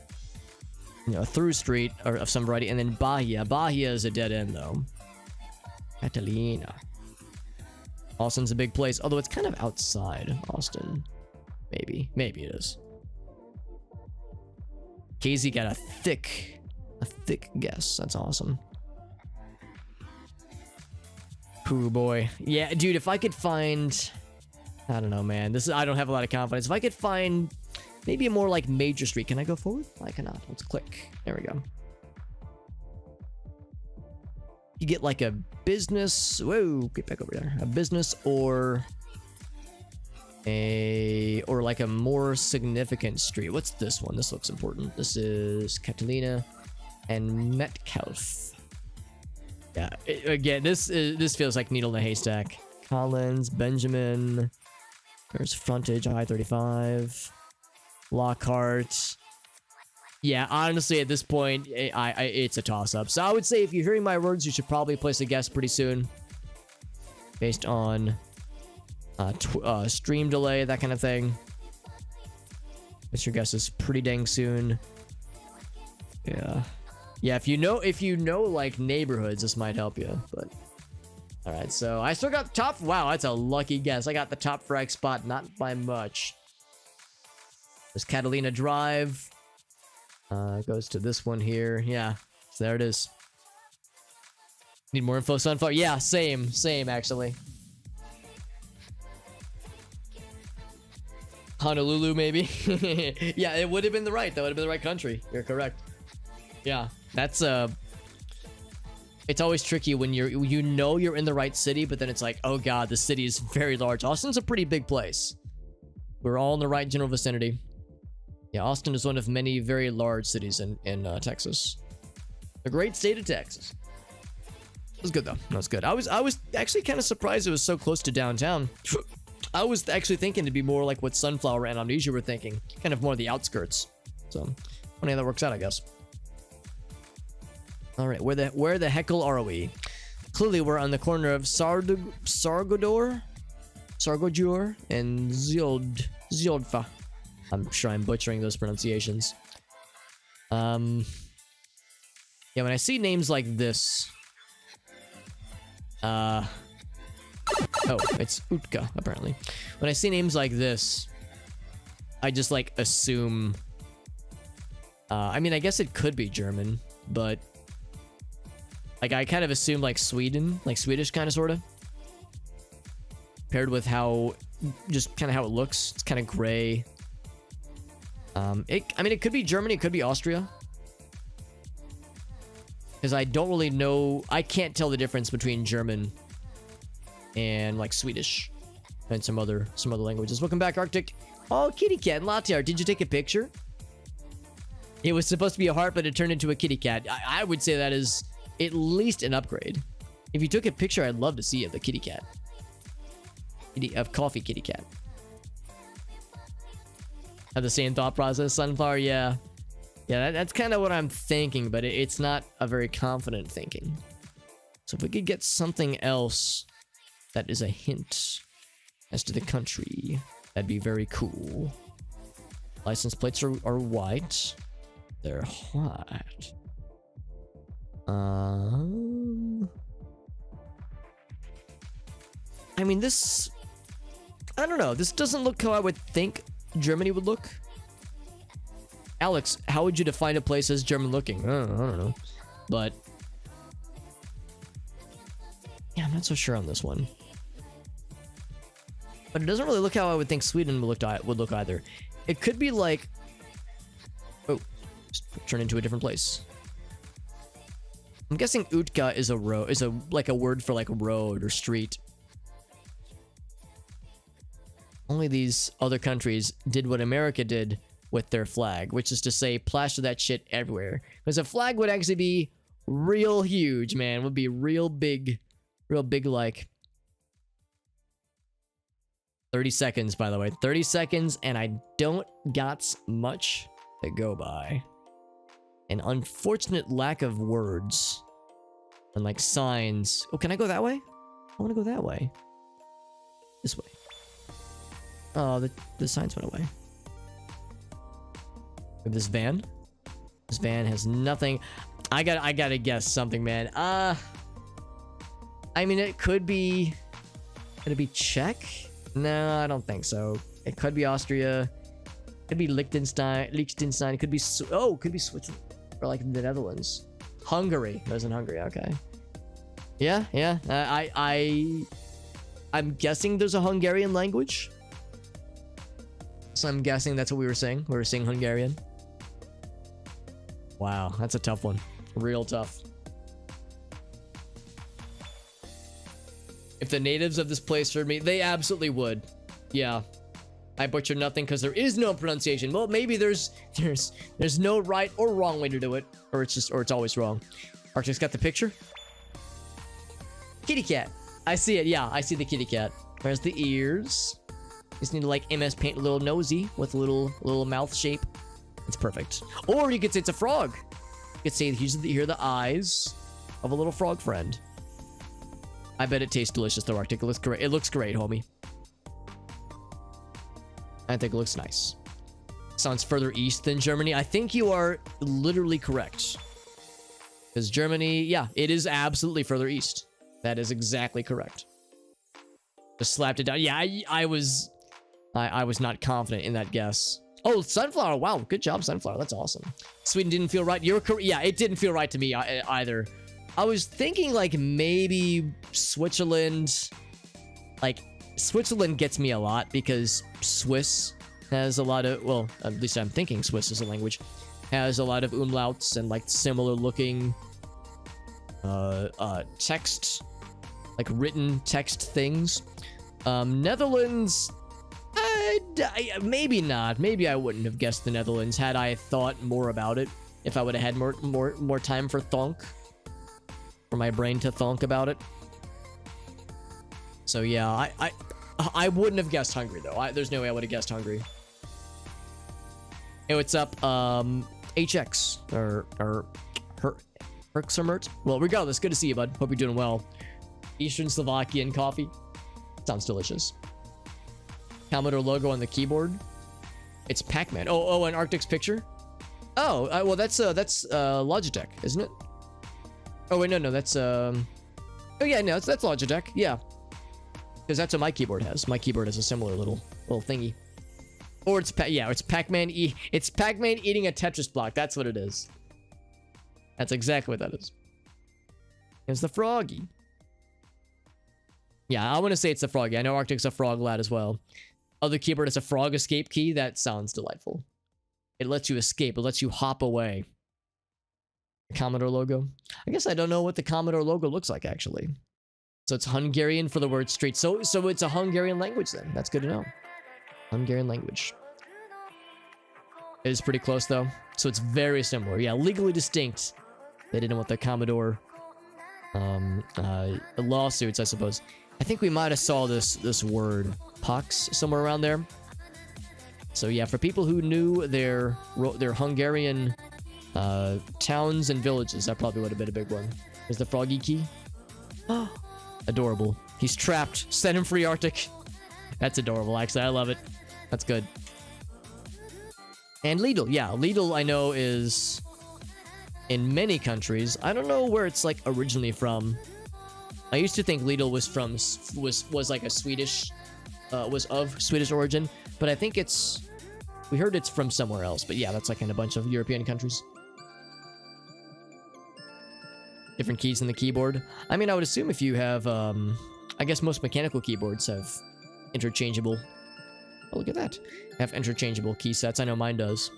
you know, a through street or of some variety, and then Bahia. Bahia is a dead end though. Catalina. Austin's a big place, although it's kind of outside Austin. Maybe it is. KZ got a thick guess. That's awesome. Ooh boy. Yeah, dude, if I could find, I don't know, man. I don't have a lot of confidence. If I could find maybe a more like major street. Can I go forward? I cannot. Let's click. There we go. You get like a business. Whoa, get back over there. A business or like a more significant street. What's this one? This looks important. This is Catalina and Metcalfe. Yeah, again, this feels like needle in a haystack. Collins, Benjamin. There's frontage, I-35. Lockhart. Yeah, honestly, at this point, it's a toss-up. So I would say if you're hearing my words, you should probably place a guess pretty soon. Based on stream delay, that kind of thing. Guess your guess is pretty dang soon. Yeah. Yeah, if you know like neighborhoods, this might help you, but all right, so I still got the top. Wow, that's a lucky guess. I got the top frag spot, not by much. There's Catalina Drive. Goes to this one here. Yeah, so there it is. Need more info, Sunflower? Yeah, same actually. Honolulu, maybe. Yeah, it would have been the right. That would have been the right country. You're correct. Yeah, that's it's always tricky when you know you're in the right city, but then it's like, oh god, the city is very large. Austin's a pretty big place. We're all in the right general vicinity. Yeah, Austin is one of many very large cities in Texas. The great state of Texas. It was good though. That was good. I was actually kind of surprised it was so close to downtown. I was actually thinking to be more like what Sunflower and Amnesia were thinking, kind of more the outskirts. So, funny how that works out, I guess. All right, where the heckle are we? Clearly, we're on the corner of Sargodor, and Zildfa. I'm sure I'm butchering those pronunciations. Yeah, when I see names like this, oh, it's Utka, apparently. When I see names like this, I just, like, assume... I mean, I guess it could be German, but... Like, I kind of assume, like, Sweden, like, Swedish kind of, sort of. Paired with how... Just kind of how it looks. It's kind of gray. I mean, it could be Germany, it could be Austria. Because I don't really know... I can't tell the difference between German... and like Swedish and some other languages. Welcome back, Arctic. Oh, kitty cat and latte art. Did you take a picture? It was supposed to be a heart, but it turned into a kitty cat. I would say that is at least an upgrade. If you took a picture, I'd love to see it. The kitty cat. Of coffee kitty cat. Have the same thought process, Sunflower. Yeah, that's kind of what I'm thinking, but it's not a very confident thinking. So if we could get something else that is a hint as to the country, that'd be very cool. License plates are white. They're white. I mean, this... I don't know. This doesn't look how I would think Germany would look. Alex, how would you define a place as German looking? I don't know. But... yeah, I'm not so sure on this one. But it doesn't really look how I would think Sweden would look either. It could be like... oh, just turn into a different place. I'm guessing Utka is like a word for like road or street. Only these other countries did what America did with their flag, which is to say plaster that shit everywhere. Because a flag would actually be real huge, man. Would be real big like... 30 seconds, by the way. 30 seconds, and I don't got much to go by. An unfortunate lack of words. And, like, signs. Oh, can I go that way? I want to go that way. This way. Oh, the signs went away. This van? This van has nothing. I gotta guess something, man. I mean, it could be... could it be Czech? No, I don't think so. It could be Austria. Could be Liechtenstein. It could be... oh, could be Switzerland. Or like the Netherlands. Hungary. That was in Hungary. Okay. Yeah. I'm guessing there's a Hungarian language. So I'm guessing that's what we were saying. We were saying Hungarian. Wow, that's a tough one. Real tough. If the natives of this place heard me, they absolutely would. Yeah. I butchered nothing because there is no pronunciation. Well, maybe there's no right or wrong way to do it. Or it's always wrong. Arctic's got the picture. Kitty cat. I see it. Yeah, I see the kitty cat. There's the ears. Just need to like MS paint a little nosy with a little mouth shape. It's perfect. Or you could say it's a frog. You could say here are the eyes of a little frog friend. I bet it tastes delicious though, Arctic. It looks great. It looks great, homie. I think it looks nice. Sounds further east than Germany. I think you are literally correct. Because Germany, yeah, it is absolutely further east. That is exactly correct. Just slapped it down. Yeah, I was not confident in that guess. Oh, Sunflower. Wow, good job, Sunflower. That's awesome. Sweden didn't feel right. You're correct. Yeah, it didn't feel right to me either. I was thinking like maybe Switzerland. Like Switzerland gets me a lot because Swiss has a lot of, well, at least I'm thinking Swiss is a language, has a lot of umlauts and like similar looking text, like written text things. Netherlands, maybe not. Maybe I wouldn't have guessed the Netherlands had I thought more about it. If I would have had more time for thonk, for my brain to thonk about it. So yeah, I wouldn't have guessed Hungary though. There's no way I would have guessed Hungary. Hey, what's up? HX or Herxermert? Well, regardless, good to see you, bud. Hope you're doing well. Eastern Slovakian coffee. Sounds delicious. Commodore logo on the keyboard. It's Pac-Man. Oh, an Arctic's picture? Oh, well, that's Logitech, isn't it? Oh, wait, no, that's, oh, yeah, no, that's Logitech, yeah. Because that's what my keyboard has. My keyboard has a similar little thingy. Or it's, it's Pac-Man eating a Tetris block. That's what it is. That's exactly what that is. It's the Froggy. Yeah, I want to say it's the Froggy. I know Arctic's a frog lad as well. Other keyboard has a frog escape key. That sounds delightful. It lets you escape. It lets you hop away. The Commodore logo. I guess I don't know what the Commodore logo looks like, actually. So it's Hungarian for the word street. So it's a Hungarian language then. That's good to know. Hungarian language. It is pretty close, though. So it's very similar. Yeah, legally distinct. They didn't want the Commodore lawsuits, I suppose. I think we might have saw this word pox somewhere around there. So yeah, for people who knew their Hungarian towns and villages, that probably would have been a big one. There's the Froggy key. Adorable. He's trapped. Set him free, Arctic. That's adorable, actually. I love it. That's good. And Lidl. Yeah, Lidl I know is in many countries. I don't know where it's like originally from. I used to think Lidl was from was like a Swedish was of Swedish origin, but I think we heard it's from somewhere else. But yeah, that's like in a bunch of European countries. Different keys in the keyboard. I mean, I would assume if you have I guess most mechanical keyboards have interchangeable. Oh, look at that. Have interchangeable key sets. I know mine does.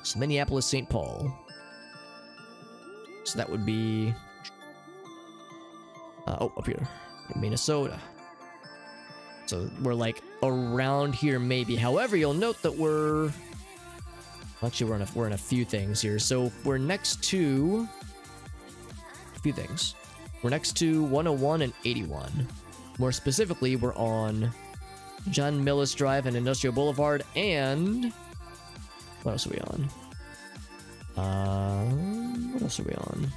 So Minneapolis, St. Paul. So that would be up here, Minnesota. So we're like around here maybe. However, you'll note that we're in a few things here. So we're next to a few things. We're next to 101 and 81. More specifically, we're on John Millis Drive and Industrial Boulevard, and what else are we on? What else are we on?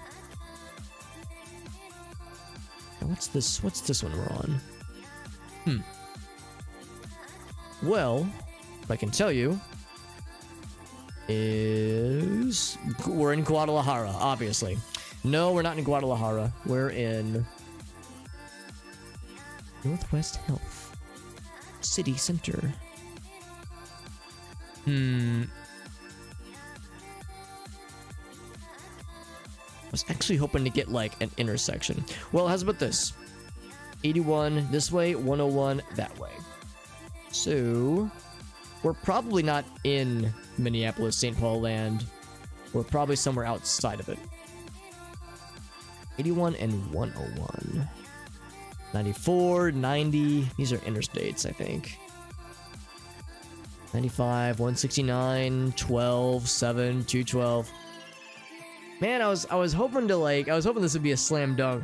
What's this one we're on? Well, what I can tell you is we're in Guadalajara, obviously. No, we're not in Guadalajara. We're in Northwest Health City Center. I was actually hoping to get like an intersection. Well, how's about this? 81 this way, 101 that way. So we're probably not in Minneapolis, St. Paul land. We're probably somewhere outside of it. 81 and 101. 94, 90. These are interstates, I think. 95, 169, 12, 7, 212. Man, I was hoping this would be a slam dunk.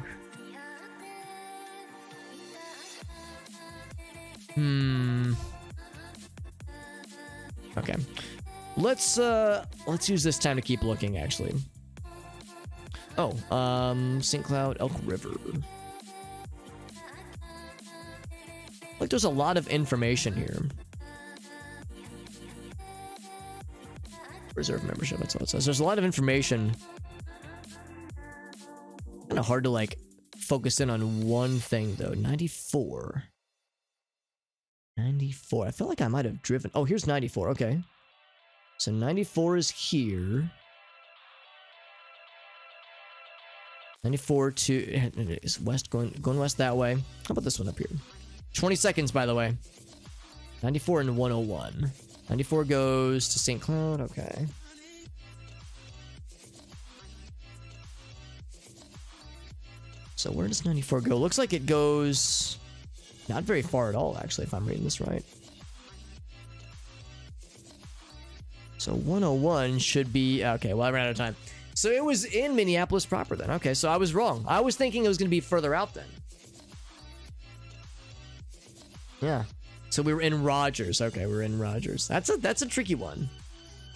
Okay. Let's use this time to keep looking, actually. Oh, St. Cloud, Elk River. Like, there's a lot of information here. Reserve membership, that's what it says. There's a lot of information. Kind of hard to, like, focus in on one thing, though. 94. 94. I feel like I might have driven... Oh, here's 94. Okay. So 94 is here. 94 to... Is west going west that way. How about this one up here? 20 seconds, by the way. 94 and 101. 94 goes to St. Cloud. Okay. So where does 94 go? Looks like it goes not very far at all, actually, if I'm reading this right. So 101 should be... Okay, well, I ran out of time. So it was in Minneapolis proper then. Okay, so I was wrong. I was thinking it was going to be further out then. Yeah. So we were in Rogers. Okay, we're in Rogers. That's a tricky one.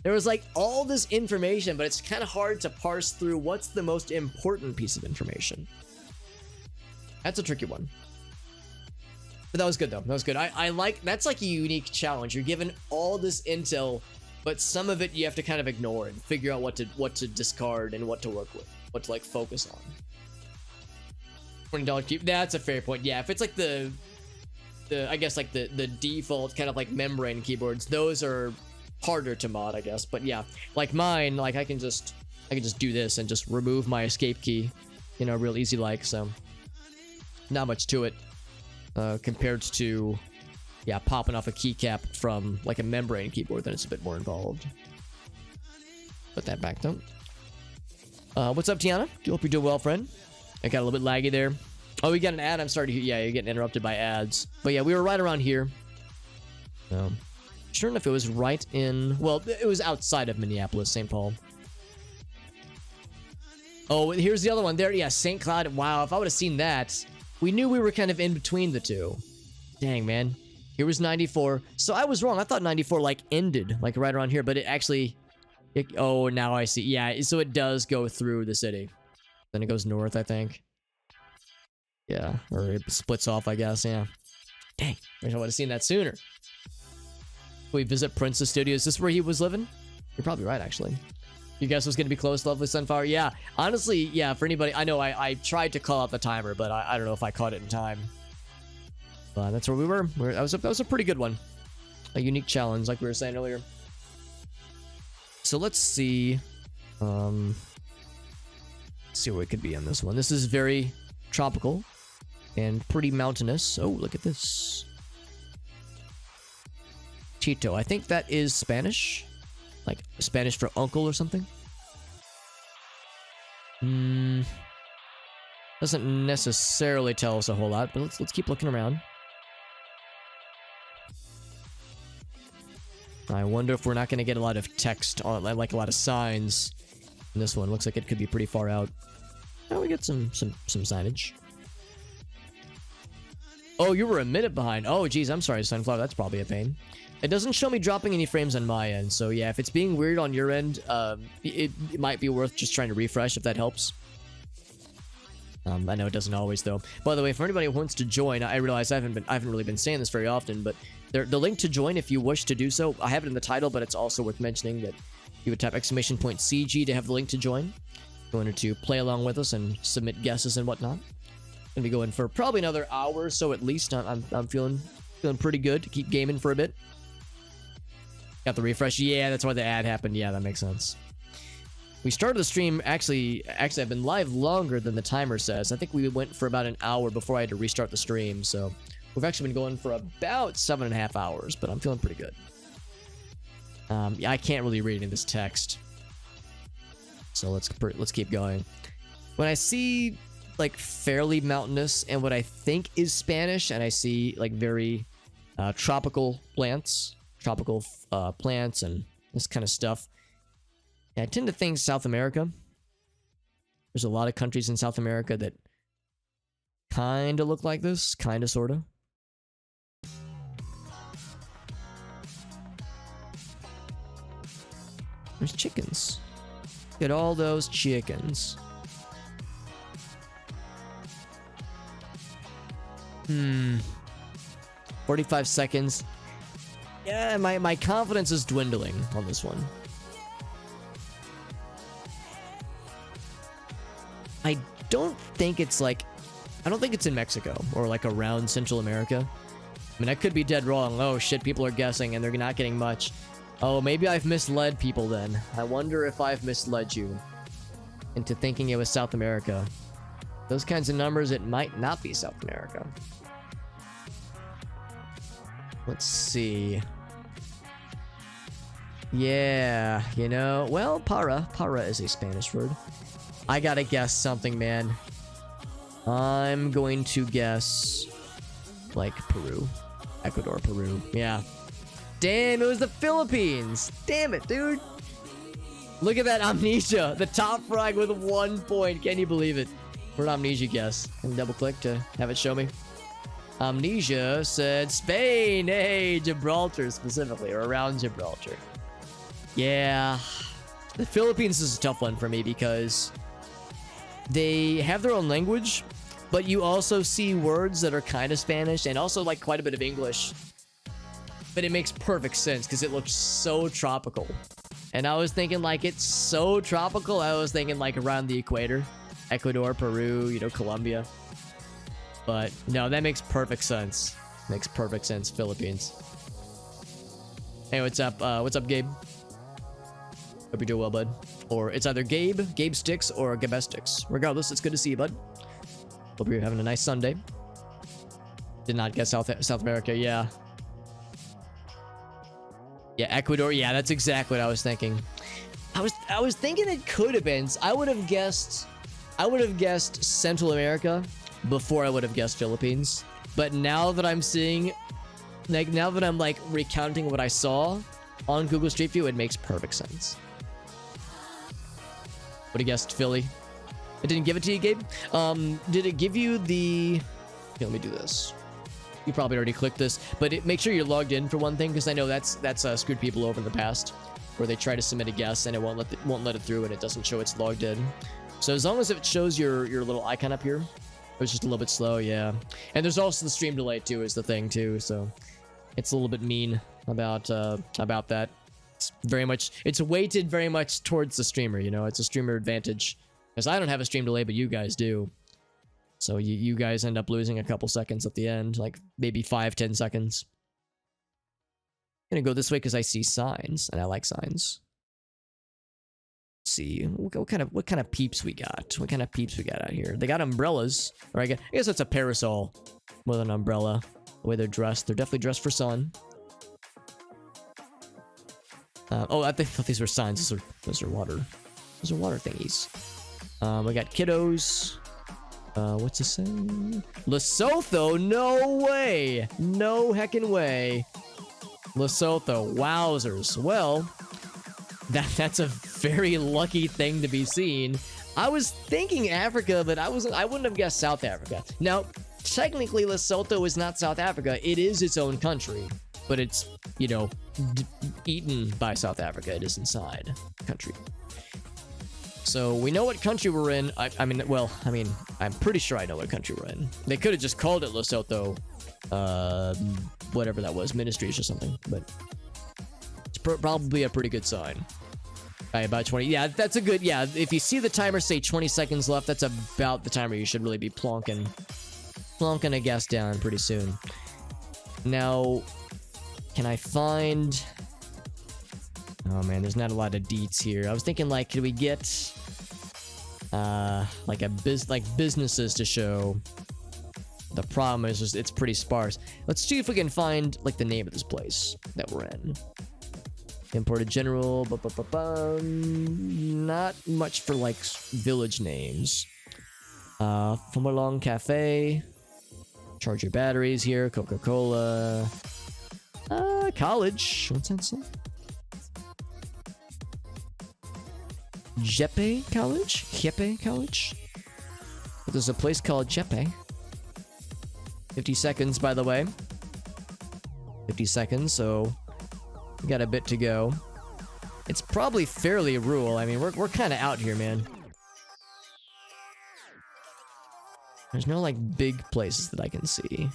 There was like all this information, but it's kind of hard to parse through what's the most important piece of information. That's a tricky one. But that was good though. That was good. I like, that's like a unique challenge. You're given all this intel, but some of it you have to kind of ignore and figure out what to discard and what to work with, what to like focus on. $20 cube. That's a fair point. Yeah, if it's like the I guess like the default kind of like membrane keyboards, those are harder to mod, I guess. But yeah, like mine, like I can just do this and just remove my escape key, you know, real easy like. So not much to it compared to, yeah, popping off a keycap from like a membrane keyboard. Then it's a bit more involved. Put that back though. What's up, Tiana? Hope you're doing well, friend. I got a little bit laggy there. Oh, we got an ad. I'm sorry to hear. Yeah, you're getting interrupted by ads. But yeah, we were right around here. Sure enough, it was right in... Well, it was outside of Minneapolis, St. Paul. Oh, here's the other one. There, yeah, St. Cloud. Wow, if I would have seen that. We knew we were kind of in between the two. Dang, man. Here was 94. So I was wrong. I thought 94, like, ended, like, right around here. But it actually... oh, now I see. Yeah, so it does go through the city. Then it goes north, I think. Yeah, or it splits off, I guess, yeah. Dang, I wish I would have seen that sooner. We visit Prince's studio. Is this where he was living? You're probably right, actually. You guess it was going to be close, Lovely Sunflower? Yeah, honestly, yeah, for anybody... I know I tried to call out the timer, but I don't know if I caught it in time. But that's where we were. That was a pretty good one. A unique challenge, like we were saying earlier. So let's see... see where we could be on this one. This is very tropical and pretty mountainous. Oh, look at this. Chito. I think that is Spanish. Like Spanish for uncle or something. Doesn't necessarily tell us a whole lot, but let's keep looking around. I wonder if we're not going to get a lot of text on, like a lot of signs in this one. Looks like it could be pretty far out. Oh, we get some signage. Oh, you were a minute behind. Oh, geez, I'm sorry, Sunflower. That's probably a pain. It doesn't show me dropping any frames on my end, so yeah, if it's being weird on your end, it might be worth just trying to refresh if that helps. I know it doesn't always, though. By the way, for anybody who wants to join, I realize I haven't really been saying this very often, but the link to join, if you wish to do so, I have it in the title, but it's also worth mentioning that you would type !CG to have the link to join. If you wanted to play along with us and submit guesses and whatnot. Gonna be going for probably another hour or so at least. I'm feeling pretty good to keep gaming for a bit. Got the refresh. Yeah, that's why the ad happened. Yeah, that makes sense. We started the stream, actually I've been live longer than the timer says. I think we went for about an hour before I had to restart the stream, so we've actually been going for about 7.5 hours, but I'm feeling pretty good. Yeah, I can't really read any of this text, so let's keep going. When I see like fairly mountainous and what I think is Spanish, and I see like very tropical plants and this kind of stuff, I tend to think South America. There's a lot of countries in South America that kind of look like this, kind of, sort of. There's chickens. Look at all those chickens. 45 seconds. Yeah, my confidence is dwindling on this one. I don't think it's in Mexico or like around Central America. I mean, I could be dead wrong. Oh shit, people are guessing and they're not getting much. Oh, maybe I've misled people then. I wonder if I've misled you into thinking it was South America. Those kinds of numbers, it might not be South America. Let's see. Yeah, you know, well, para is a Spanish word. I gotta guess something, man. I'm going to guess like Peru. Ecuador, Peru. Yeah. Damn, it was the Philippines. Damn it, dude. Look at that amnesia. The top frag with 1 point. Can you believe it? For an amnesia guess. And double click to have it show me. Amnesia said Spain. Hey, Gibraltar specifically, or around Gibraltar. Yeah. The Philippines is a tough one for me because they have their own language, but you also see words that are kind of Spanish and also like quite a bit of English. But it makes perfect sense because it looks so tropical. And I was thinking like it's so tropical, I was thinking like around the equator. Ecuador, Peru, you know, Colombia. But no, that makes perfect sense. Makes perfect sense, Philippines. Hey, what's up? What's up, Gabe? Hope you're doing well, bud. Or it's either Gabe Sticks, or Gabestix. Regardless, it's good to see you, bud. Hope you're having a nice Sunday. Did not guess South America, yeah. Yeah, Ecuador, yeah, that's exactly what I was thinking. I was thinking it could have been. I would have guessed Central America before I would have guessed Philippines. But now that I'm seeing, like, now that I'm like recounting what I saw on Google Street View, it makes perfect sense. Would have guessed Philly. It didn't give it to you, Gabe? Did it give you the... Here, let me do this. You probably already clicked this, but make sure you're logged in for one thing, because I know that's screwed people over in the past, where they try to submit a guess and it won't let it through and it doesn't show it's logged in. So as long as it shows your little icon up here, it was just a little bit slow, yeah. And there's also the stream delay too, is the thing too, so it's a little bit mean about that. It's weighted very much towards the streamer, you know, it's a streamer advantage. Because I don't have a stream delay, but you guys do. So you guys end up losing a couple seconds at the end, like maybe 5-10 seconds. I'm gonna go this way because I see signs, and I like signs. Let's see what kind of peeps we got. What kind of peeps we got out here? They got umbrellas, or I guess that's a parasol with an umbrella. The way they're dressed, they're definitely dressed for sun. Oh, I thought these were signs. Those are water. Those are water thingies. We got kiddos. What's this saying? Lesotho? No way! No heckin' way. Lesotho. Wowzers. Well, that's a very lucky thing to be seen. I was thinking Africa, but I wouldn't have guessed South Africa. Now, technically, Lesotho is not South Africa. It is its own country. But it's, you know, eaten by South Africa. It is inside the country. So we know what country we're in. I mean, I'm pretty sure I know what country we're in. They could have just called it Lesotho, whatever that was, Ministries or something. But it's probably a pretty good sign. Right, about 20. Yeah, that's a good. Yeah, if you see the timer say 20 seconds left, that's about the timer you should really be plonking a guess down pretty soon. Now, can I find? Oh man, there's not a lot of deets here. I was thinking, like, could we get like businesses to show? The problem is just it's pretty sparse. Let's see if we can find like the name of this place that we're in. Imported general, not much for like village names. Fumalong Cafe. Charge your batteries here. Coca-Cola. College. What's that say? Jeppe College? Jeppe College? There's a place called Jeppe. 50 seconds, by the way. 50 seconds, so we got a bit to go. It's probably fairly rural. I mean, we're kind of out here, man. There's no, like, big places that I can see.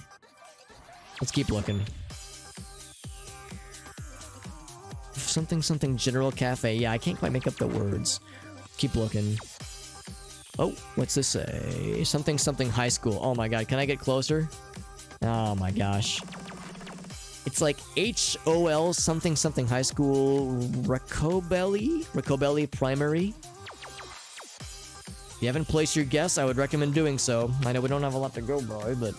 Let's keep looking. Something General Cafe. Yeah, I can't quite make up the words. Keep looking. Oh, what's this say? Something High School. Oh my god, can I get closer? Oh my gosh. It's like HOL something High School. Ricobelli Primary. If you haven't placed your guess, I would recommend doing so. I know we don't have a lot to go by, but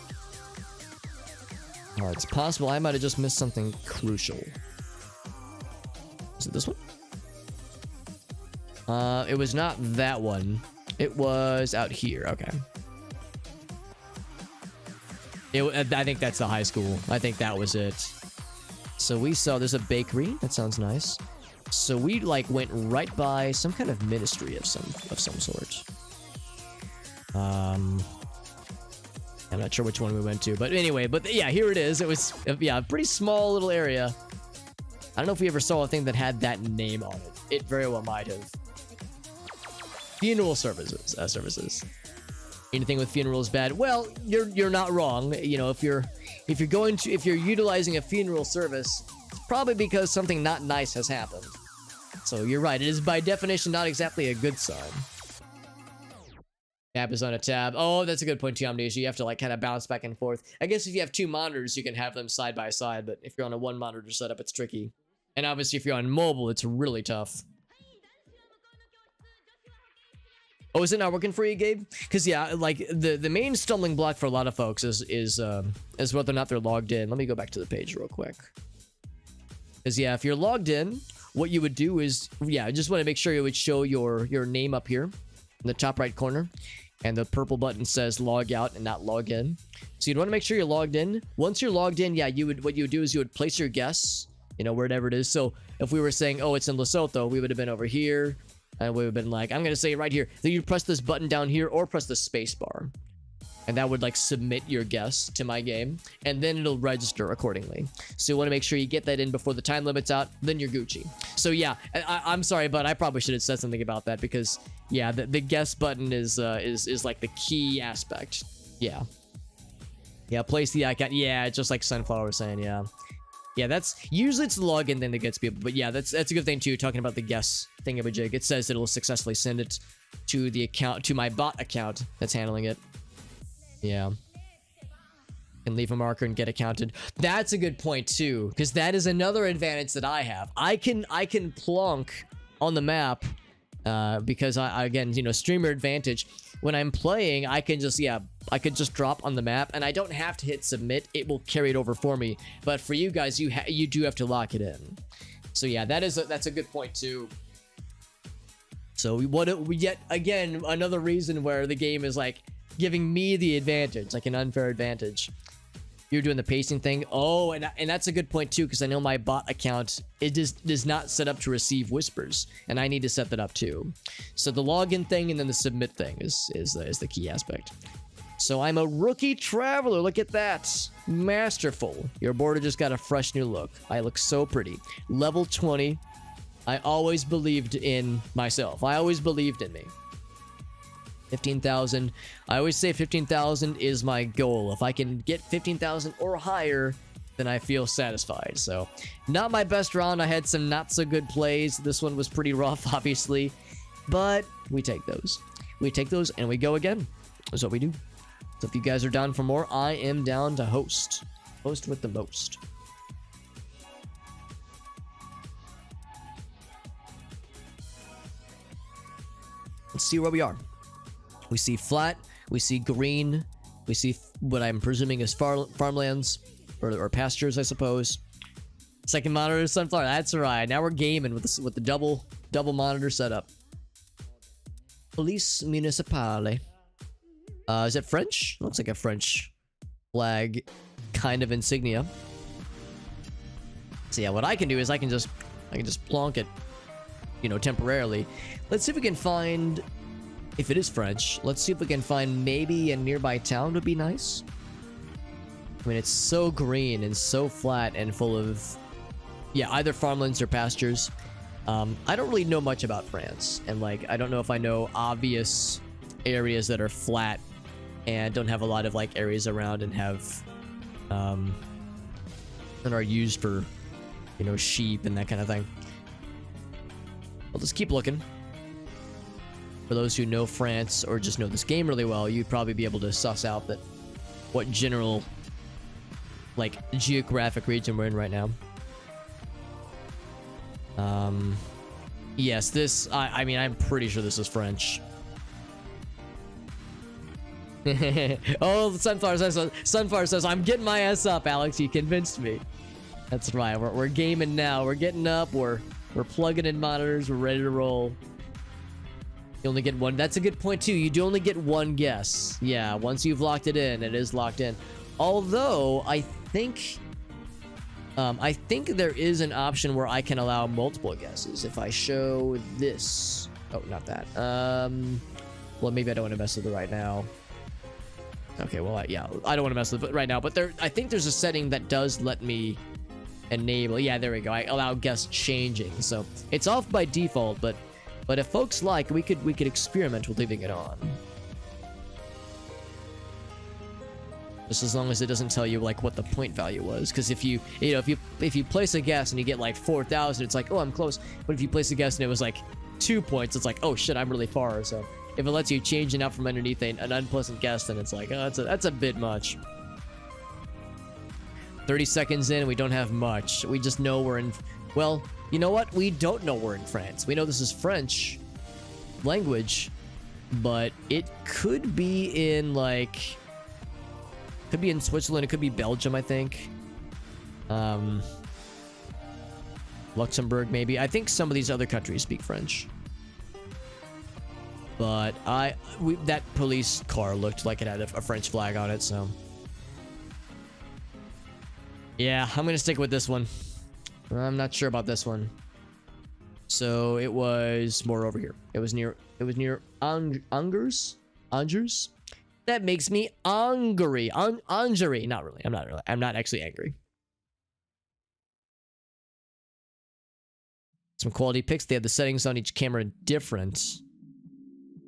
It's possible I might have just missed something crucial. Is it this one? It was not that one. It was out here. Okay. I think that's the high school. I think that was it. So we saw there's a bakery. That sounds nice. So we like went right by some kind of ministry of some sort. I'm not sure which one we went to, but anyway, but yeah, here it is. It was, yeah, a pretty small little area. I don't know if we ever saw a thing that had that name on it. It very well might have. Funeral services. Anything with funeral is bad. Well, you're not wrong. You know, if you're utilizing a funeral service, it's probably because something not nice has happened. So you're right. It is by definition not exactly a good sign. Tab is on a tab. Oh, that's a good point, Amnesia. You have to like kind of bounce back and forth. I guess if you have two monitors, you can have them side by side, but if you're on a one monitor setup, it's tricky. And obviously, if you're on mobile, it's really tough. Oh, is it not working for you, Gabe? Because yeah, like the main stumbling block for a lot of folks is whether or not they're logged in. Let me go back to the page real quick. Because yeah, if you're logged in, what you would do is, yeah, I just want to make sure you would show your name up here in the top right corner. And the purple button says log out and not log in. So you'd want to make sure you're logged in. Once you're logged in, yeah, what you would do is you would place your guess, you know, wherever it is. So if we were saying, oh, it's in Lesotho, we would have been over here. And we would have been like, I'm going to say it right here. Then you press this button down here or press the space bar. And that would like submit your guess to my game. And then it'll register accordingly. So you want to make sure you get that in before the time limit's out. Then you're Gucci. So yeah, I'm sorry, but I probably should have said something about that because yeah, the guess button is like the key aspect. Yeah. Yeah, place the icon. Yeah, just like Sunflower was saying, yeah. Yeah, that's usually it's the login thing that gets people, but yeah, that's a good thing too. Talking about the guess thingamajig, it says it'll successfully send it to the account, to my bot account that's handling it. Yeah, and leave a marker and get accounted. That's a good point too, because that is another advantage that I have. I can plonk on the map because I again, you know, streamer advantage. When I'm playing, I can just, yeah, I could just drop on the map and I don't have to hit submit. It will carry it over for me. But for you guys, you do have to lock it in. So yeah, that's a good point too. So yet again, another reason where the game is like giving me the advantage, like an unfair advantage. You're doing the pacing thing. Oh, and that's a good point too, because I know my bot account, it just is not set up to receive whispers, and I need to set that up too. So the login thing and then the submit thing is the key aspect. So I'm a rookie traveler. Look at that, masterful. Your border just got a fresh new look. I look so pretty. Level 20. I always believed in myself. I always believed in me. 15,000. I always say 15,000 is my goal. If I can get 15,000 or higher, then I feel satisfied. So, not my best round. I had some not so good plays. This one was pretty rough, obviously. But we take those. We take those and we go again. That's what we do. So if you guys are down for more, I am down to host. Host with the most. Let's see where we are. We see flat, we see green, we see what I'm presuming is farmlands or pastures, I suppose. Second monitor is sunflower. That's right. Now we're gaming with the double monitor setup. Police municipale. Is it French? Looks like a French flag kind of insignia. So yeah, what I can do is I can just plonk it, you know, temporarily. Let's see if we can find. If it is French, let's see if we can find maybe a nearby town would be nice. I mean, it's so green and so flat and full of, yeah, either farmlands or pastures. I don't really know much about France. And, like, I don't know if I know obvious areas that are flat and don't have a lot of, like, areas around and have, that are used for, you know, sheep and that kind of thing. I'll just keep looking. For those who know France or just know this game really well, you'd probably be able to suss out that what general, like, geographic region we're in right now. Yes, this, I mean, I'm pretty sure this is French. Oh, Sunflower says, I'm getting my ass up, Alex. You convinced me. That's right. We're gaming now. We're getting up. We're plugging in monitors. We're ready to roll. You only get one. That's a good point too. You do only get one guess. Yeah, once you've locked it in, it is locked in. Although I think there is an option where I can allow multiple guesses if I show this. Oh, not that. Well, maybe I don't want to mess with it right now. Okay, well, yeah, I don't want to mess with it right now. But I think there's a setting that does let me enable. Yeah, there we go. I allow guess changing. So it's off by default, but if folks like, we could experiment with leaving it on. Just as long as it doesn't tell you like what the point value was, because if you place a guess and you get like 4,000, it's like, oh, I'm close. But if you place a guess and it was like 2 points, it's like, oh shit, I'm really far. So if it lets you change it out from underneath an unpleasant guess, then it's like, oh, that's a bit much. 30 seconds in, we don't have much. We just know we're in. Well, you know what? We don't know we're in France. We know this is French language, but it could be in like. Could be in Switzerland. It could be Belgium, I think. Luxembourg, maybe. I think some of these other countries speak French. But that police car looked like it had a French flag on it, so. Yeah, I'm gonna stick with this one. I'm not sure about this one. So it was more over here. It was near Angers. Angers. That makes me angry. Angry. Not really. I'm not actually angry. Some quality pics. They have the settings on each camera different.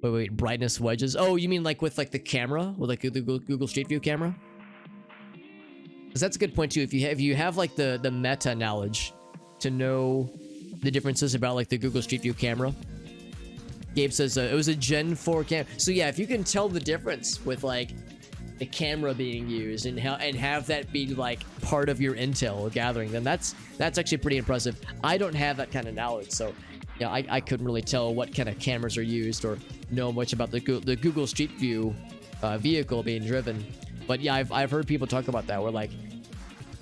Wait. Brightness wedges. Oh, you mean like with like the camera? With like the Google Street View camera? Because that's a good point too. If you have like the meta knowledge to know the differences about like the Google Street View camera. Gabe says it was a Gen 4 camera. So yeah, if you can tell the difference with like the camera being used and have that be like part of your intel gathering, then that's actually pretty impressive. I don't have that kind of knowledge, so yeah, I couldn't really tell what kind of cameras are used or know much about the Google Street View vehicle being driven. But yeah, I've heard people talk about that, where like,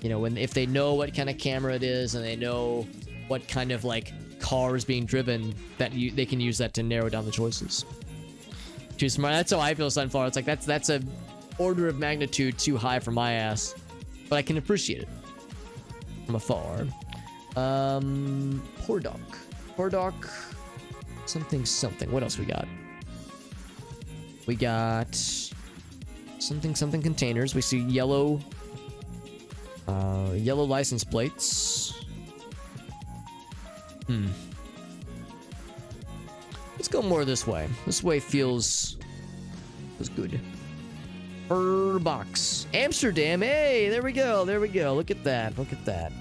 you know, if they know what kind of camera it is and they know what kind of like cars being driven, that they can use that to narrow down the choices. Too smart. That's how I feel, Sunflower. It's like that's a order of magnitude too high for my ass, but I can appreciate it from afar. Pordoc, something. What else we got? We got something containers. We see yellow license plates. Let's go more this way. This way feels good. Box. Amsterdam. Hey, there we go. Look at that.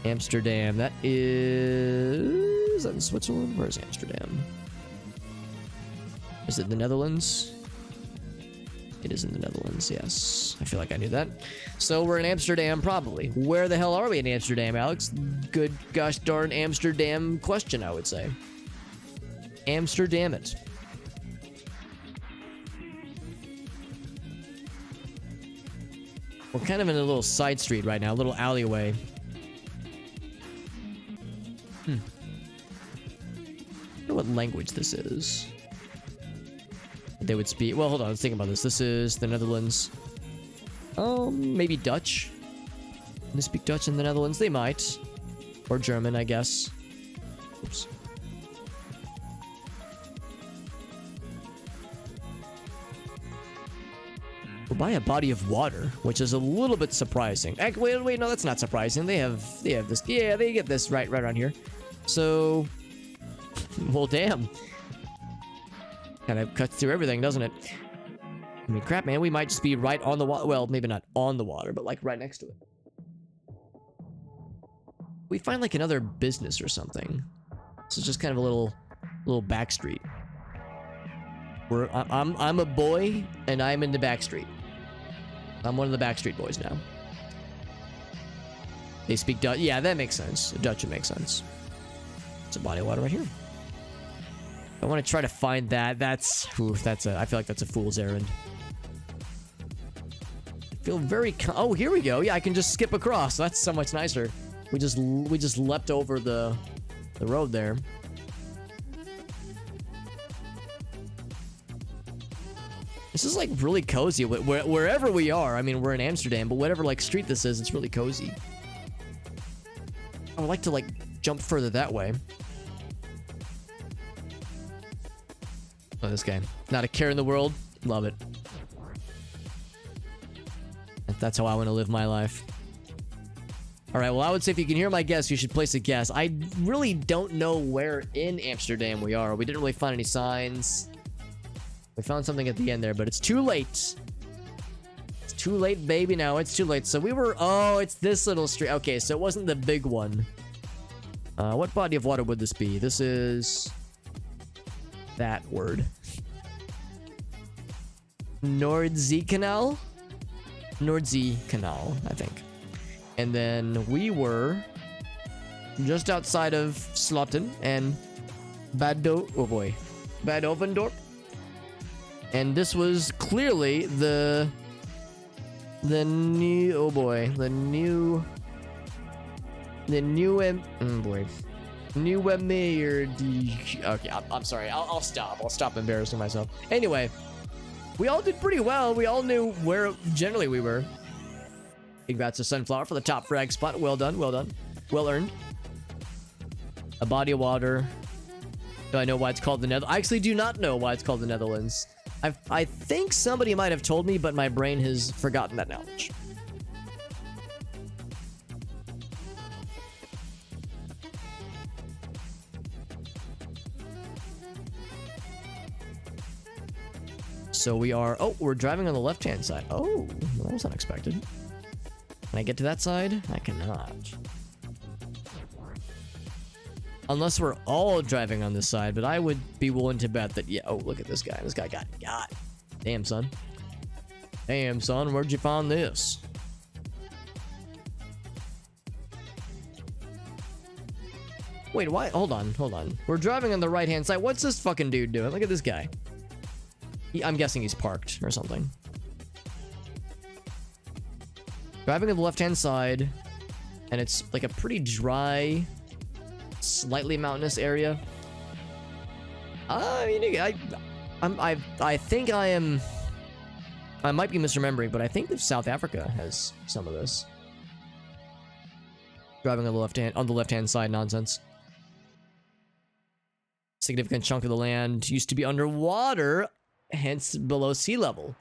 Amsterdam. That is that in Switzerland? Where's Amsterdam? Is it the Netherlands? It is in the Netherlands, yes. I feel like I knew that. So we're in Amsterdam, probably. Where the hell are we in Amsterdam, Alex? Good gosh darn Amsterdam question, I would say. Amsterdam it. We're kind of in a little side street right now, a little alleyway. I wonder what language this is. They would speak. Well, hold on. Let's think about this. This is the Netherlands. Maybe Dutch. Can they speak Dutch in the Netherlands? They might. Or German, I guess. Oops. We're by a body of water, which is a little bit surprising. Wait, no, that's not surprising. They have this. Yeah, they get this right around here. So, well, damn. Kind of cuts through everything, doesn't it? I mean, crap, man. We might just be right on the water. Well, maybe not on the water, but like right next to it. We find like another business or something. This is just kind of a little back street. I'm a boy and I'm in the back street. I'm one of the backstreet boys now. They speak Dutch. Yeah, that makes sense. Dutch would make sense. It's a body of water right here. I want to try to find that. That's I feel like that's a fool's errand. I feel very oh, here we go. Yeah, I can just skip across. That's so much nicer. We just leapt over the road there. This is like really cozy. Wherever we are, I mean, we're in Amsterdam, but whatever like street this is, it's really cozy. I would like to like jump further that way. Oh, this guy. Not a care in the world. Love it. That's how I want to live my life. Alright, well, I would say if you can hear my guess, you should place a guess. I really don't know where in Amsterdam we are. We didn't really find any signs. We found something at the end there, but it's too late. It's too late, baby. Now it's too late. So we were... Oh, it's this little street. Okay, so it wasn't the big one. What body of water would this be? This is... that word. Nordsee Canal? Nordsee Canal, I think. And then we were just outside of Sloten and Bad Ovendorp. And this was clearly the new mayor. Okay, I'm sorry. I'll stop. I'll stop embarrassing myself. Anyway, we all did pretty well. We all knew where generally we were. Congrats to Sunflower for the top frag spot. Well done. Well done. Well earned. A body of water. Do I know why it's called the Netherlands? I actually do not know why it's called the Netherlands. I think somebody might have told me, but my brain has forgotten that knowledge. So we are... Oh, we're driving on the left-hand side. Oh, well, that was unexpected. Can I get to that side? I cannot. Unless we're all driving on this side, but I would be willing to bet that... Yeah, oh, look at this guy. This guy got... Damn, son. Damn, son, where'd you find this? Wait, why? Hold on. We're driving on the right-hand side. What's this fucking dude doing? Look at this guy. I'm guessing he's parked or something. Driving on the left-hand side, and it's like a pretty dry, slightly mountainous area. I mean, I think I am... I might be misremembering, but I think that South Africa has some of this. Driving on the left-hand side nonsense. Significant chunk of the land used to be underwater, hence below sea level.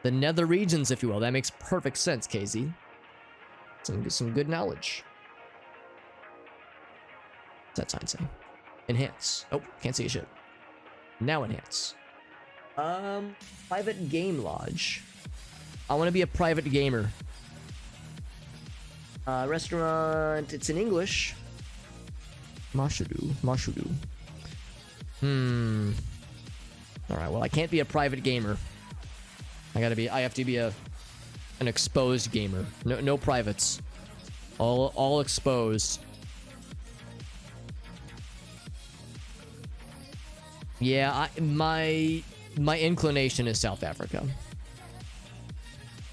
The nether regions, if you will. That makes perfect sense, KZ. Some good knowledge. What's that sign say? Enhance. Oh, can't see a shit. Now enhance. Private game lodge. I want to be a private gamer. Restaurant. It's in English. Mashudu. Alright, well, I can't be a private gamer. I have to be an exposed gamer. No privates. All exposed. Yeah, my inclination is South Africa.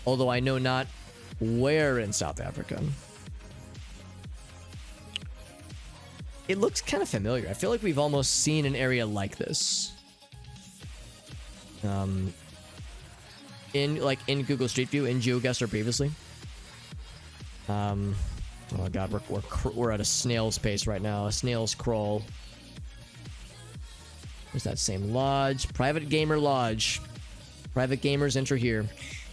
Although I know not where in South Africa. It looks kind of familiar. I feel like we've almost seen an area like this. In Google Street View, in GeoGuessr previously. Oh my god, we're at a snail's pace right now. A snail's crawl. There's that same lodge. Private gamer lodge. Private gamers enter here.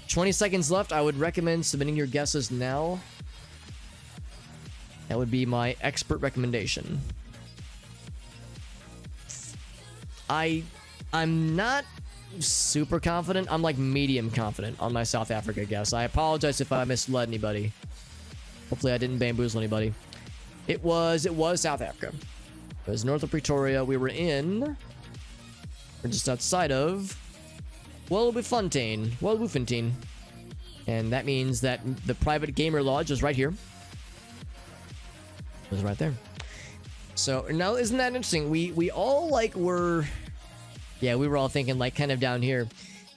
20 seconds left. I would recommend submitting your guesses now. That would be my expert recommendation. I'm not super confident. I'm like medium confident on my South Africa guess. I apologize if I misled anybody. Hopefully I didn't bamboozle anybody. It was South Africa. It was north of Pretoria. We're just outside of Welbefontein. And that means that the private gamer lodge is right here. It was right there. So now, isn't that interesting? We all like were, yeah, we were all thinking like kind of down here.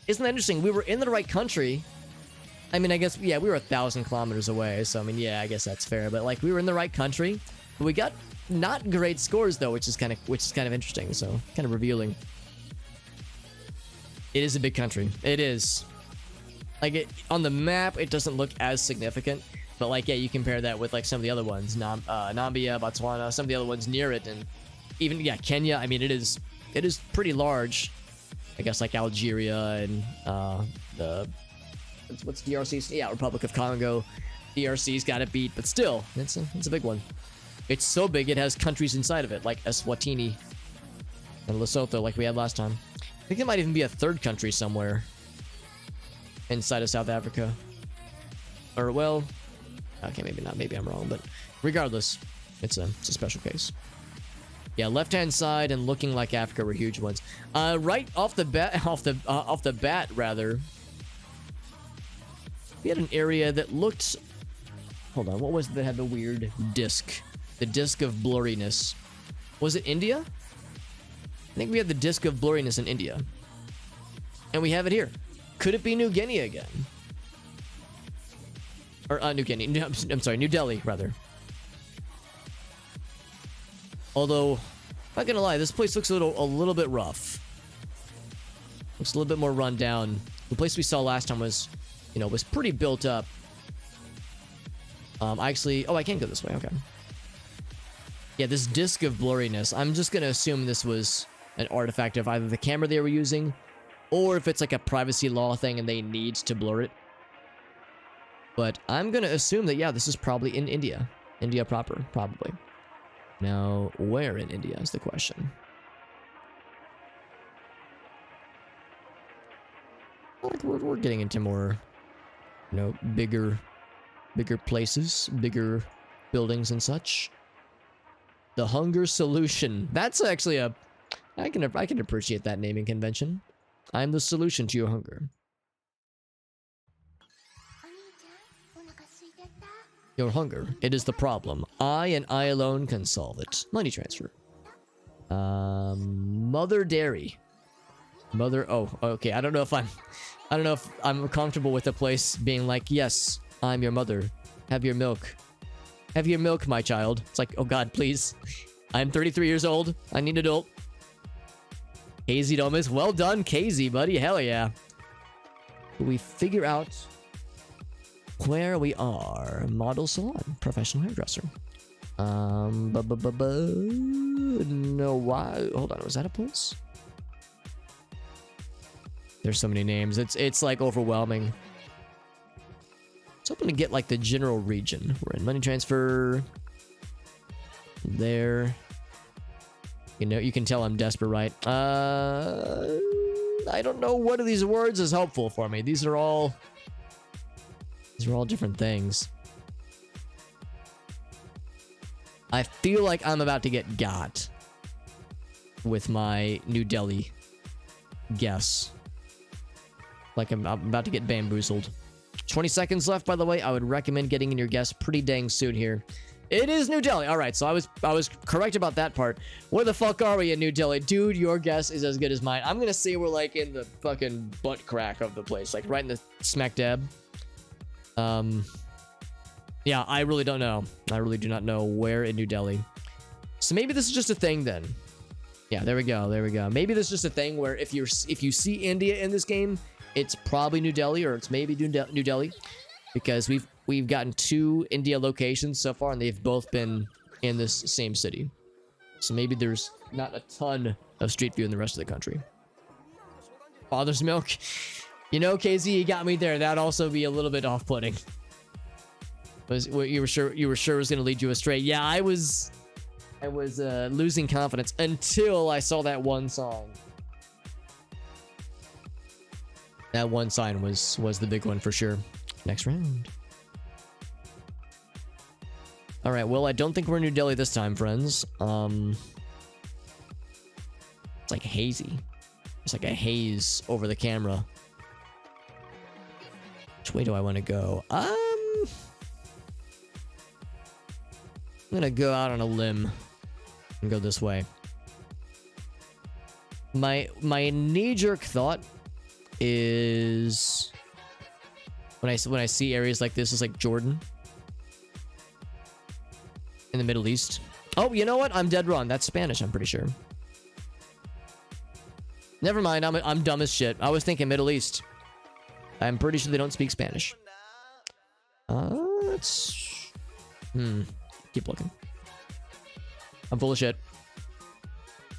Isn't that interesting? We were in the right country. I mean, I guess, yeah, we were 1,000 kilometers away. So I mean, yeah, I guess that's fair. But like, we were in the right country. But we got not great scores though, which is kind of interesting. So kind of revealing. It is a big country. It is. Like on the map, it doesn't look as significant. But like, yeah, you compare that with like some of the other ones, Nambia, Botswana, some of the other ones near it, and even, yeah, Kenya. I mean, it is pretty large. I guess like Algeria and what's DRC? Yeah, Republic of Congo. DRC's got it beat, but still, it's a big one. It's so big it has countries inside of it, like Eswatini and Lesotho, like we had last time. I think there might even be a third country somewhere inside of South Africa. Or well, okay, maybe not. Maybe I'm wrong, but regardless, it's a special case. Yeah, left-hand side and looking like Africa were huge ones. Right off the bat, rather. We had an area that looked. Hold on, what was it that had the weird disc? The disc of blurriness. Was it India? I think we had the disc of blurriness in India, and we have it here. Could it be New Guinea again? Or New Guinea. I'm sorry, New Delhi rather. Although, not gonna lie, this place looks a little bit rough. Looks a little bit more run down. The place we saw last time was, you know, was pretty built up. Actually, oh, I can't go this way. Okay. Yeah, this disc of blurriness. I'm just gonna assume this was an artifact of either the camera they were using, or if it's like a privacy law thing and they need to blur it. But I'm gonna assume that, yeah, this is probably in India. India proper, probably. Now, where in India is the question? Like we're getting into more, you know, bigger places, bigger buildings and such. The hunger solution. That's actually a, I can appreciate that naming convention. I'm the solution to your hunger. Your hunger. It is the problem. I and I alone can solve it. Money transfer. Mother Dairy. Mother. Oh, okay. I don't know if I'm comfortable with the place being like, yes, I'm your mother. Have your milk. Have your milk, my child. It's like, oh God, please. I'm 33 years old. I need an adult. KZ Domus. Well done, KZ, buddy. Hell yeah. We figure out where we are. Model salon. Professional hairdresser. No, why? Hold on. Was that a place? There's so many names. It's like overwhelming. It's hoping to get like the general region. We're in money transfer. There. You know, you can tell I'm desperate, right? I don't know what of these words is helpful for me. These are all different things. I feel like I'm about to get got with my New Delhi guess. Like I'm about to get bamboozled. 20 seconds left, by the way. I would recommend getting in your guess pretty dang soon here. It is New Delhi. All right, so I was correct about that part. Where the fuck are we in New Delhi? Dude, your guess is as good as mine. I'm gonna say we're like in the fucking butt crack of the place. Like right in the smack dab. Yeah, I really don't know. I really do not know where in New Delhi. So maybe this is just a thing then. Yeah, there we go. There we go. Maybe this is just a thing where if you see India in this game, it's probably New Delhi, or it's maybe New Delhi, because we've gotten 2 India locations so far, and they've both been in this same city. So maybe there's not a ton of Street View in the rest of the country. Father's milk. You know, KZ, you got me there. That'd also be a little bit off-putting. You were sure it was going to lead you astray. Yeah, I was losing confidence until I saw that one song. That one sign was the big one for sure. Next round. All right, well, I don't think we're in New Delhi this time, friends. It's like hazy. It's like a haze over the camera. Which way do I want to go? I'm gonna go out on a limb. and go this way. My knee-jerk thought is when I see areas like this is like Jordan in the Middle East. Oh, you know what? I'm dead wrong. That's Spanish, I'm pretty sure. Never mind. I'm dumb as shit. I was thinking Middle East. I'm pretty sure they don't speak Spanish. Let's... Keep looking. I'm full of shit.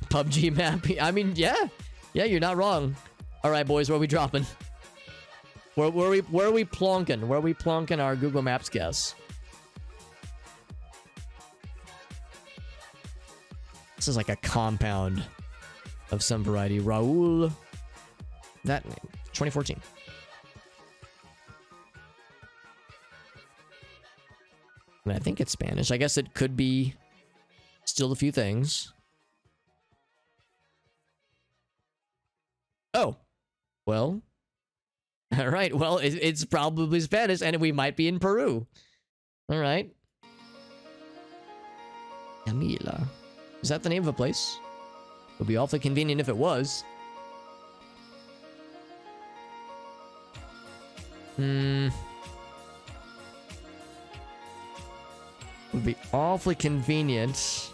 PUBG map. I mean, yeah. Yeah, you're not wrong. All right, boys, where are we dropping? Where are we plonking? Where are we plonking our Google Maps guess? This is like a compound of some variety. Raul. That name. 2014. I mean, I think it's Spanish. I guess it could be still a few things. Oh. Well. All right. Well, it's probably Spanish, and we might be in Peru. All right. Camila. Is that the name of a place? It would be awfully convenient if it was. Would be awfully convenient.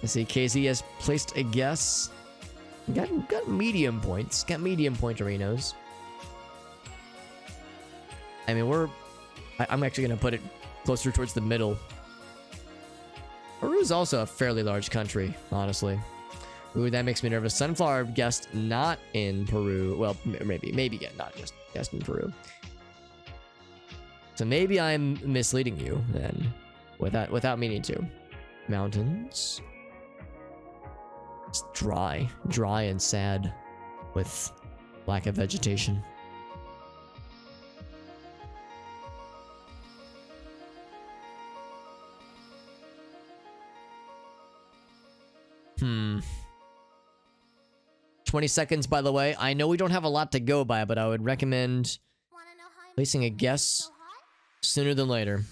Let's see. KZ has placed a guess. Got medium points. Got medium point arenas. I mean, I'm actually gonna put it closer towards the middle. Peru is also a fairly large country, honestly. Ooh, that makes me nervous. Sunflower guessed not in Peru. Well, maybe not just guessed in Peru. So maybe I'm misleading you then, without meaning to. Mountains. It's dry and sad, with lack of vegetation. Hmm. 20 seconds, by the way. I know we don't have a lot to go by, but I would recommend placing a guess sooner than later,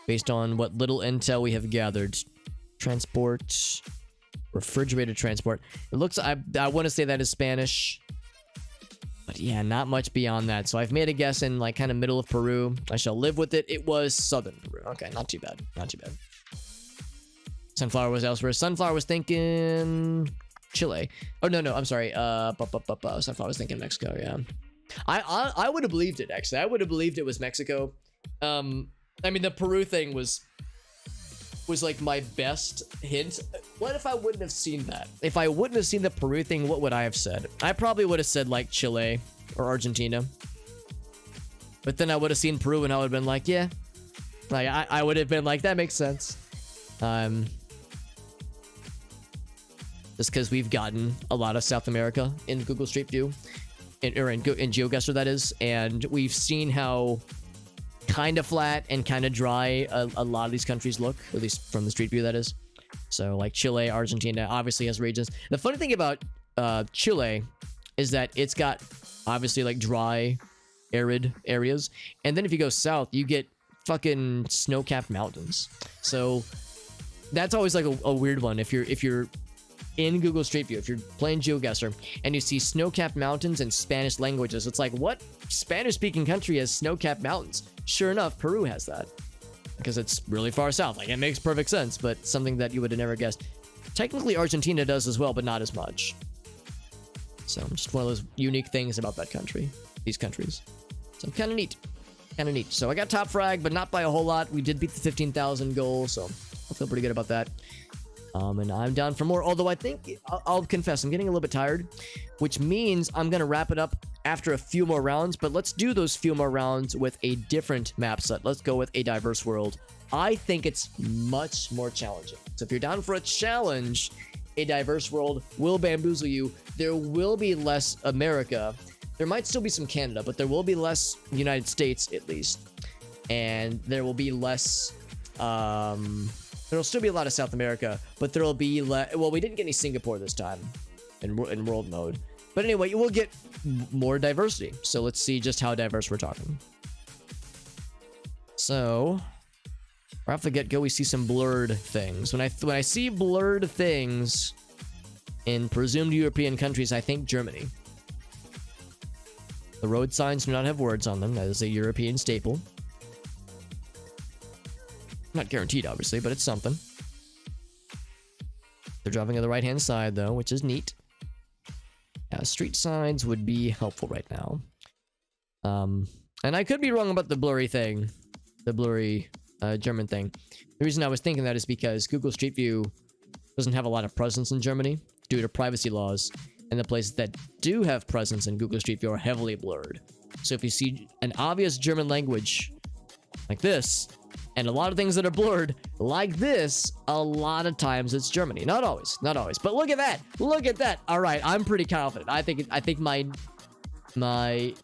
based on what little intel we have gathered. Transport, refrigerated transport. It looks, I want to say that is Spanish, but yeah, not much beyond that. So I've made a guess in like kind of middle of Peru. I shall live with it. It was southern Peru. Okay, not too bad. Not too bad. Sunflower was elsewhere. Sunflower was thinking Chile. Oh no, I'm sorry. Sunflower was thinking Mexico. Yeah, I would have believed it actually. I would have believed it was Mexico. I mean, the Peru thing was like my best hint. What if I wouldn't have seen that? If I wouldn't have seen the Peru thing, what would I have said? I probably would have said like Chile or Argentina. But then I would have seen Peru and I would have been like, yeah. Like I would have been like, that makes sense. Just because we've gotten a lot of South America in Google Street View, in GeoGuessr that is, and we've seen how kind of flat and kind of dry a lot of these countries look, at least from the Street View that is. So like Chile, Argentina obviously has regions. The funny thing about Chile is that it's got obviously like dry, arid areas, and then if you go south, you get fucking snow-capped mountains. So that's always like a weird one. If you're in Google Street View, if you're playing GeoGuessr and you see snow-capped mountains and Spanish languages, it's like, what Spanish-speaking country has snow-capped mountains? Sure enough, Peru has that, because it's really far south. Like, it makes perfect sense, but something that you would have never guessed. Technically, Argentina does as well, but not as much. So just one of those unique things about that country, these countries. So kind of neat. So I got top frag, but not by a whole lot. We did beat the 15,000 goal, so I feel pretty good about that. And I'm down for more, although I think, I'll confess, I'm getting a little bit tired, which means I'm going to wrap it up after a few more rounds, but let's do those few more rounds with a different map set. Let's go with a diverse world. I think it's much more challenging. So if you're down for a challenge, a diverse world will bamboozle you. There will be less America. There might still be some Canada, but there will be less United States, at least. And there will be less, there'll still be a lot of South America, but there'll be well, we didn't get any Singapore this time in world mode. But anyway, you will get more diversity. So let's see just how diverse we're talking. So Right off the get-go, we see some blurred things. When I see blurred things in presumed European countries, I think Germany. The road signs do not have words on them. That is a European staple. Not guaranteed, obviously, but it's something. They're driving on the right-hand side, though, which is neat. Yeah, street signs would be helpful right now. And I could be wrong about the blurry thing. The blurry German thing. The reason I was thinking that is because Google Street View doesn't have a lot of presence in Germany due to privacy laws. And the places that do have presence in Google Street View are heavily blurred. So if you see an obvious German language like this, and a lot of things that are blurred like this, a lot of times it's Germany. Not always, not always. But look at that. Look at that. All right, I'm pretty confident. I think my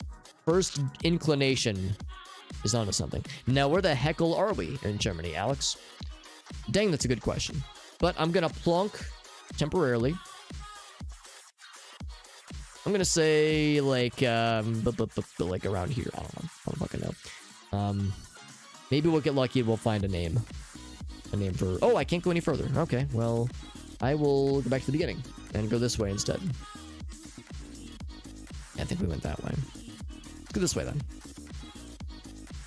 first inclination is onto something. Now, where the heckle are we in Germany, Alex? Dang, that's a good question. But I'm gonna plonk temporarily. I'm gonna say like like around here. I don't know. I don't fucking know. Maybe we'll get lucky and we'll find a name. A name for... Oh, I can't go any further. Okay, well, I will go back to the beginning and go this way instead. Yeah, I think we went that way. Let's go this way then.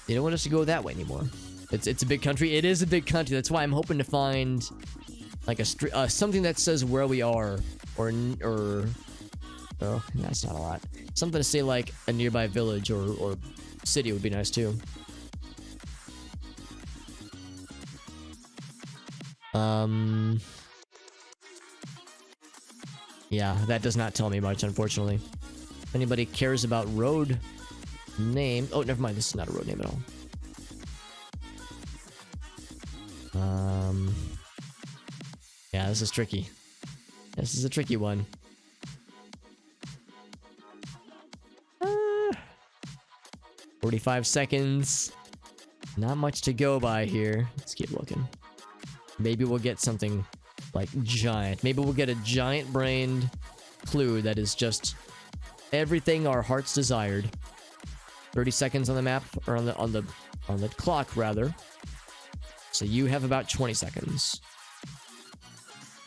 They don't want us to go that way anymore. It's a big country. It is a big country. That's why I'm hoping to find like a something that says where we are, or oh, that's not a lot. Something to say like a nearby village or city would be nice too. Yeah, that does not tell me much, unfortunately. If anybody cares about road name... Oh, never mind. This is not a road name at all. Yeah, this is tricky. This is a tricky one. 45 seconds. Not much to go by here. Let's keep looking. Maybe we'll get something like giant. Maybe we'll get a giant-brained clue that is just everything our hearts desired. 30 seconds on the map, or on the clock rather. So you have about 20 seconds.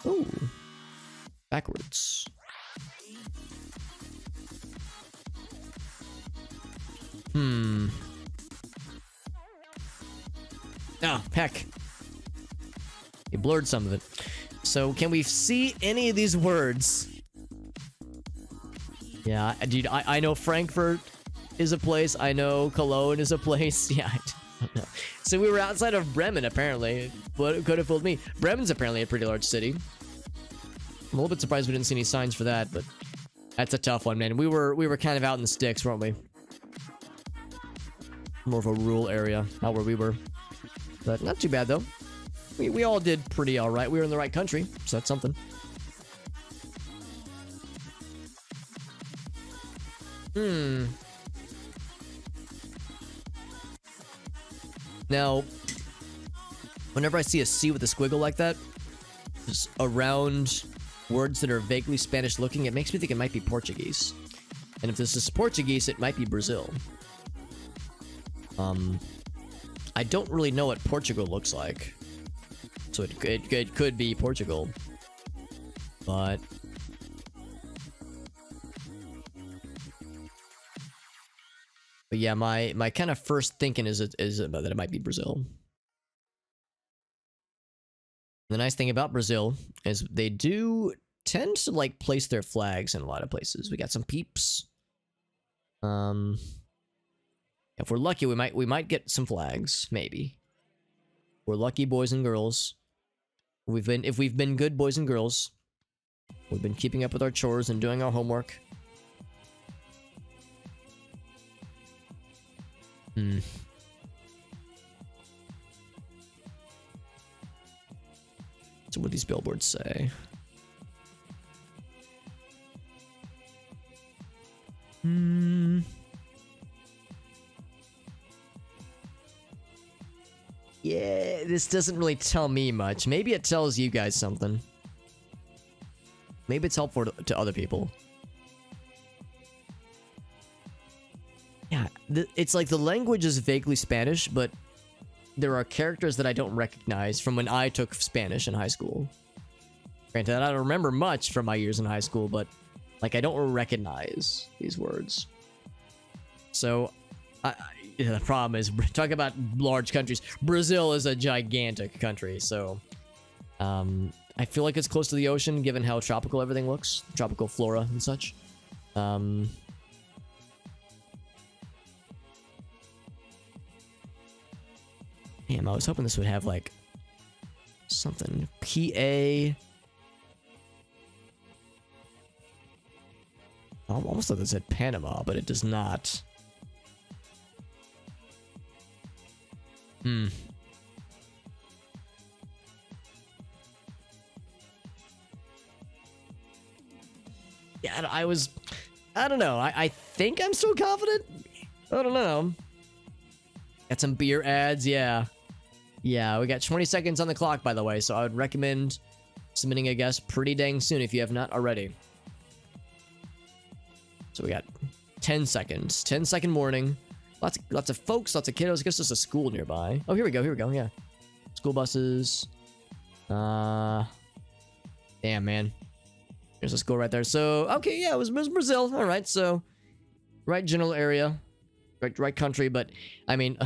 Ooh. Backwards. Ah, heck. He blurred some of it. So, can we see any of these words? Yeah, dude, I know Frankfurt is a place. I know Cologne is a place. Yeah, I don't know. So we were outside of Bremen, apparently. What could have fooled me? Bremen's apparently a pretty large city. I'm a little bit surprised we didn't see any signs for that, but that's a tough one, man. We were kind of out in the sticks, weren't we? More of a rural area, not where we were. But not too bad, though. We all did pretty alright. We were in the right country, so that's something. Now, whenever I see a C with a squiggle like that, just around words that are vaguely Spanish looking, it makes me think it might be Portuguese. And if this is Portuguese, it might be Brazil. I don't really know what Portugal looks like. So it could be Portugal. But yeah, my kind of first thinking is that it might be Brazil. The nice thing about Brazil is they do tend to like place their flags in a lot of places. We got some peeps. If we're lucky, we might get some flags, maybe. We're lucky, boys and girls. If we've been good boys and girls, we've been keeping up with our chores and doing our homework. So what do these billboards say? Yeah, this doesn't really tell me much. Maybe it tells you guys something. Maybe it's helpful to other people. Yeah, it's like the language is vaguely Spanish, but there are characters that I don't recognize from when I took Spanish in high school. Granted, I don't remember much from my years in high school, but like I don't recognize these words. So, the problem is, talk about large countries. Brazil is a gigantic country, so I feel like it's close to the ocean, given how tropical everything looks, tropical flora and such. Damn, I was hoping this would have like something. PA. I almost thought it said Panama, but it does not. Yeah, I don't know. I think I'm still confident. I don't know. Got some beer ads, yeah. Yeah, we got 20 seconds on the clock, by the way, so I would recommend submitting a guess pretty dang soon if you have not already. So we got 10 seconds. 10-second warning. Lots of folks, lots of kiddos. I guess there's a school nearby. Oh, here we go, yeah. School buses. Damn, man. There's a school right there. So, okay, yeah, it was Brazil. All right, so right general area. Right country, but I mean,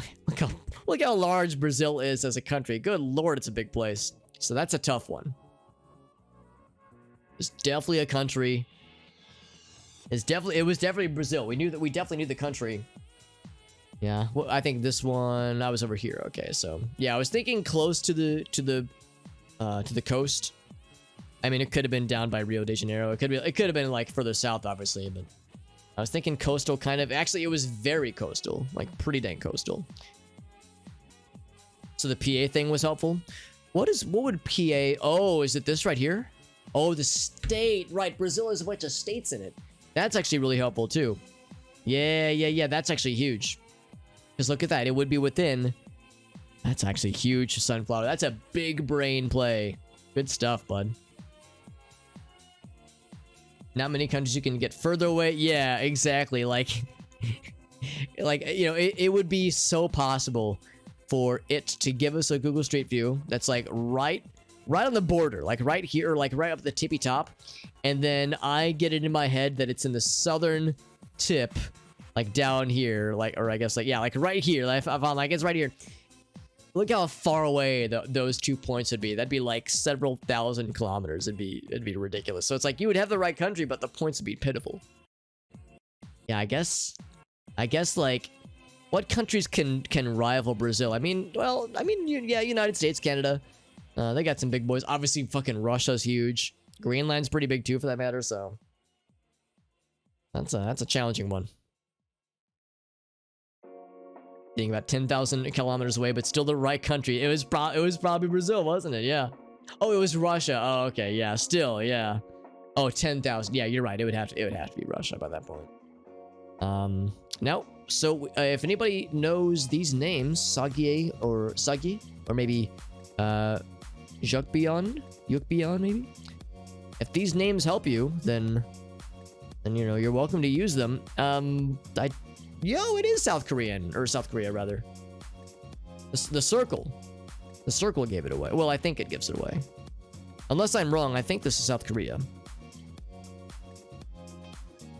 look how large Brazil is as a country. Good lord, it's a big place. So that's a tough one. It's definitely a country. It was definitely Brazil. We definitely knew the country. Yeah, well, I think this one, I was over here. Okay, so yeah, I was thinking close to the coast. I mean, it could have been down by Rio de Janeiro. It could have been like further south, obviously, but I was thinking coastal kind of. Actually, it was very coastal, like pretty dang coastal. So the PA thing was helpful. What would PA? Oh, is it this right here? Oh, the state, right? Brazil has a bunch of states in it. That's actually really helpful too. Yeah. That's actually huge. Because look at that. It would be within. That's actually huge, Sunflower. That's a big brain play. Good stuff, bud. Not many countries you can get further away. Yeah, exactly. Like, you know, it would be so possible for it to give us a Google Street View that's like right on the border, like right here, like right up the tippy top. And then I get it in my head that it's in the southern tip, like down here, like, or I guess like, yeah, like right here. Like, I found like it's right here. Look how far away those 2 points would be. That'd be like several thousand kilometers. It'd be ridiculous. So it's like you would have the right country, but the points would be pitiful. Yeah, I guess like what countries can rival Brazil? I mean, yeah, United States, Canada. They got some big boys. Obviously, fucking Russia's huge. Greenland's pretty big too, for that matter. So that's a challenging one. Being about 10,000 kilometers away, but still the right country. It was probably Brazil, wasn't it? Yeah. Oh, it was Russia. Oh, okay. Yeah. Still, yeah. Oh, 10,000. Yeah, you're right. It would have to be Russia by that point. Now, so if anybody knows these names, Sagi, or maybe Yukbion, maybe. If these names help you, then you know you're welcome to use them. Yo, it is South Korea, rather. The circle gave it away. Well, I think it gives it away. Unless I'm wrong, I think this is South Korea.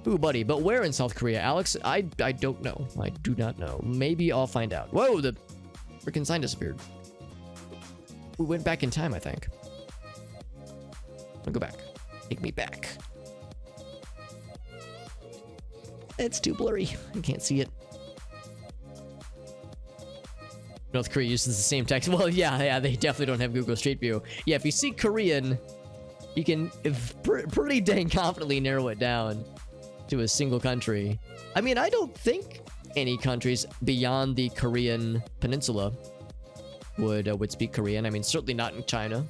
Ooh, buddy, but where in South Korea, Alex? I don't know. I do not know. Maybe I'll find out. Whoa, the freaking sign disappeared. We went back in time, I think. I'll go back. Take me back. It's too blurry. I can't see it. North Korea uses the same text. Well, yeah, they definitely don't have Google Street View. Yeah, if you see Korean, you can pretty dang confidently narrow it down to a single country. I mean, I don't think any countries beyond the Korean peninsula would speak Korean. I mean, certainly not in China.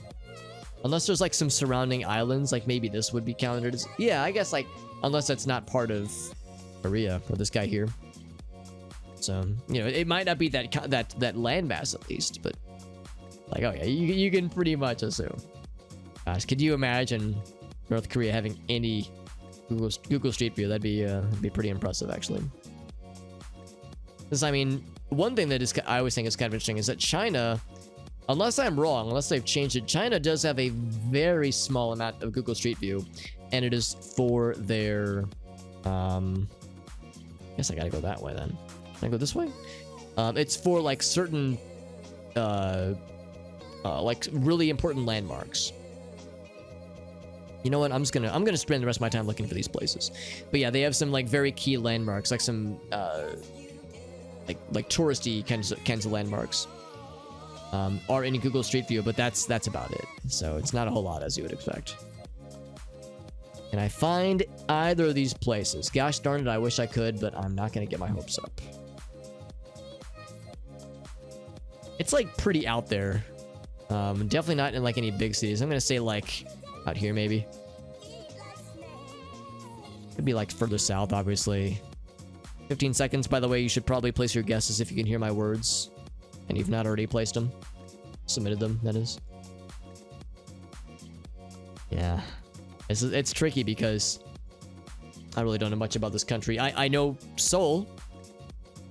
Unless there's like some surrounding islands, like maybe this would be counted as... Yeah, I guess like, unless that's not part of Korea, or this guy here. So, you know, it might not be that landmass at least, but like, oh yeah, you can pretty much assume. Gosh, could you imagine North Korea having any Google Street View? That'd be pretty impressive, actually. Because I mean, one thing that is I always think is kind of interesting is that China, unless I'm wrong, unless they've changed it, China does have a very small amount of Google Street View, and it is for their, I guess I gotta go that way then. Can I go this way? It's for like certain, like really important landmarks. You know what? I'm gonna spend the rest of my time looking for these places. But yeah, they have some like very key landmarks, like some like touristy kinds of landmarks. Are in Google Street View, but that's about it. So it's not a whole lot, as you would expect. Can I find either of these places? Gosh darn it, I wish I could, but I'm not gonna get my hopes up. It's like pretty out there. Definitely not in like any big cities. I'm gonna say like out here maybe. Could be like further south, obviously. 15 seconds, by the way. You should probably place your guesses if you can hear my words. And you've not already placed them. Submitted them, that is. Yeah. It's tricky because I really don't know much about this country. I know Seoul,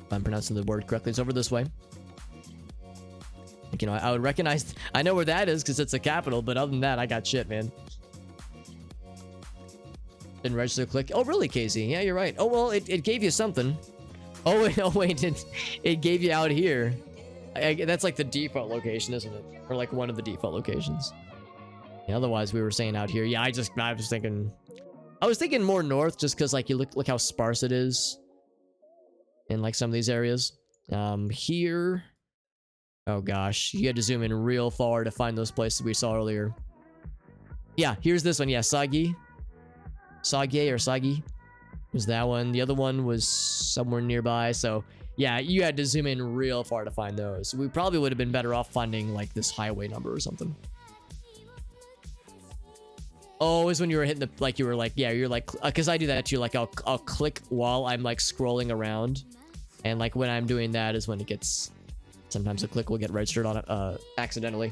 if I'm pronouncing the word correctly. It's over this way. Like, you know, I would recognize... I know where that is because it's the capital, but other than that, I got shit, man. Didn't register click. Oh, really, Casey? Yeah, you're right. Oh, well, it gave you something. Oh, wait, it gave you out here. That's like the default location, isn't it? Or like one of the default locations. Yeah, otherwise, we were saying out here. Yeah, I was thinking more north just because, like, you look how sparse it is in, like, some of these areas. Here... Oh, gosh. You had to zoom in real far to find those places we saw earlier. Yeah, here's this one. Yeah, Sagi. Sagi or Sagi. Was that one. The other one was somewhere nearby, so... Yeah, you had to zoom in real far to find those. We probably would have been better off finding, like, this highway number or something. Oh, it was when you were hitting the... Like, you were like... Yeah, you're like... Because I do that too. Like, I'll click while I'm, like, scrolling around. And, like, when I'm doing that is when it gets... Sometimes a click will get registered on it accidentally.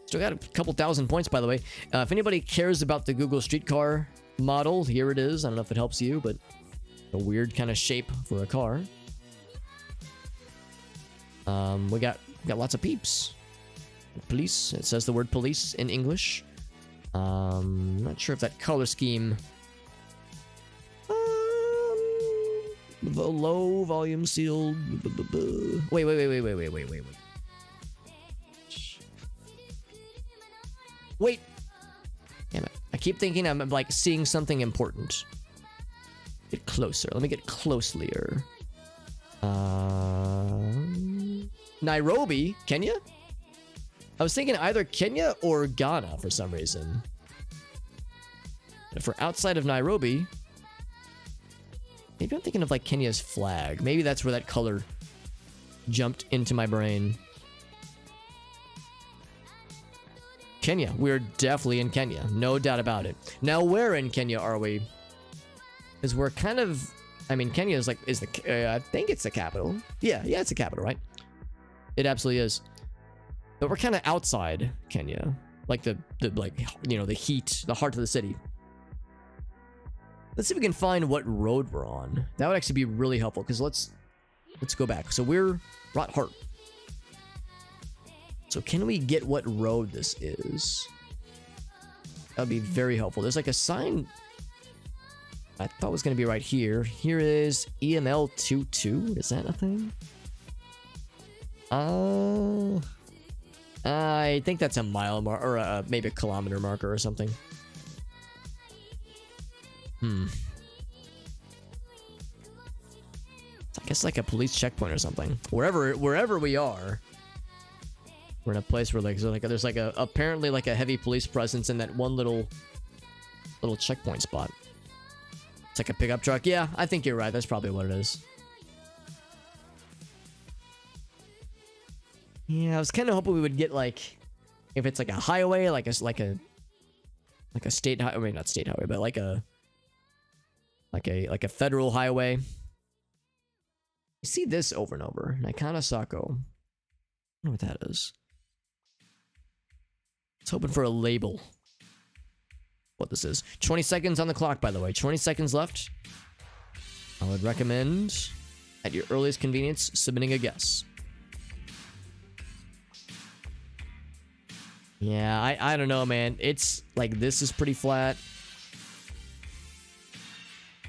Still got a couple thousand points, by the way. If anybody cares about the Google streetcar model, here it is. I don't know if it helps you, but a weird kind of shape for a car. We got lots of peeps. Police. It says the word police in English. Not sure if that color scheme. Low volume sealed. Wait. Wait. Damn it. I keep thinking I'm like seeing something important. Get closer. Let me get closelier. Nairobi? Kenya? I was thinking either Kenya or Ghana for some reason. If we're outside of Nairobi... Maybe I'm thinking of like Kenya's flag. Maybe that's where that color jumped into my brain. Kenya. We're definitely in Kenya. No doubt about it. Now, where in Kenya are we? Because we're kind of... I mean, Kenya is like... I think it's the capital. Yeah, it's the capital, right? It absolutely is. But we're kind of outside Kenya. Like the like, you know, the heat, the heart of the city. Let's see if we can find what road we're on. That would actually be really helpful, because let's go back. So we're Rothart. So can we get what road this is? That would be very helpful. There's like a sign I thought was going to be right here. Here is EML22. Is that a thing? I think that's a mile mark, or maybe a kilometer marker or something. I guess like a police checkpoint or something. Wherever we are, we're in a place where there's like a apparently like a heavy police presence in that one little checkpoint spot. It's like a pickup truck. Yeah, I think you're right. That's probably what it is. Yeah, I was kind of hoping we would get like, if it's like a highway, like a state highway, I mean, not state highway, but like a federal highway. You see this over and over. Naikana Sako. I don't know what that is. It's hoping for a label. What this is. 20 seconds on the clock, by the way. 20 seconds left. I would recommend, at your earliest convenience, submitting a guess. Yeah, I don't know, man. It's like, this is pretty flat.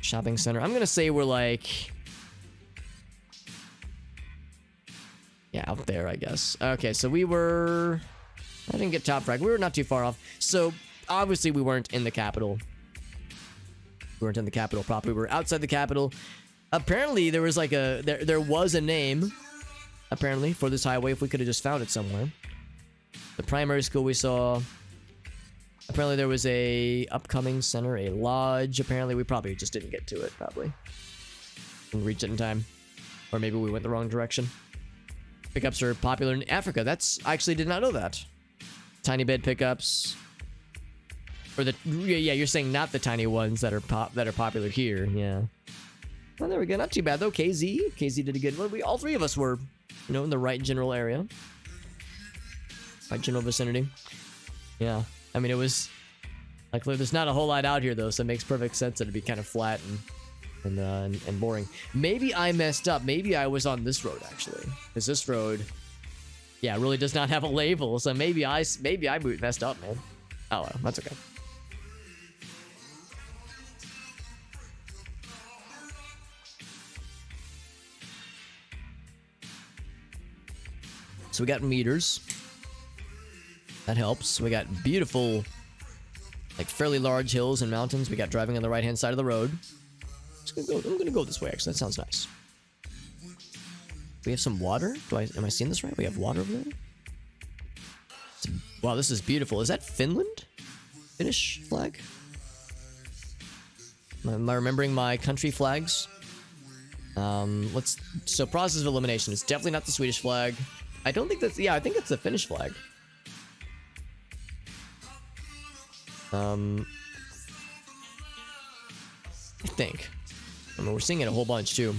Shopping center. I'm gonna say we're like... yeah, out there, I guess. Okay, so we were... I didn't get top frag. We were not too far off. So, obviously, we weren't in the capital. We weren't in the capital proper. We were outside the capital. Apparently, there was like a... There was a name, apparently, for this highway if we could have just found it somewhere. The primary school we saw. Apparently there was a upcoming center, a lodge. Apparently we probably just didn't get to it, probably. Didn't reach it in time. Or maybe we went the wrong direction. Pickups are popular in Africa. I actually did not know that. Tiny bed pickups. Or the... yeah, you're saying not the tiny ones that are popular here. Yeah. Well, there we go. Not too bad, though. KZ did a good one. All three of us were, you know, in the right general area. Right general vicinity. Yeah. I mean, it was... like, there's not a whole lot out here, though, so it makes perfect sense that it'd be kind of flat and boring. Maybe I messed up. Maybe I was on this road, actually. Because this road... yeah, really does not have a label, so maybe I messed up, man. Oh, well, that's okay. So we got meters. That helps. We got beautiful, like, fairly large hills and mountains. We got driving on the right-hand side of the road. I'm gonna go this way, actually. That sounds nice. We have some water? Am I seeing this right? We have water over there? Wow, this is beautiful. Is that Finland? Finnish flag? Am I remembering my country flags? So process of elimination. It's definitely not the Swedish flag. I don't think that's... yeah, I think it's the Finnish flag. I think. I mean, we're seeing it a whole bunch, too.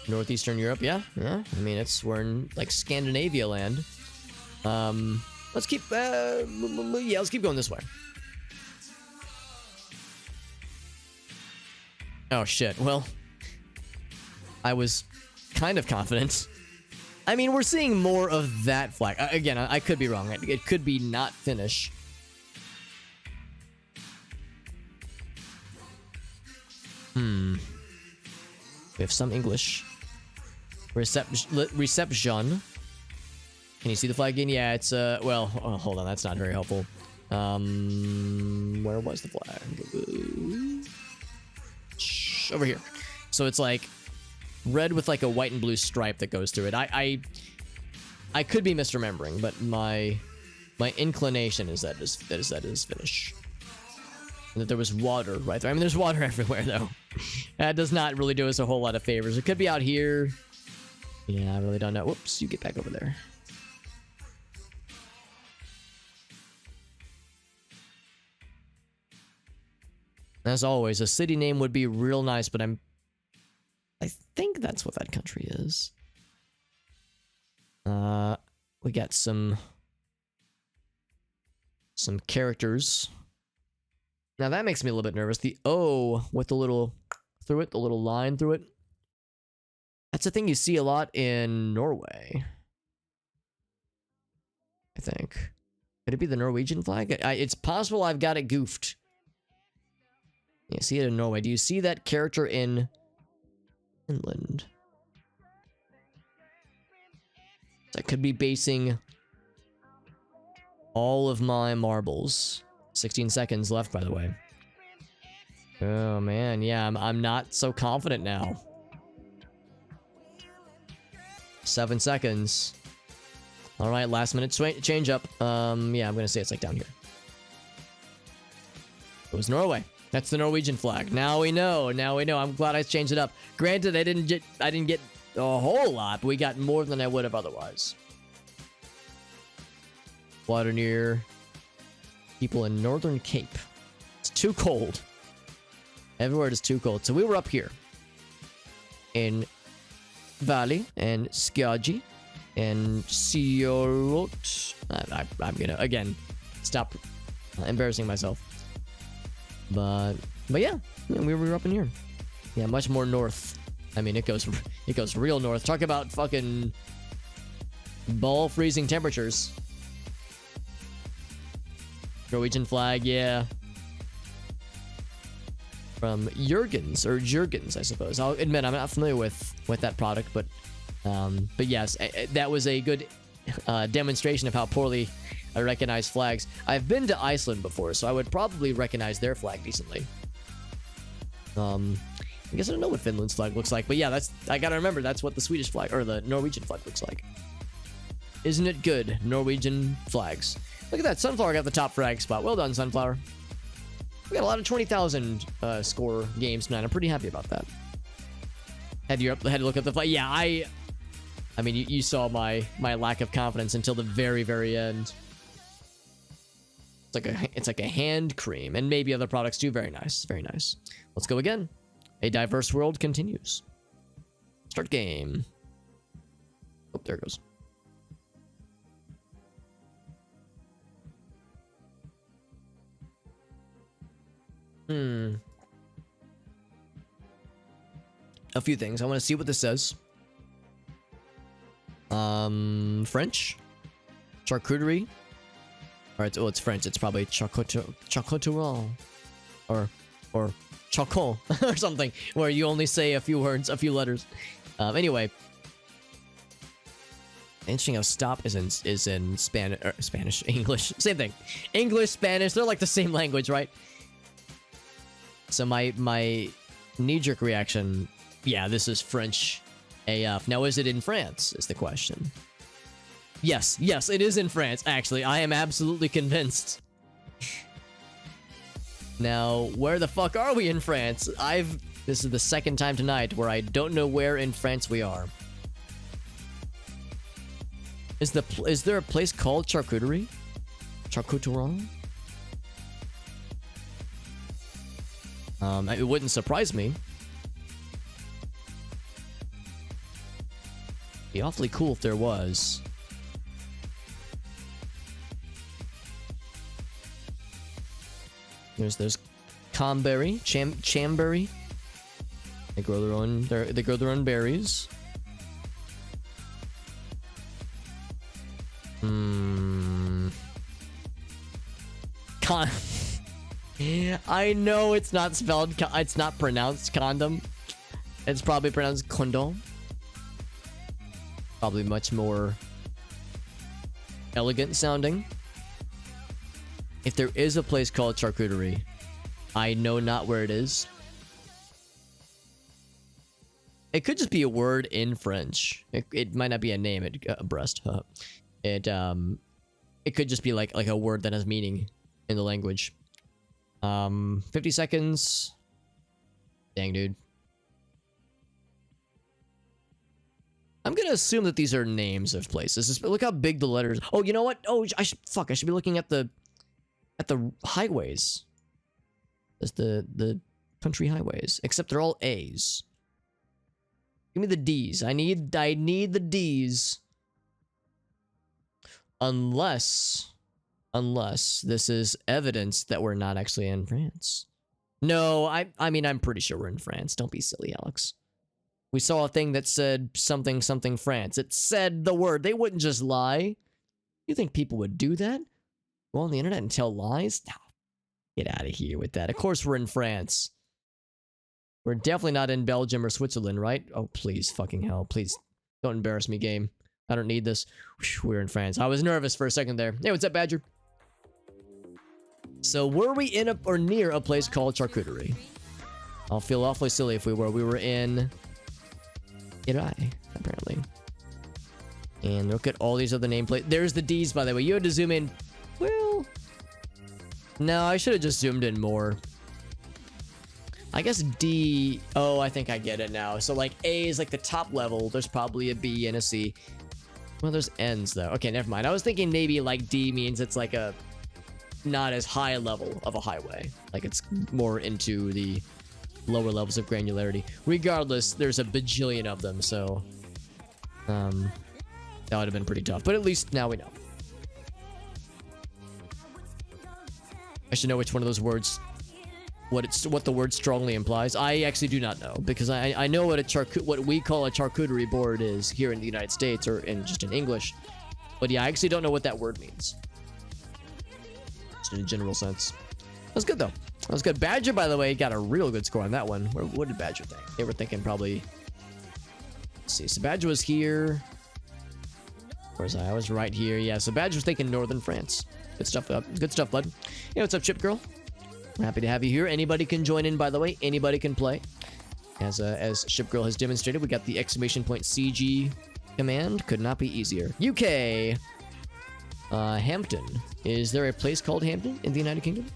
Northeastern Europe, yeah. I mean, we're in, like, Scandinavia land. Let's keep, let's keep going this way. Oh, shit. Well, I was kind of confident. I mean, we're seeing more of that flag. Again, I could be wrong. It could be not Finnish. We have some English. Reception. Can you see the flag again? Yeah, it's, well, oh, hold on, that's not very helpful. Where was the flag? Over here. So it's like red with like a white and blue stripe that goes through it. I could be misremembering, but my inclination is that is Finnish. And that there was water right there. I mean, there's water everywhere, though. That does not really do us a whole lot of favors. It could be out here. Yeah, I really don't know. Whoops, you get back over there. As always, a city name would be real nice, but I think that's what that country is. We got some characters. Now that makes me a little bit nervous. The O with the little line through it. That's a thing you see a lot in Norway, I think. Could it be the Norwegian flag? It's possible I've got it goofed. Yeah, see it in Norway. Do you see that character in Finland? I could be basing all of my marbles. 16 seconds left, by the way. Oh, man. Yeah, I'm not so confident now. 7 seconds. All right, last minute change up. Yeah, I'm going to say it's like down here. It was Norway. That's the Norwegian flag. Now we know. Now we know. I'm glad I changed it up. Granted, I didn't get a whole lot, but we got more than I would have otherwise. Water near people in Northern Cape. It's too cold. Everywhere it is too cold. So we were up here in Valley and Skagi and Siorot. I'm gonna again stop embarrassing myself. But yeah, we were up in here. Yeah, much more north. I mean, it goes real north. Talk about fucking ball freezing temperatures. Norwegian flag, yeah. From Jurgens, I suppose. I'll admit I'm not familiar with that product, but yes, that was a good demonstration of how poorly I recognize flags. I've been to Iceland before, so I would probably recognize their flag decently. I guess I don't know what Finland's flag looks like, but yeah, I gotta remember that's what the Swedish flag or the Norwegian flag looks like. Isn't it good? Norwegian flags. Look at that, Sunflower got the top frag spot. Well done, Sunflower. We got a lot of 20,000 score games tonight. I'm pretty happy about that. Had to look up the flag. Yeah, I mean, you saw my lack of confidence until the very, very end. It's like a hand cream, and maybe other products too. Very nice, very nice. Let's go again. A diverse world continues. Start game. Oh, there it goes. A few things. I want to see what this says. French? Charcuterie? Alright, it's French. It's probably charcuterie. Or choco or something, where you only say a few words, a few letters. Anyway. Interesting how stop is in Spanish, English. Same thing. English, Spanish, they're like the same language, right? So my knee-jerk reaction, yeah, this is French AF. Now, is it in France, is the question. Yes, it is in France, actually. I am absolutely convinced. Now, where the fuck are we in France? This is the second time tonight where I don't know where in France we are. Is there a place called Charcuterie? Charcuterie? It wouldn't surprise me. Be awfully cool if there was. There's Camberry, Chamberry. They grow their own berries. I know it's not spelled. It's not pronounced condom. It's probably pronounced condom. Probably much more elegant sounding. If there is a place called Charcuterie, I know not where it is. It could just be a word in French. It might not be a name. Breast. It could just be like a word that has meaning in the language. 50 seconds. Dang, dude. I'm gonna assume that these are names of places. Look how big the letters. Oh, you know what? Oh, I should be looking at the highways. That's the country highways. Except they're all A's. Give me the D's. I need the D's. Unless this is evidence that we're not actually in France. No, I mean, I'm pretty sure we're in France. Don't be silly, Alex. We saw a thing that said something France. It said the word. They wouldn't just lie. You think people would do that? Go on the internet and tell lies? No. Get out of here with that. Of course we're in France. We're definitely not in Belgium or Switzerland, right? Oh, please, fucking hell. Please, don't embarrass me, game. I don't need this. We're in France. I was nervous for a second there. Hey, what's up, Badger? So, were we in or near a place called Charcuterie? I'll feel awfully silly if we were. We were in Irai, apparently. And look at all these other nameplates. There's the D's, by the way. You had to zoom in. Well, no, I should have just zoomed in more. I guess D. Oh, I think I get it now. So, like, A is like the top level. There's probably a B and a C. Well, there's N's, though. Okay, never mind. I was thinking maybe, like, D means it's like a not as high a level of a highway. Like, it's more into the lower levels of granularity. Regardless, there's a bajillion of them, so that would have been pretty tough. But at least now we know. I should know which one of those words what the word strongly implies. I actually do not know, because I know what we call a charcuterie board is here in the United States, or just in English. But yeah, I actually don't know what that word means. Just in a general sense. That was good though. That was good. Badger, by the way, got a real good score on that one. What did Badger think? They were thinking probably... Let's see. So Badger was here. Where's I? I was right here. Yeah, so Badger was thinking northern France. Good stuff, good stuff, bud. Hey, what's up, Chip Girl? We're happy to have you here. Anybody can join in, by the way. Anybody can play. As Ship Girl has demonstrated, we got the !CG command. Could not be easier. UK. Hampton. Is there a place called Hampton in the United Kingdom?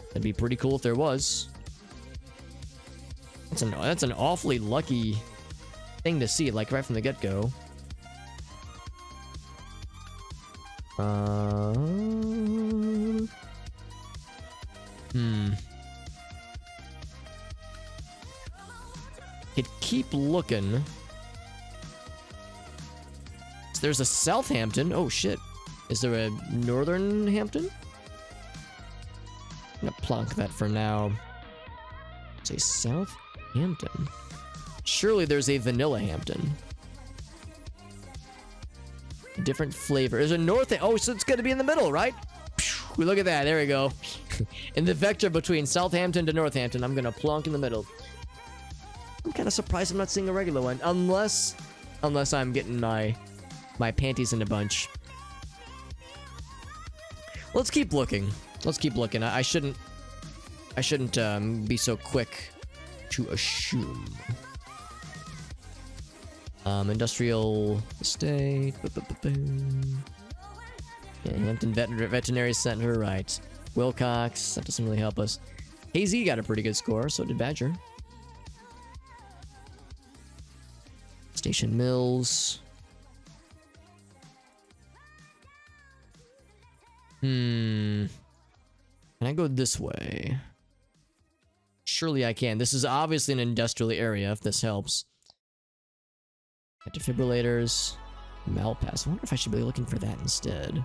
That'd be pretty cool if there was. That's an awfully lucky thing to see, like right from the get-go. Could keep looking. So there's a Southampton. Oh shit. Is there a Northern Hampton? I'm gonna plonk that for now. It's a Southampton. Surely there's a Vanilla Hampton. Different flavor. There's a North. Oh, so it's gonna be in the middle, right? We look at that. There we go. In the vector between Southampton to Northampton, I'm gonna plonk in the middle. I'm kind of surprised I'm not seeing a regular one, unless I'm getting my panties in a bunch. Let's keep looking. Let's keep looking. I shouldn't be so quick to assume. Industrial estate. Yeah, Hampton Veterinary Center, right. Wilcox, that doesn't really help us. KZ got a pretty good score, so did Badger. Station Mills. Can I go this way? Surely I can. This is obviously an industrial area, if this helps. Got defibrillators. Malpass. I wonder if I should be looking for that instead.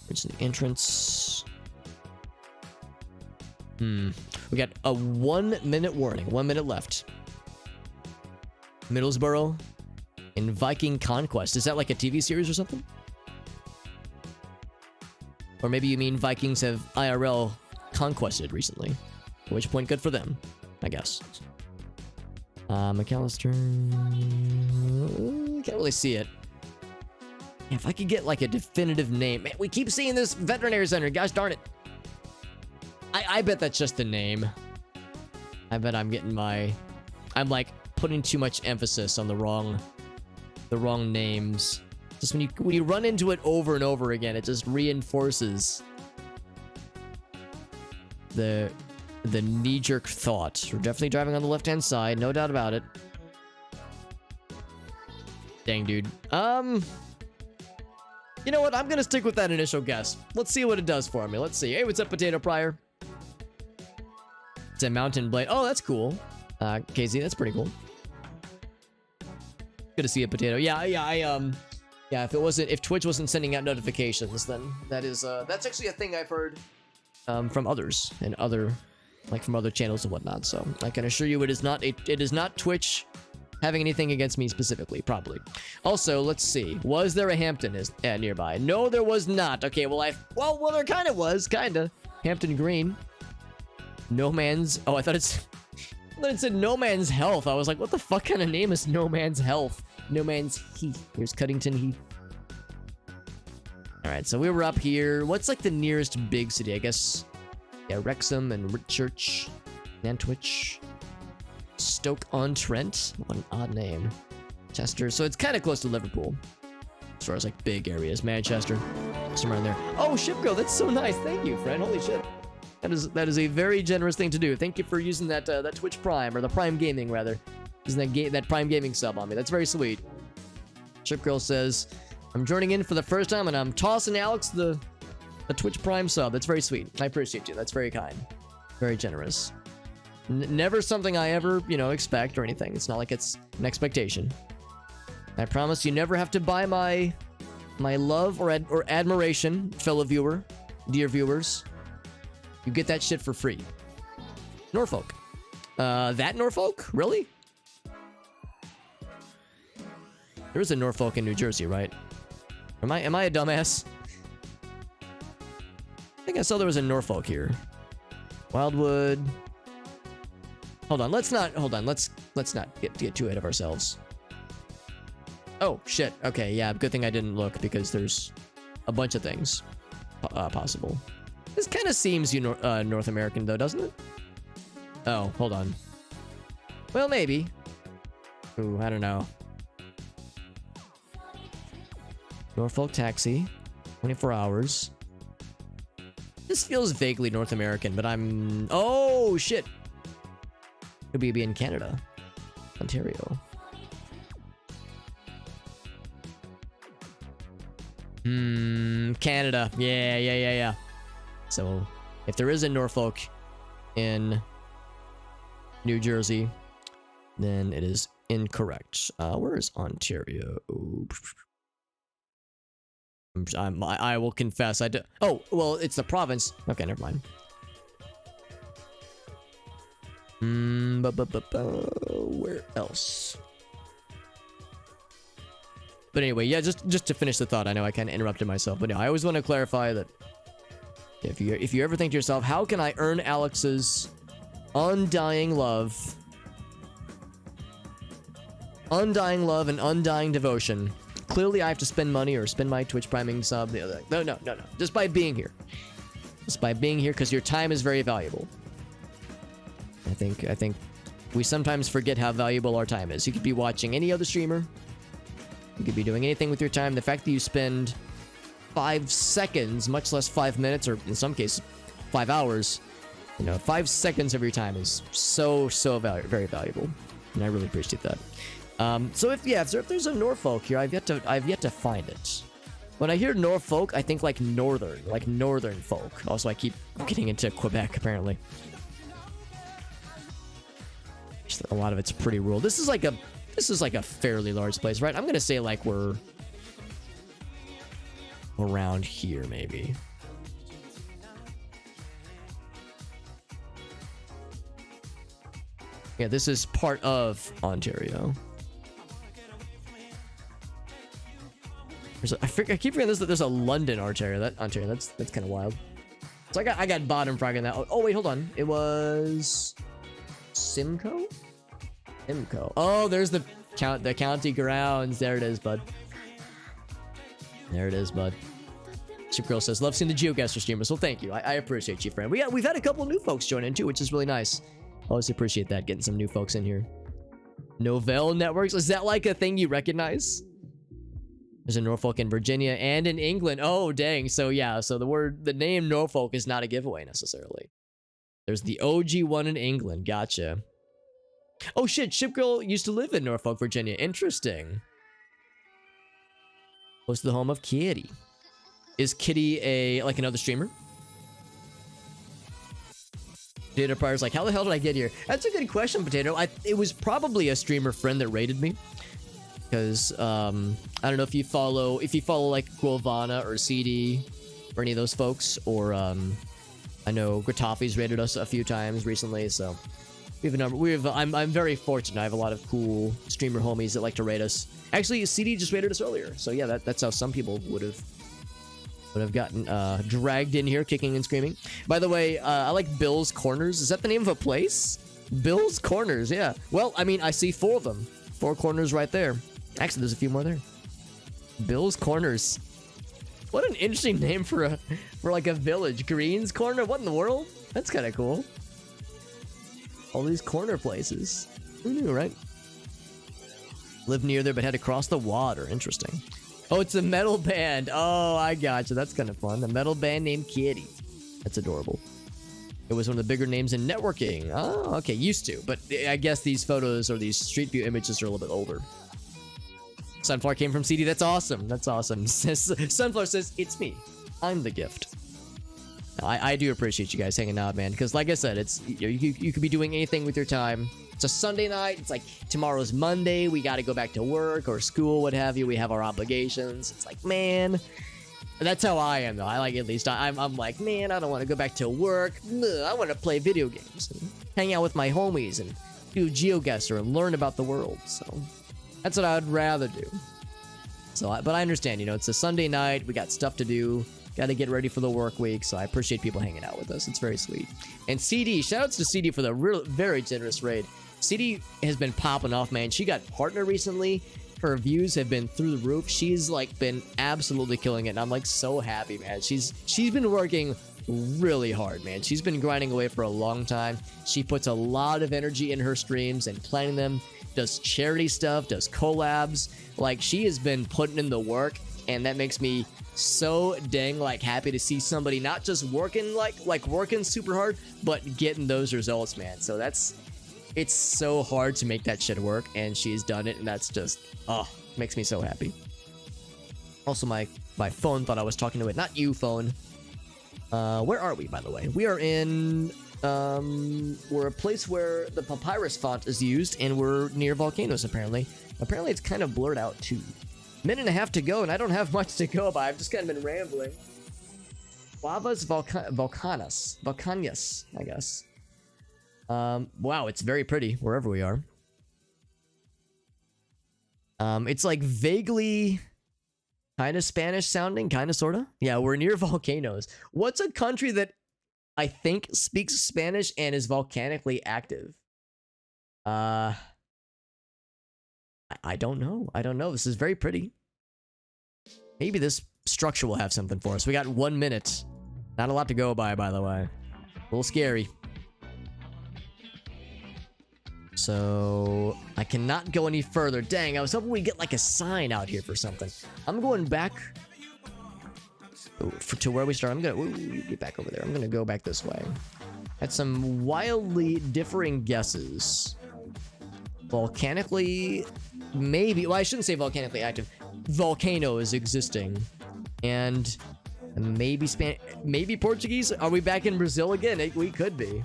Where's the entrance? We got a 1 minute warning. 1 minute left. Middlesbrough in Viking Conquest. Is that like a TV series or something? Or maybe you mean Vikings have IRL conquested recently. At which point, good for them, I guess. McAllister... Can't really see it. Yeah, if I could get like a definitive name. Man, we keep seeing this veterinary center. Gosh darn it. I bet that's just the name. I bet I'm getting my... I'm like putting too much emphasis on the wrong names. Just when you run into it over and over again, it just reinforces the knee-jerk thought. We're definitely driving on the left-hand side, no doubt about it. Dang, dude. You know what? I'm gonna stick with that initial guess. Let's see what it does for me. Let's see. Hey, what's up, Potato Pryor? It's a Mountain Blade. Oh, that's cool. KZ, that's pretty cool. Good to see a Potato. Yeah, if Twitch wasn't sending out notifications, then that's actually a thing I've heard from others and from other channels and whatnot. So I can assure you it is not Twitch having anything against me specifically, probably. Also, let's see. Was there a Hampton nearby? No, there was not. Okay, well, there kind of was, kinda. Hampton Green. No Man's... Oh, I thought it said No Man's Health. I was like, what the fuck kind of name is No Man's Health? No Man's Heath. Here's Cuddington Heath. Alright, so we were up here. What's like the nearest big city? I guess... Yeah, Wrexham and Whitchurch. Nantwich. Stoke-on-Trent. What an odd name. Chester. So it's kind of close to Liverpool. As far as like big areas. Manchester. Somewhere in there. Oh, Shipgirl, that's so nice. Thank you, friend. Holy shit. That is a very generous thing to do. Thank you for using that Twitch Prime, or the Prime Gaming rather. Using that Prime Gaming sub on me. That's very sweet. Shipgirl says, I'm joining in for the first time and I'm tossing Alex the Twitch Prime sub. That's very sweet. I appreciate you. That's very kind. Very generous. Never something I ever, expect or anything. It's not like it's an expectation. I promise you never have to buy my love or admiration, fellow viewer, dear viewers. You get that shit for free. Norfolk. That Norfolk? Really? There is a Norfolk in New Jersey, right? Am I a dumbass? I think I saw there was a Norfolk here. Wildwood. Hold on, let's not get too ahead of ourselves. Oh, shit. Okay, yeah, good thing I didn't look because there's a bunch of things possible. This kind of seems North American though, doesn't it? Oh, hold on. Well, maybe. Ooh, I don't know. Norfolk taxi. 24 hours. This feels vaguely North American, but I'm... Oh, shit. Could be in Canada. Ontario. Canada. Yeah. So, if there is a Norfolk in New Jersey, then it is incorrect. Where is Ontario? I will confess, I do. Oh, well, it's the province. Okay, never mind. Where else? But anyway, yeah, just to finish the thought, I know I kind of interrupted myself, but no, I always want to clarify that if you ever think to yourself, how can I earn Alex's undying love and undying devotion? Clearly, I have to spend money or spend my Twitch priming sub. No. Just by being here. Just by being here, because your time is very valuable. I think we sometimes forget how valuable our time is. You could be watching any other streamer. You could be doing anything with your time. The fact that you spend 5 seconds, much less 5 minutes, or in some cases, 5 hours, 5 seconds of your time is so very valuable, and I really appreciate that. So if there's a Norfolk here, I've yet to find it. When I hear Norfolk, I think like northern folk. Also, I keep getting into Quebec apparently. A lot of it's pretty rural. This is like a fairly large place, right? I'm gonna say like we're around here maybe. Yeah, this is part of Ontario. I keep forgetting that there's a London Ontario. That's kind of wild. So I got bottom fragging that. Oh wait, hold on. It was Simcoe. Oh, there's the county grounds. There it is, bud. Chip Girl says, love seeing the GeoGuessr streamers. Well, thank you. I appreciate you, friend. We've had a couple new folks join in too, which is really nice. Always appreciate that, getting some new folks in here. Novell Networks. Is that like a thing you recognize? There's a Norfolk in Virginia and in England. Oh, dang. So yeah, so the name Norfolk is not a giveaway necessarily. There's the OG one in England. Gotcha. Oh shit, Ship Girl used to live in Norfolk, Virginia. Interesting. Close to the home of Kitty. Is Kitty like another streamer? Potato Prior's like, how the hell did I get here? That's a good question, Potato. It was probably a streamer friend that raided me. Because I don't know if you follow like Guavana or CD or any of those folks, or I know Gratafi's raided us a few times recently, so we have a number. I'm very fortunate. I have a lot of cool streamer homies that like to raid us. Actually, CD just raided us earlier, so yeah, that's how some people would have gotten dragged in here, kicking and screaming. By the way, I like Bill's Corners. Is that the name of a place? Bill's Corners, yeah. Well, I mean, I see 4 of them. 4 corners right there. Actually, there's a few more there. Bill's Corners. What an interesting name for like a village. Green's Corner? What in the world? That's kind of cool. All these corner places. Who knew, right? Lived near there, but had to cross the water. Interesting. Oh, it's a metal band. Oh, I gotcha. That's kind of fun. A metal band named Kitty. That's adorable. It was one of the bigger names in networking. Oh, okay. Used to. But I guess these photos or these Street View images are a little bit older. Sunflower came from CD. That's awesome. That's awesome. Sunflower says, it's me. I'm the gift. I do appreciate you guys hanging out, man. Because like I said, it's you could be doing anything with your time. It's a Sunday night. It's like tomorrow's Monday. We got to go back to work or school, what have you. We have our obligations. It's like, man, That's how I am, though. I like, at least I'm like, man, I don't want to go back to work. Ugh, I want to play video games and hang out with my homies and do GeoGuessr and learn about the world. So that's what I would rather do. So, but I understand, you know, it's a Sunday night. We got stuff to do. Got to get ready for the work week. So I appreciate people hanging out with us. It's very sweet. And CD, shoutouts to CD for the very generous raid. CD has been popping off, man. She got partner recently. Her views have been through the roof. She's like been absolutely killing it, and I'm like so happy, man. She's been working really hard, man. She's been grinding away for a long time. She puts a lot of energy in her streams and planning them, does charity stuff, does collabs. Like, she has been putting in the work, and that makes me so dang like happy to see somebody not just working like working super hard, but getting those results, man. So it's so hard to make that shit work, and she's done it, and that's just, oh, makes me so happy. Also, my phone thought I was talking to it. Not you, phone. Where are we, by the way? We are in, we're a place where the papyrus font is used, and we're near volcanoes, apparently. Apparently, it's kind of blurred out, too. Minute and a half to go, and I don't have much to go by. I've just kind of been rambling. Lava's Volcanius, I guess. Wow, it's very pretty wherever we are. It's like vaguely kind of Spanish sounding, kind of, sort of. Yeah, we're near volcanoes. What's a country that I think speaks Spanish and is volcanically active? I don't know. I don't know. This is very pretty. Maybe this structure will have something for us. We got 1 minute. Not a lot to go by the way. A little scary. So I cannot go any further. Dang, I was hoping we'd get like a sign out here for something. I'm going back to where we started. I'm gonna get back over there. I'm gonna go back this way. Had some wildly differing guesses. Volcanically, maybe. Well, I shouldn't say volcanically active. Volcano is existing, and maybe Portuguese. Are we back in Brazil again? We could be.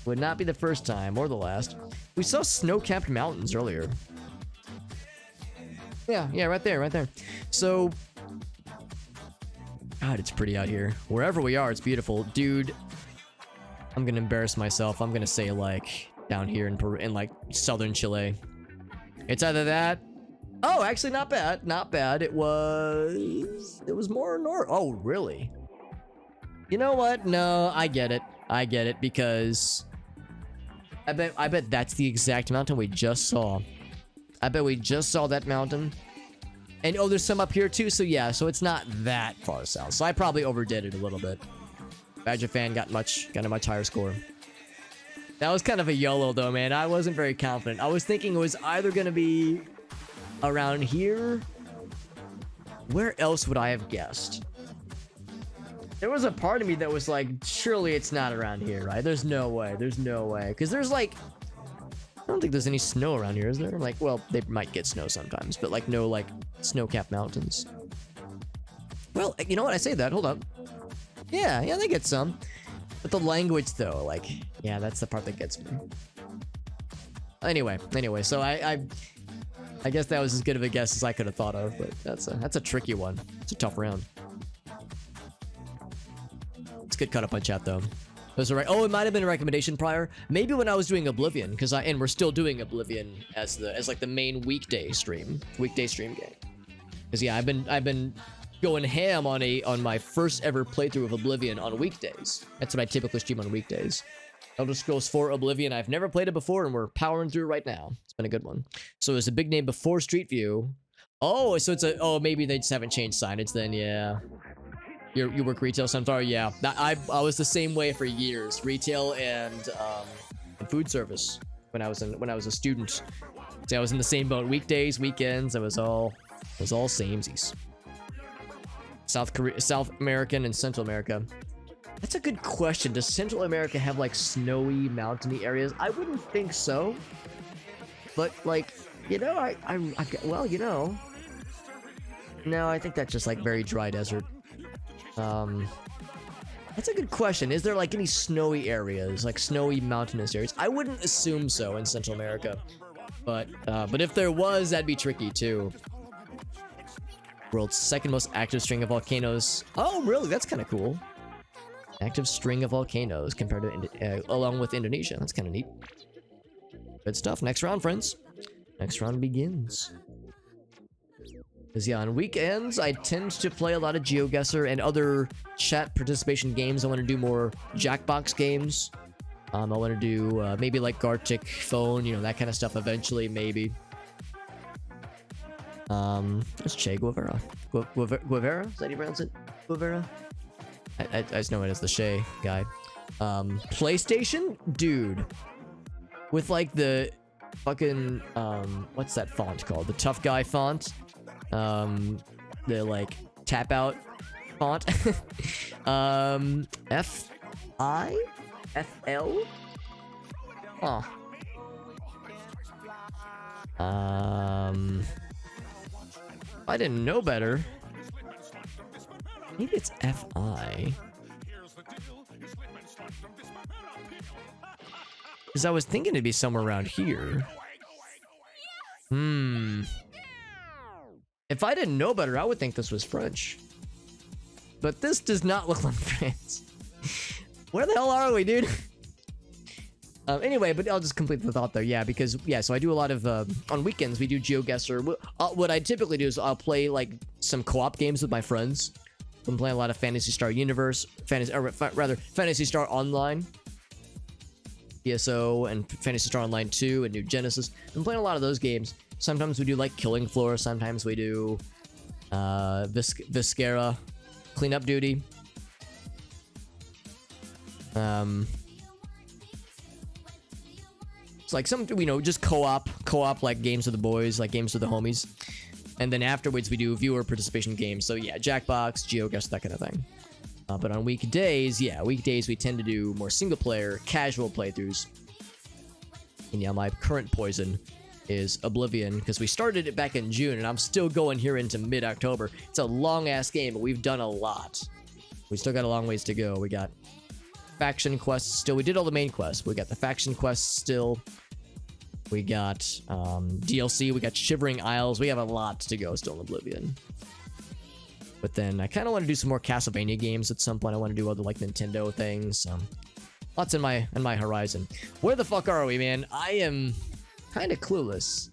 Would not be the first time or the last. We saw snow-capped mountains earlier. Yeah, right there. So, God, it's pretty out here. Wherever we are, it's beautiful. Dude, I'm gonna embarrass myself. I'm gonna say, like, down here in Peru, in, like, southern Chile. It's either that... Oh, actually, not bad. Not bad. It was more north. Oh, really? You know what? No, I get it. Because... I bet that's the exact mountain we just saw. I bet we just saw that mountain. And oh, there's some up here too, so yeah, so it's not that far south. So I probably overdid it a little bit. Badger fan got a much higher score. That was kind of a YOLO though, man. I wasn't very confident. I was thinking it was either gonna be around here. Where else would I have guessed? There was a part of me that was like, surely it's not around here, right? There's no way. Because there's like... I don't think there's any snow around here, is there? Like, well, they might get snow sometimes, but like no, like, snow-capped mountains. Well, you know what? I say that. Hold up. Yeah, they get some. But the language, though, like... Yeah, that's the part that gets me. Anyway, so I guess that was as good of a guess as I could have thought of, but that's a tricky one. It's a tough round. It's good cut up on chat though. Those are right. Oh, it might have been a recommendation prior. Maybe when I was doing Oblivion, because and we're still doing Oblivion as like the main weekday stream game. Because yeah, I've been going ham on my first ever playthrough of Oblivion on weekdays. That's what I typically stream on weekdays. Elder Scrolls 4 Oblivion. I've never played it before, and we're powering through right now. It's been a good one. So it's a big name before Street View. Oh, so it's maybe they just haven't changed signage then. Yeah. You work retail, so I'm sorry. Yeah, I was the same way for years, retail and food service when I was a student. So I was in the same boat. Weekdays, weekends, it was all samesies. South American and Central America. That's a good question. Does Central America have like snowy, mountainy areas? I wouldn't think so. But like, you know, well, you know, no, I think that's just like very dry desert. That's a good question. Is there like any snowy areas, like snowy mountainous areas? I wouldn't assume so in Central America, but if there was, that'd be tricky too. World's second most active string of volcanoes. Oh, really? That's kind of cool. Active string of volcanoes compared to along with Indonesia. That's kind of neat. Good stuff. Next round, friends. Next round begins. Because yeah, on weekends, I tend to play a lot of GeoGuessr and other chat participation games. I want to do more Jackbox games. I want to do maybe like Gartic Phone, you know, that kind of stuff eventually, maybe. It's Che Guevara. Guevara? Is that how you pronounce it? Guevara? I just know it as the Che guy. PlayStation? Dude. With like the fucking, what's that font called? The tough guy font? The like tap out font? F-I? F-L? Huh. I didn't know better. Maybe it's F-I. Because I was thinking it'd be somewhere around here. If I didn't know better, I would think this was French. But this does not look like France. Where the hell are we, dude? Anyway, but I'll just complete the thought there. Yeah, because, yeah, so I do a lot of, on weekends, we do GeoGuessr. What I typically do is I'll play, like, some co-op games with my friends. I'm playing a lot of Phantasy Star Universe, Phantasy Star Online. PSO and Phantasy Star Online 2 and New Genesis. I'm playing a lot of those games. Sometimes we do, like, Killing Floor. Sometimes we do, Viscera, Cleanup Duty. It's like some, you know, just co-op like games with the boys, like games with the homies. And then afterwards we do viewer participation games. So yeah, Jackbox, GeoGuessr, that kind of thing. But on weekdays, yeah, we tend to do more single player, casual playthroughs. And yeah, my current poison is Oblivion, because we started it back in June and I'm still going here into mid-October. It's a long-ass game, but we've done a lot. We still got a long ways to go. We got faction quests still. We did all the main quests. We got the faction quests still. We got DLC. We got Shivering Isles. We have a lot to go still in Oblivion. But then I kind of want to do some more Castlevania games at some point. I want to do other like Nintendo things. Lots in my horizon. Where the fuck are we, man? I am kind of clueless.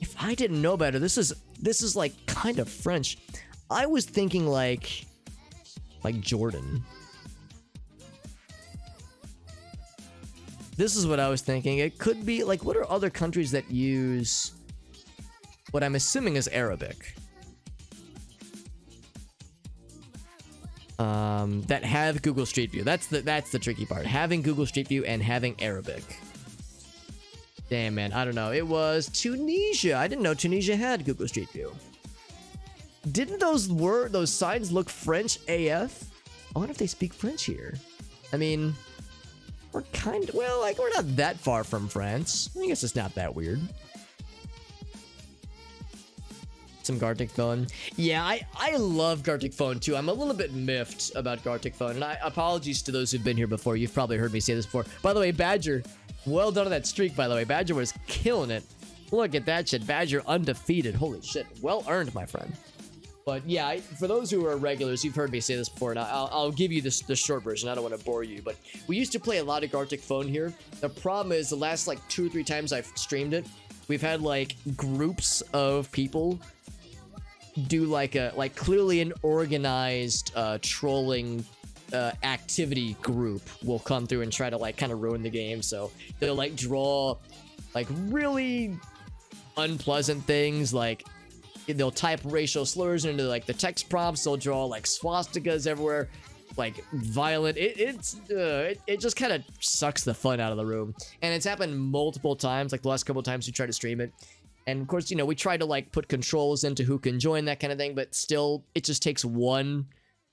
If I didn't know better, this is like kind of French. I was thinking like Jordan. This is what I was thinking. It could be like, what are other countries that use what I'm assuming is Arabic? That have Google Street View. That's the tricky part. Having Google Street View and having Arabic. Damn, man, I don't know. It was Tunisia. I didn't know Tunisia had Google Street View. Didn't those signs look French AF? I wonder if they speak French here. I mean, we're kind of, well, like, we're not that far from France. I guess it's not that weird. Some Gartic Phone. Yeah, I love Gartic Phone too. I'm a little bit miffed about Gartic Phone, and apologies to those who've been here before. You've probably heard me say this before. By the way, Badger, well done on that streak, by the way. Badger was killing it. Look at that shit. Badger undefeated. Holy shit. Well earned, my friend. But yeah, for those who are regulars, you've heard me say this before, and I'll give you the short version. I don't want to bore you, but we used to play a lot of Gartic Phone here. The problem is the last like 2 or 3 times I've streamed it, we've had like groups of people do like clearly an organized trolling activity group will come through and try to like kind of ruin the game. So they'll like draw like really unpleasant things, like they'll type racial slurs into like the text prompts. They'll draw like swastikas everywhere, like violent. It just kind of sucks the fun out of the room. And it's happened multiple times, like the last couple of times we tried to stream it. And of course, you know, we try to like put controls into who can join, that kind of thing, but still it just takes one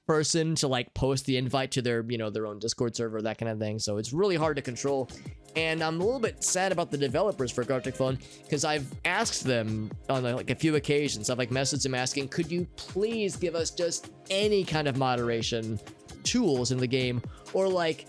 person to like post the invite to their, you know, their own Discord server, that kind of thing. So it's really hard to control. And I'm a little bit sad about the developers for Gartic Phone, because I've asked them on like a few occasions. I've like messaged them asking, could you please give us just any kind of moderation tools in the game, or like,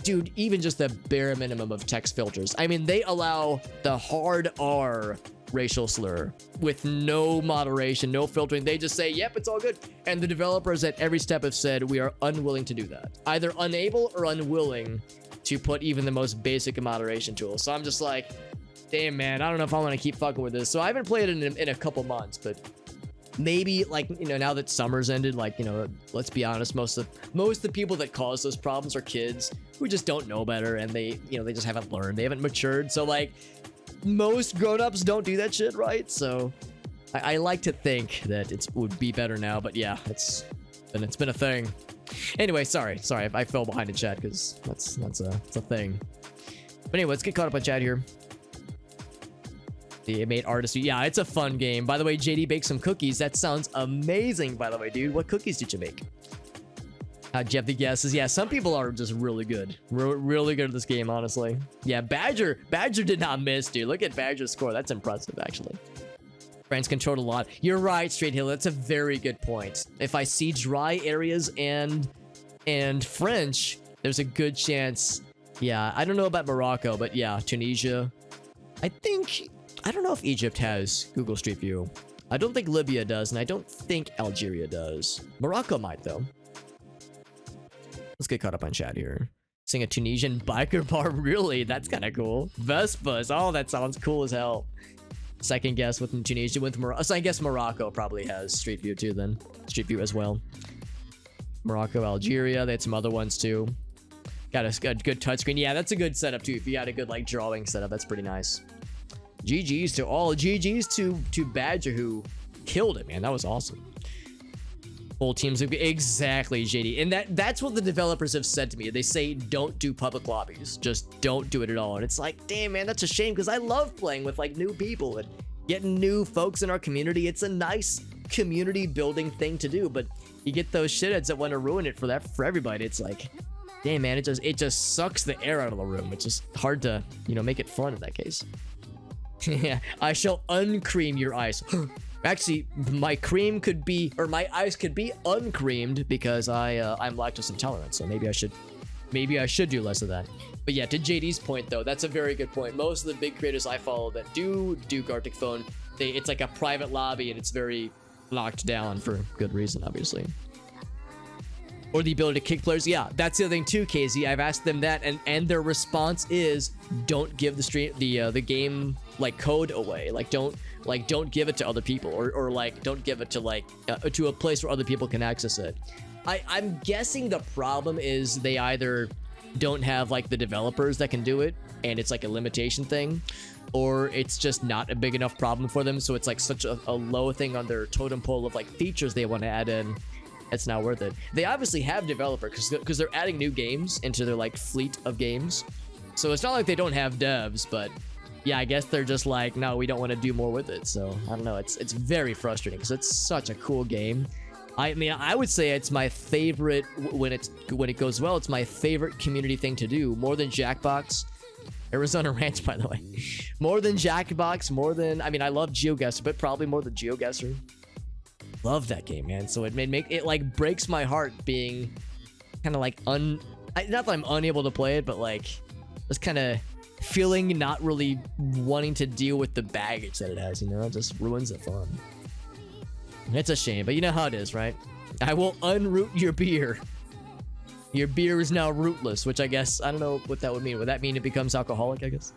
dude, even just the bare minimum of text filters. I mean, they allow the hard R racial slur with no moderation, no filtering. They just say, yep, it's all good. And the developers at every step have said, we are unwilling to do that. Either unable or unwilling to put even the most basic moderation tools. So I'm just like, damn, man, I don't know if I want to keep fucking with this. So I haven't played it in a couple months, but maybe, like, you know, now that summer's ended, like, you know, let's be honest, most of the people that cause those problems are kids who just don't know better, and they, you know, they just haven't learned, they haven't matured. So, like, most grown-ups don't do that shit, right? So I like to think that it would be better now, but yeah, it's been a thing. Anyway, sorry, I fell behind in chat because it's a thing. But anyway, let's get caught up on chat here. The made artist. Yeah, it's a fun game. By the way, JD baked some cookies. That sounds amazing, by the way, dude. What cookies did you make? How'd you have the guesses? Yeah, some people are just really good. Really good at this game, honestly. Yeah, Badger did not miss, dude. Look at Badger's score. That's impressive, actually. France controlled a lot. You're right, Straight Hill. That's a very good point. If I see dry areas and French, there's a good chance. Yeah, I don't know about Morocco, but yeah, Tunisia. I don't know if Egypt has Google Street View. I don't think Libya does, and I don't think Algeria does. Morocco might, though. Let's get caught up on chat here. Seeing a Tunisian biker bar, really? That's kind of cool. Vespas, oh, that sounds cool as hell. Second guess with Tunisia, with Morocco. So I guess Morocco probably has Street View too, then. Street View as well. Morocco, Algeria, they had some other ones too. Got a good touchscreen. Yeah, that's a good setup too. If you had a good, like, drawing setup, that's pretty nice. GG's to all. GG's to Badger, who killed it, man. That was awesome. Full teams. Exactly, JD. And that's what the developers have said to me. They say, don't do public lobbies. Just don't do it at all. And it's like, damn, man, that's a shame, because I love playing with, like, new people and getting new folks in our community. It's a nice community building thing to do, but you get those shitheads that want to ruin it for everybody. It's like, damn, man, it just sucks the air out of the room. It's just hard to, you know, make it fun in that case. Yeah, I shall uncream your ice. Actually, my cream could be, or my ice could be uncreamed, because I'm lactose intolerant. So maybe I should do less of that. But yeah, to JD's point though, that's a very good point. Most of the big creators I follow that do Gartic Phone, it's like a private lobby, and it's very locked down for good reason, obviously. Or the ability to kick players. Yeah, that's the other thing too, KZ. I've asked them that, and their response is, don't give the game, like, code away. Like, don't give it to other people, or like, don't give it to, like, to a place where other people can access it. I'm guessing the problem is they either don't have, like, the developers that can do it, and it's like a limitation thing, or it's just not a big enough problem for them, so it's like such a low thing on their totem pole of, like, features they want to add in. It's not worth it. They obviously have developers, because they're adding new games into their, like, fleet of games. So it's not like they don't have devs, but yeah, I guess they're just like, no, we don't want to do more with it. So I don't know. It's very frustrating, because it's such a cool game. I mean, I would say it's my favorite when it goes well. It's my favorite community thing to do, more than Jackbox. Arizona Ranch, by the way. More than Jackbox, more than, I mean, I love GeoGuessr, but probably more than GeoGuessr. Love that game, man. So it like breaks my heart being kind of like not that I'm unable to play it, but like just kind of feeling not really wanting to deal with the baggage that it has, you know. It just ruins the fun. It's a shame, but you know how it is, right? I will unroot your beer. Your beer is now rootless, which I guess, I don't know what that would mean. Would that mean it becomes alcoholic, I guess?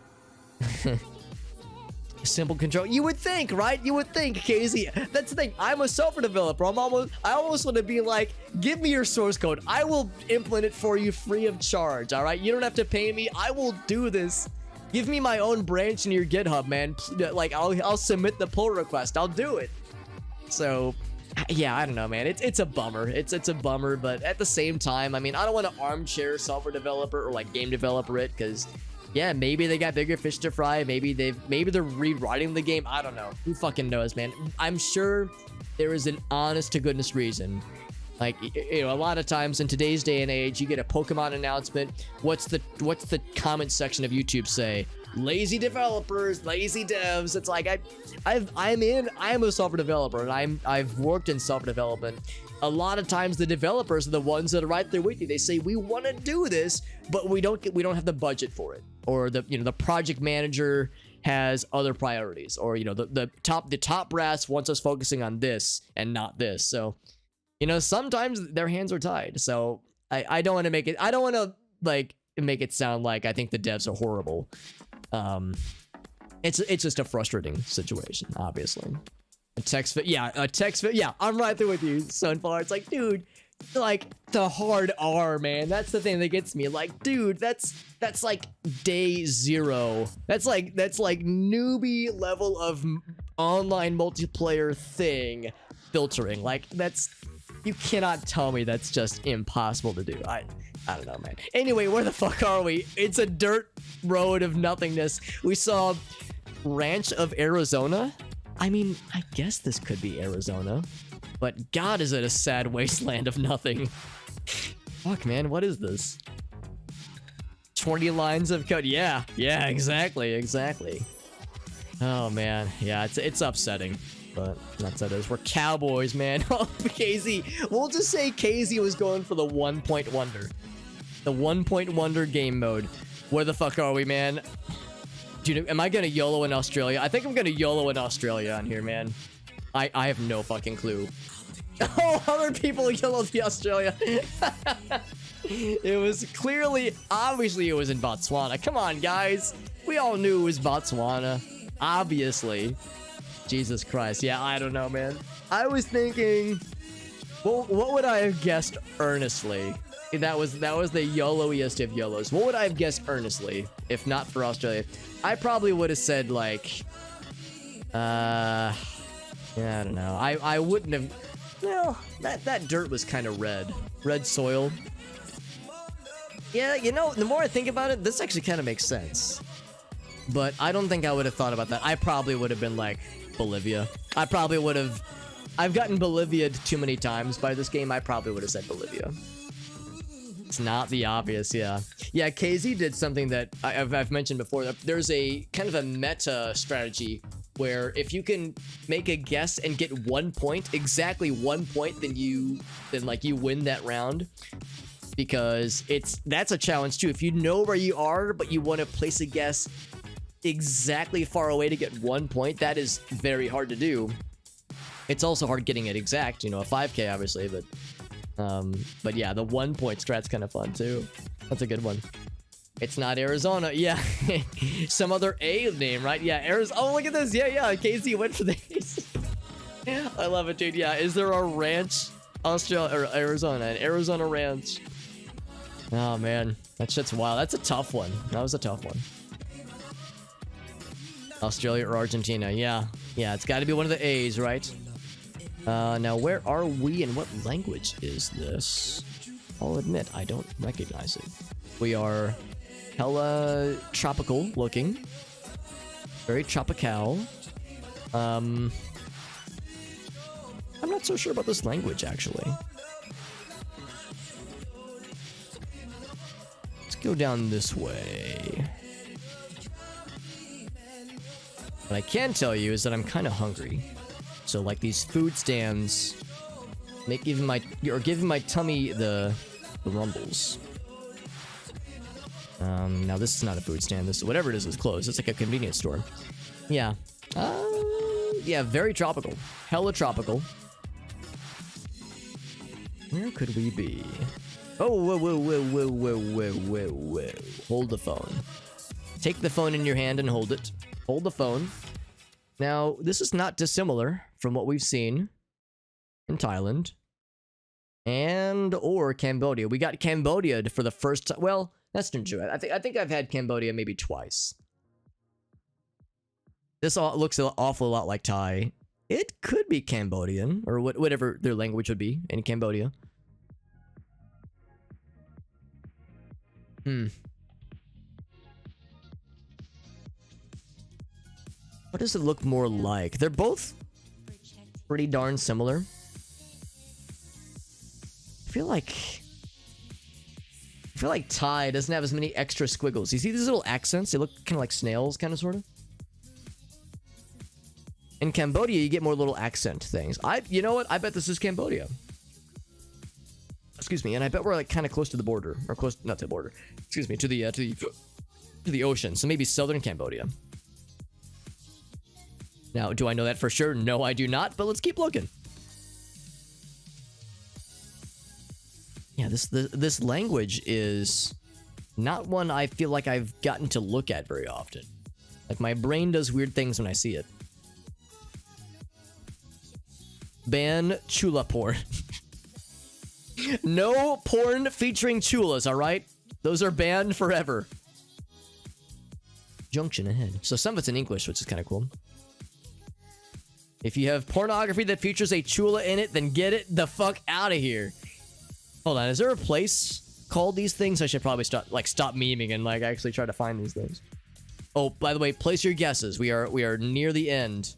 Simple control. You would think, right? You would think, KZ. That's the thing. I'm a software developer. I almost want to be like, give me your source code. I will implement it for you free of charge. All right? You don't have to pay me. I will do this. Give me my own branch in your GitHub, man. Like, I'll submit the pull request. I'll do it. So, yeah, I don't know, man. It's a bummer. It's a bummer, but at the same time, I mean, I don't want to armchair software developer or like game developer it, because yeah, maybe they got bigger fish to fry. Maybe they're rewriting the game. I don't know. Who fucking knows, man? I'm sure there is an honest to goodness reason. Like, you know, a lot of times in today's day and age, you get a Pokemon announcement. What's the comment section of YouTube say? Lazy developers, lazy devs. It's like I'm a software developer, and I've worked in software development. A lot of times the developers are the ones that are right there with you. They say, we want to do this, but we don't have the budget for it, or the project manager has other priorities, or you know, the top brass wants us focusing on this and not this. So, you know, sometimes their hands are tied. So I don't want to make it. I don't want to like make it sound like I think the devs are horrible. It's just a frustrating situation, obviously. A text fit, yeah, yeah, I'm right there with you, Sunflower. It's like, dude, like the hard R, man. That's the thing that gets me. Like, dude, that's like day 0. That's like newbie level of online multiplayer thing filtering. Like, you cannot tell me that's just impossible to do. I don't know, man. Anyway, where the fuck are we? It's a dirt road of nothingness. We saw Ranch of Arizona. I mean, I guess this could be Arizona, but God, is it a sad wasteland of nothing. Fuck, man, what is this? 20 lines of code. Yeah, exactly. Oh, man. Yeah, it's upsetting, but that's what it is. We're cowboys, man. Oh, KZ. We'll just say KZ was going for the 1-point wonder. The 1-point wonder game mode. Where the fuck are we, man? Dude, am I gonna YOLO in Australia? I think I'm gonna YOLO in Australia on here, man. I have no fucking clue. Oh, other people YOLO the Australia. It was obviously it was in Botswana. Come on, guys. We all knew it was Botswana. Obviously. Jesus Christ. Yeah, I don't know, man. I was thinking, well, what would I have guessed earnestly? That was the YOLO-iest of YOLOs. What would I have guessed earnestly if not for Australia? I probably would have said like, yeah, I don't know. I wouldn't have. Well, that dirt was kind of red soil. Yeah, you know, the more I think about it, this actually kind of makes sense. But I don't think I would have thought about that. I probably would have been like Bolivia. I probably would have. I've gotten Bolivia'd too many times by this game. I probably would have said Bolivia. It's not the obvious, yeah. Yeah, KZ did something that I've mentioned before. There's a kind of a meta strategy where if you can make a guess and get 1 point, exactly 1 point, then you win that round. Because that's a challenge too. If you know where you are, but you want to place a guess exactly far away to get 1 point, that is very hard to do. It's also hard getting it exact, you know, a 5K obviously, but yeah, the 1 point strat's kind of fun too. That's a good one. It's not Arizona. Yeah. Some other A name, right? Yeah, Arizona. Oh, look at this. Yeah. KZ went for these. I love it, dude. Yeah. Is there a ranch? Australia or Arizona? An Arizona ranch. Oh, man. That shit's wild. That's a tough one. That was a tough one. Australia or Argentina. Yeah. Yeah, it's got to be one of the A's, right? Now, where are we and what language is this? I'll admit, I don't recognize it. We are hella tropical looking. Very tropical. I'm not so sure about this language, actually. Let's go down this way. What I can tell you is that I'm kind of hungry. So, like, these food stands giving my tummy the rumbles. Now this is not a food stand. This, whatever it is closed. It's like a convenience store. Yeah. Yeah, very tropical. Hella tropical. Where could we be? Oh, whoa. Hold the phone. Take the phone in your hand and hold it. Hold the phone. Now, this is not dissimilar from what we've seen in Thailand and or Cambodia. We got Cambodia for the first time. Well, that's not true. I think I've had Cambodia maybe twice. This all looks an awful lot like Thai. It could be Cambodian or whatever their language would be in Cambodia. What does it look more like? They're both pretty darn similar. I feel like Thai doesn't have as many extra squiggles. You see these little accents? They look kind of like snails, kind of, sort of. In Cambodia, you get more little accent things. You know what? I bet this is Cambodia. Excuse me, and I bet we're like kind of close to the border, or close, not to the border. Excuse me, to the ocean. So maybe southern Cambodia. Now, do I know that for sure? No, I do not, but let's keep looking. Yeah, this language is not one I feel like I've gotten to look at very often. Like, my brain does weird things when I see it. Ban chula porn. No porn featuring chulas, alright? Those are banned forever. Junction ahead. So some of it's in English, which is kind of cool. If you have pornography that features a chula in it, then get it the fuck out of here. Hold on, is there a place called these things? I should probably stop memeing and like actually try to find these things. Oh, by the way, place your guesses. We are near the end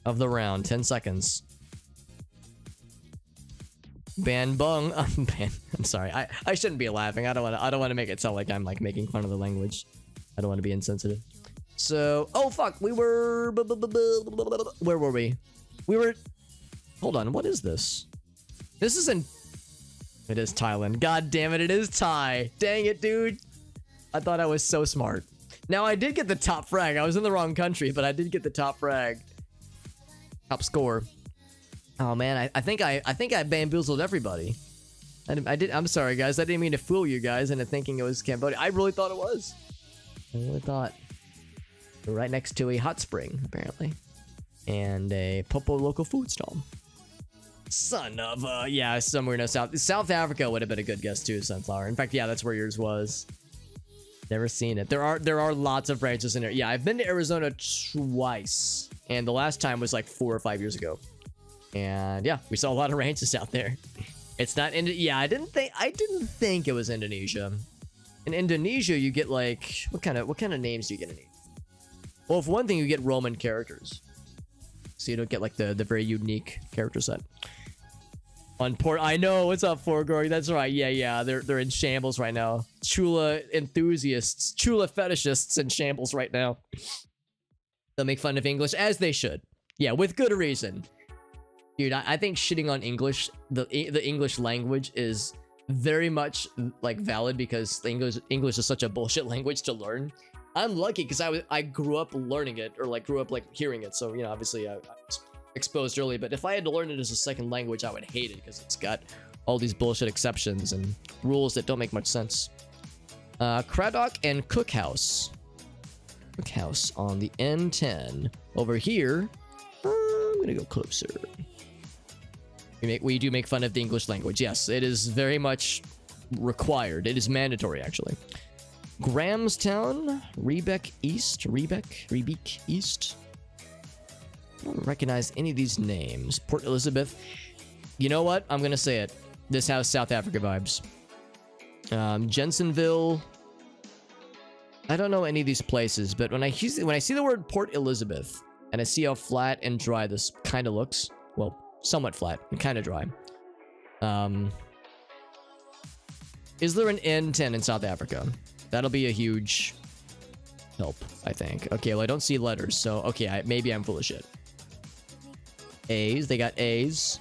of the round. 10 seconds. Ban bung. I'm sorry. I shouldn't be laughing. I don't want to make it sound like I'm like making fun of the language. I don't want to be insensitive. So, oh fuck, we were where were we? We were hold on, what is this? This isn't it is Thailand. God damn it, it is Thai. Dang it, dude. I thought I was so smart. Now I did get the top frag. I was in the wrong country, but I did get the top frag. Top score. Oh man, I think I bamboozled everybody. I'm sorry guys, I didn't mean to fool you guys into thinking it was Cambodia. I really thought it was. I really thought. We're right next to a hot spring, apparently. And a Popo local food stall. Son of a... Yeah, somewhere in South Africa would have been a good guess too, Sunflower. In fact, yeah, that's where yours was. Never seen it. There are lots of ranches in there. Yeah, I've been to Arizona twice. And the last time was like 4 or 5 years ago. And yeah, we saw a lot of ranches out there. It's not... Yeah, I didn't think it was Indonesia. In Indonesia, you get like... What kind of names do you get in Indonesia? Well, for one thing, you get Roman characters. So you don't get like the very unique character set. On port, I know, what's up, Forgory? That's right, yeah, they're in shambles right now. Chula enthusiasts, Chula fetishists in shambles right now. They'll make fun of English, as they should. Yeah, with good reason. Dude, I think shitting on English, the English language is very much like valid because English is such a bullshit language to learn. I'm lucky because I grew up learning it, or like grew up like hearing it, so you know, obviously I was exposed early. But if I had to learn it as a second language, I would hate it because it's got all these bullshit exceptions and rules that don't make much sense. Craddock and Cookhouse. Cookhouse on the N10. Over here, I'm gonna go closer. We do make fun of the English language. Yes, it is very much required. It is mandatory, actually. Grahamstown, Rebec East. I don't recognize any of these names. Port Elizabeth. You know what? I'm gonna say it. This has South Africa vibes. Jensenville. I don't know any of these places, but when I see the word Port Elizabeth and I see how flat and dry this kind of looks, well, somewhat flat and kind of dry. Is there an N10 in South Africa? That'll be a huge help, I think. Okay, well, I don't see letters, so okay, maybe I'm full of shit. A's, they got A's.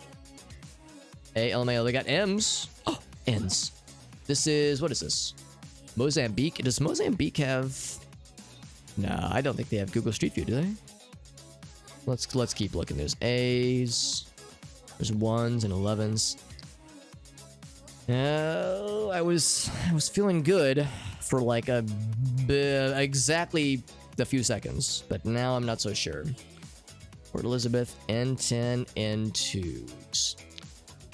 A, LMAO, they got M's. Oh, N's. This is, what is this? Mozambique. Does Mozambique have... Nah, I don't think they have Google Street View, do they? Let's keep looking. There's A's. There's 1s and 11s. I was feeling good for like exactly a few seconds, but now I'm not so sure. Port Elizabeth, N10, N2s.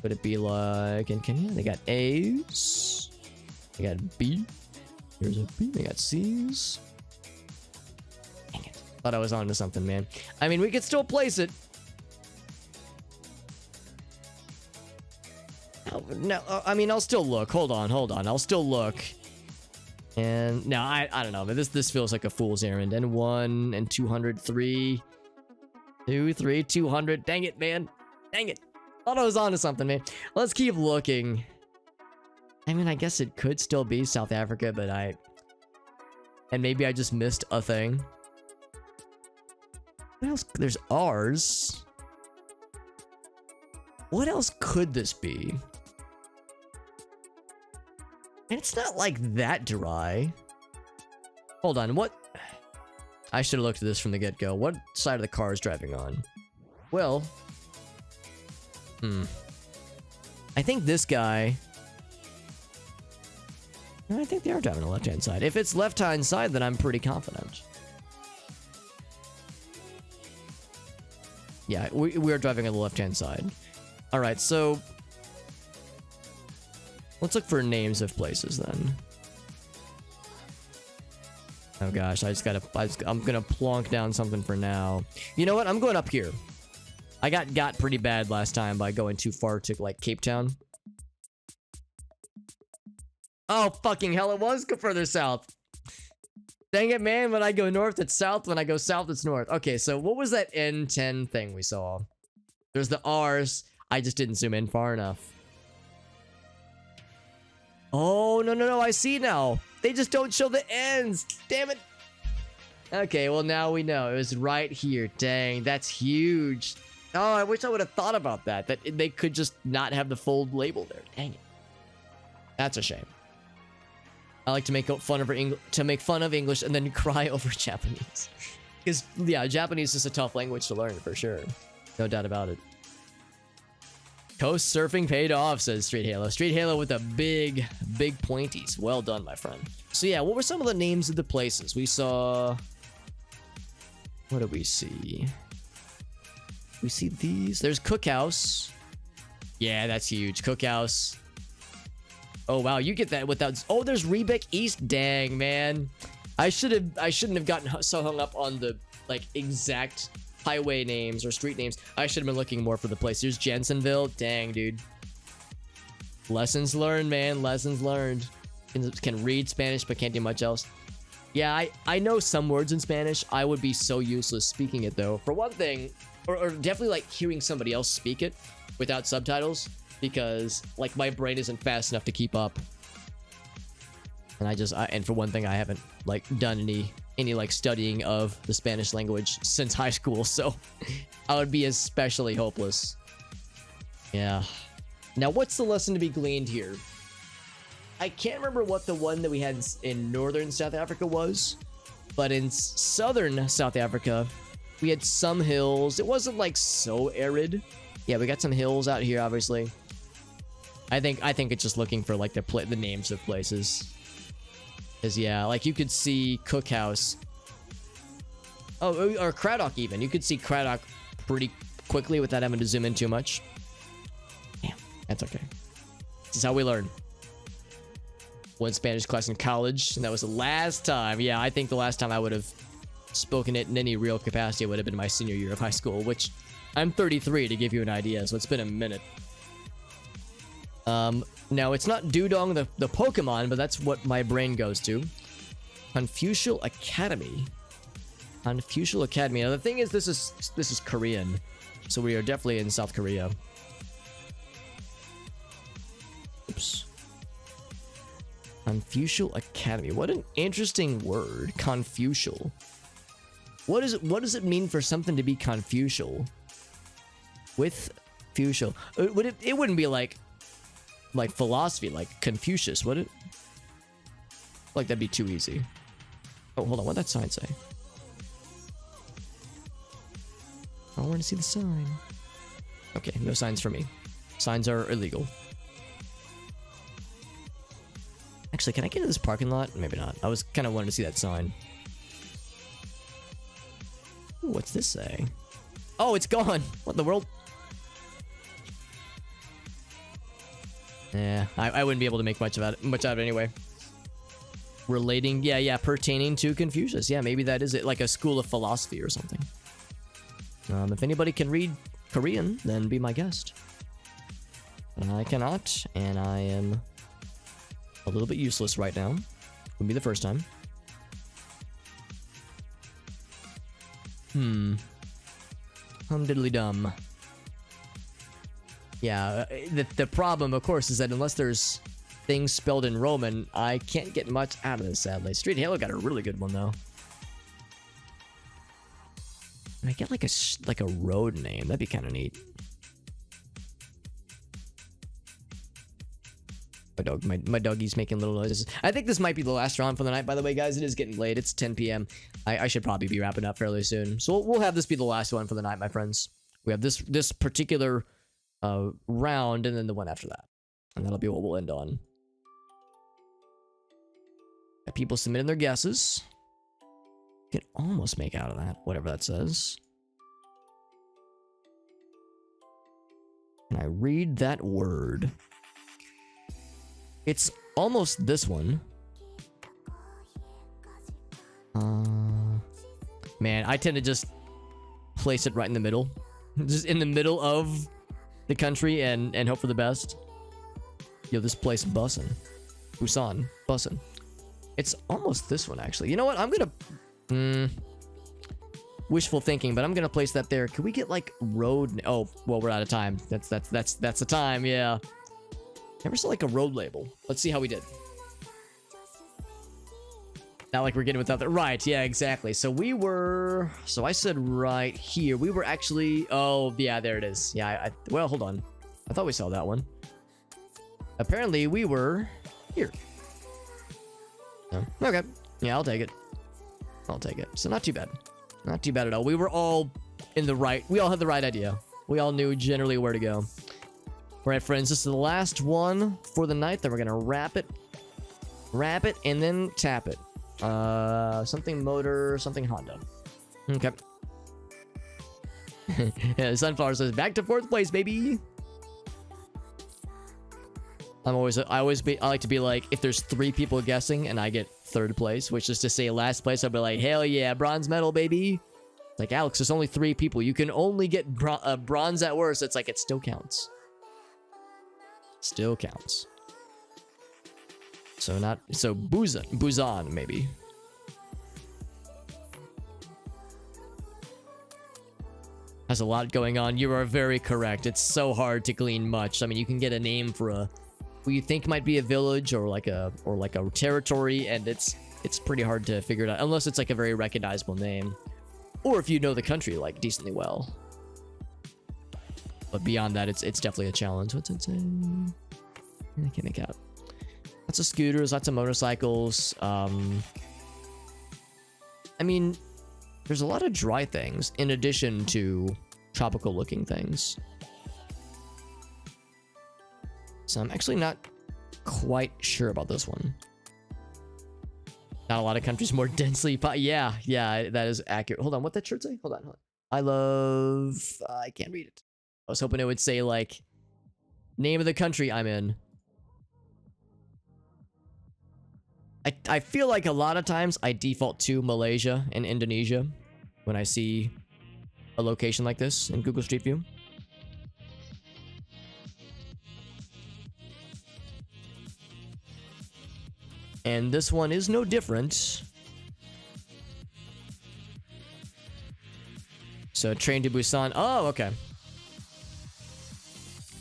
Would it be like in Kenya? They got A's. They got B. Here's a B. They got C's. Dang it. Thought I was onto something, man. I mean, we could still place it. No, I mean, I'll still look. Hold on. I'll still look. And no, I don't know, but this feels like a fool's errand. And 1 and 203. 2, 3, 200. Dang it, man. Dang it. Thought I was onto something, man. Let's keep looking. I mean, I guess it could still be South Africa, but and maybe I just missed a thing. What else? There's R's. What else could this be? And it's not like that dry. Hold on, what? I should have looked at this from the get-go. What side of the car is driving on? Well, I think this guy... No, I think they are driving on the left-hand side. If it's left-hand side, then I'm pretty confident. Yeah, we're driving on the left-hand side. Alright, so... let's look for names of places, then. Oh gosh, I'm gonna plonk down something for now. You know what? I'm going up here. I got pretty bad last time by going too far to, like, Cape Town. Oh, fucking hell, it was further south. Dang it, man. When I go north, it's south. When I go south, it's north. Okay, so what was that N10 thing we saw? There's the R's. I just didn't zoom in far enough. Oh, no, I see now. They just don't show the ends. Damn it. Okay, well, now we know. It was right here. Dang, that's huge. Oh, I wish I would have thought about that. That they could just not have the full label there. Dang it. That's a shame. I like to make fun of English and then cry over Japanese. Because, yeah, Japanese is a tough language to learn, for sure. No doubt about it. Coast surfing paid off, says Street Halo. Street Halo with the big pointies. Well done, my friend. So, yeah, what were some of the names of the places? We saw... what did we see? We see these. There's Cookhouse. Yeah, that's huge. Cookhouse. Oh, wow, you get that without... oh, there's Rebec East. Dang, man. I shouldn't have gotten so hung up on the, like, exact highway names or street names. I should have been looking more for the place. There's Jensenville. Dang, dude. Lessons learned, man. Lessons learned. Can read Spanish, but can't do much else. Yeah, I know some words in Spanish. I would be so useless speaking it, though. For one thing, or definitely, like, hearing somebody else speak it without subtitles. Because, like, my brain isn't fast enough to keep up. And and for one thing, I haven't, like, done any like, studying of the Spanish language since high school. So, I would be especially hopeless. Yeah. Now, what's the lesson to be gleaned here? I can't remember what the one that we had in northern South Africa was. But in southern South Africa, we had some hills. It wasn't, like, so arid. Yeah, we got some hills out here, obviously. I think it's just looking for, like, the names of places. Because, yeah, like, you could see Cookhouse. Oh, or Craddock, even. You could see Craddock pretty quickly without having to zoom in too much. Damn, that's okay. This is how we learn. One Spanish class in college, and that was the last time. Yeah, I think the last time I would have spoken it in any real capacity would have been my senior year of high school, which I'm 33 to give you an idea, so it's been a minute. Now, it's not Dudong the Pokemon, but that's what my brain goes to. Confucial Academy. Confucial Academy. Now, the thing is, this is Korean, so we are definitely in South Korea. Oops. Confucial Academy. What an interesting word. Confucial. What does it mean for something to be confucial? With Fucial. It wouldn't be like philosophy, like Confucius, would it? Like, that'd be too easy. Oh, hold on. What'd that sign say? I want to see the sign. Okay, no signs for me. Signs are illegal. Actually, can I get into this parking lot? Maybe not. I was kind of wanting to see that sign. Ooh, what's this say? Oh, it's gone. What in the world? Yeah, I wouldn't be able to make much out of it anyway. Relating, yeah, pertaining to Confucius. Yeah, maybe that is it, like a school of philosophy or something. If anybody can read Korean, then be my guest. I cannot, and I am a little bit useless right now. Would be the first time. Diddly-dum. Yeah, the problem, of course, is that unless there's things spelled in Roman, I can't get much out of this, sadly. Street Halo got a really good one, though. And I get like a road name. That'd be kind of neat. My doggy's making little noises. I think this might be the last round for the night, by the way, guys. It is getting late. It's 10 p.m. I should probably be wrapping up fairly soon. So we'll have this be the last one for the night, my friends. We have this particular round, and then the one after that. And that'll be what we'll end on. Got people submitting their guesses. You can almost make out of that, whatever that says. Can I read that word? It's almost this one. Man, I tend to just place it right in the middle. Just in the middle of the country and hope for the best. Yo, this place bussin'. Busan, bussin'. It's almost this one, actually. You know what? I'm gonna... wishful thinking, but I'm gonna place that there. Can we get, like, road... Oh, well, we're out of time. That's the time, yeah. Never saw, like, a road label. Let's see how we did. Not like we're getting without that. Right, yeah, exactly. So we were... So I said right here. We were actually... Oh, yeah, there it is. Yeah, well, hold on. I thought we saw that one. Apparently, we were here. No. Okay. Yeah, I'll take it. I'll take it. So not too bad. Not too bad at all. We were all in the right... We all had the right idea. We all knew generally where to go. All right, friends. This is the last one for the night. Then we're going to wrap it, and then tap it. Something motor, something Honda. Okay. Yeah, Sunflower says, back to 4th place, baby. I like to be like, if there's 3 people guessing and I get 3rd place, which is to say last place, I'll be like, hell yeah, bronze medal, baby. Like, Alex, there's only 3 people. You can only get bronze at worst. It's like, it still counts. Still counts. So Busan, maybe. Has a lot going on. You are very correct. It's so hard to glean much. I mean, you can get a name for a... what you think might be a village or like a territory, and it's pretty hard to figure it out unless it's like a very recognizable name, or if you know the country like decently well. But beyond that, it's definitely a challenge. What's it say? I can't make out. Lots of scooters, lots of motorcycles. I mean, there's a lot of dry things in addition to tropical looking things. So I'm actually not quite sure about this one. Not a lot of countries more densely... Yeah, that is accurate. Hold on, what that shirt say? Hold on. I love... I can't read it. I was hoping it would say, like, name of the country I'm in. I feel like a lot of times I default to Malaysia and Indonesia when I see a location like this in Google Street View. And this one is no different. So, train to Busan. Oh, okay.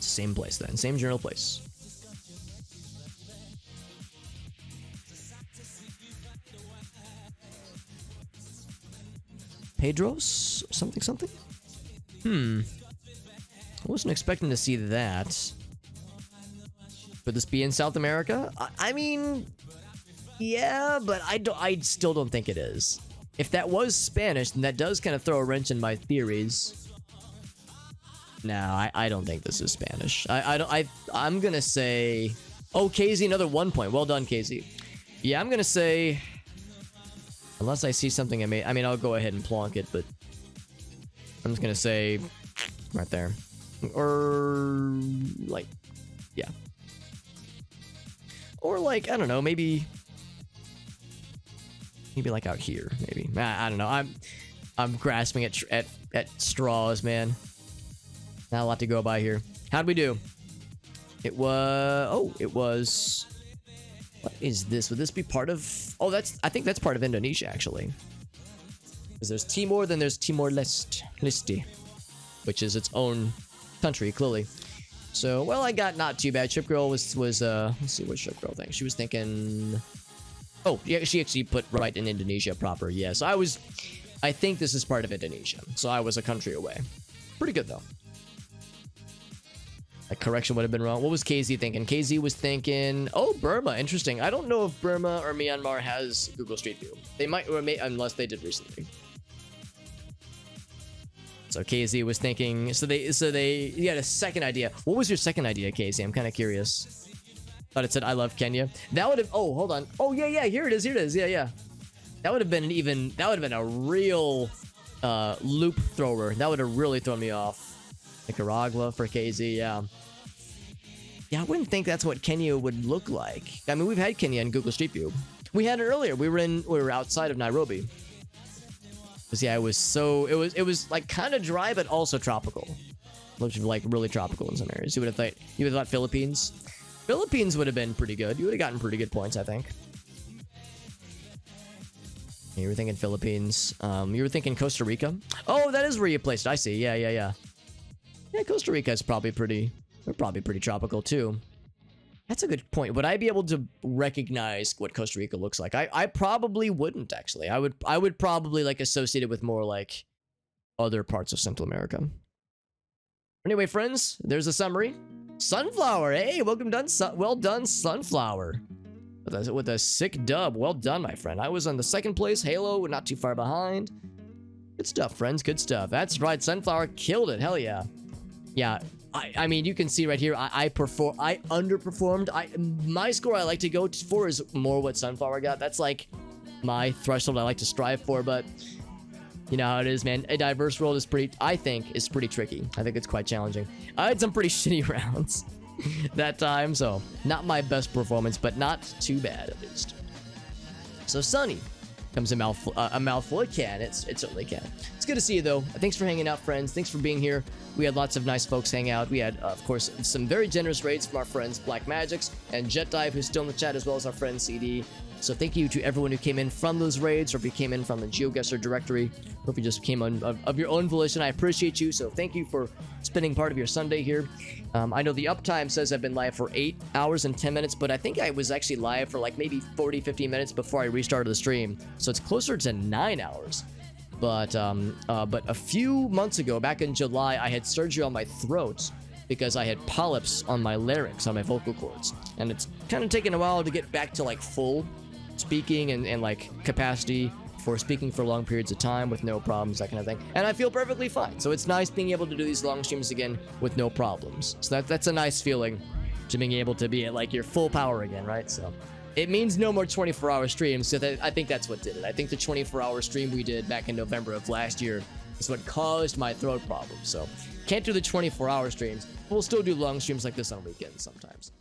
Same place then. Same general place. Pedros? Something? I wasn't expecting to see that. Would this be in South America? I mean... yeah, but I still don't think it is. If that was Spanish, then that does kind of throw a wrench in my theories. No, I don't think this is Spanish. I'm gonna say... Oh, KZ, another 1 point. Well done, KZ. Yeah, I'm gonna say... unless I see something I mean, I'll go ahead and plonk it, but... I'm just gonna say... right there. Or... like... yeah. Or like, I don't know, maybe like out here, maybe. I don't know. I'm grasping at straws, man. Not a lot to go by here. How'd we do? It was... what is this? Would this be part of... oh, I think that's part of Indonesia, actually. Because there's Timor, then there's Timor-Leste, which is its own country, clearly. So, well, I got not too bad. Ship Girl was let's see what Ship Girl thinks. She was thinking... oh, yeah, she actually put right in Indonesia proper. Yeah, so I think this is part of Indonesia. So I was a country away. Pretty good, though. That correction would have been wrong. What was KZ thinking? KZ was thinking, oh, Burma. Interesting. I don't know if Burma or Myanmar has Google Street View. They might, or may, unless they did recently. So KZ was thinking, you had a second idea. What was your second idea, KZ? I'm kind of curious. Thought it said, I love Kenya. That would have, oh, hold on. Oh, yeah, here it is, yeah. That would have been a real loop thrower. That would have really thrown me off. Nicaragua for KZ, yeah. Yeah, I wouldn't think that's what Kenya would look like. I mean, we've had Kenya in Google Street View. We had it earlier. We were outside of Nairobi. Because yeah, it was like kind of dry, but also tropical. Looked like really tropical in some areas. You would have thought Philippines. Philippines would have been pretty good. You would have gotten pretty good points, I think. You were thinking Philippines. You were thinking Costa Rica. Oh, that is where you placed it. I see. Yeah. Yeah, Costa Rica is probably pretty tropical too. That's a good point. Would I be able to recognize what Costa Rica looks like? I probably wouldn't actually. I would probably like associate it with more like other parts of Central America. Anyway, friends, there's a summary. Sunflower, hey, welcome done. Well done, Sunflower. With a sick dub. Well done, my friend. I was on the second place. Halo, not too far behind. Good stuff, friends. Good stuff. That's right. Sunflower killed it. Hell yeah. Yeah. I mean, you can see right here, I underperformed. My score I like to go for is more what Sunflower got. That's like my threshold I like to strive for, but you know how it is, man. A diverse world is I think pretty tricky. I think it's quite challenging. I had some pretty shitty rounds that time, so not my best performance, but not too bad at least. So Sunny comes a mouthful. It can. It certainly can. It's good to see you though. Thanks for hanging out, friends. Thanks for being here. We had lots of nice folks hang out. We had, of course, some very generous raids from our friends Black Magics and Jet Dive, who's still in the chat, as well as our friend CD. So thank you to everyone who came in from those raids, or if you came in from the GeoGuessr directory, or if you just came on of your own volition. I appreciate you. So thank you for spending part of your Sunday here. I know the uptime says I've been live for 8 hours and 10 minutes, but I think I was actually live for like maybe 40-50 minutes before I restarted the stream. So it's closer to 9 hours. But a few months ago, back in July, I had surgery on my throat because I had polyps on my larynx, on my vocal cords. And it's kind of taken a while to get back to like full speaking and like capacity for speaking for long periods of time with no problems, that kind of thing. And I feel perfectly fine. So it's nice being able to do these long streams again with no problems. So that's a nice feeling, to being able to be at like your full power again, right? So it means no more 24-hour streams. So I think that's what did it. I think the 24-hour stream we did back in November of last year is what caused my throat problem. So can't do the 24-hour streams. We'll still do long streams like this on weekends sometimes.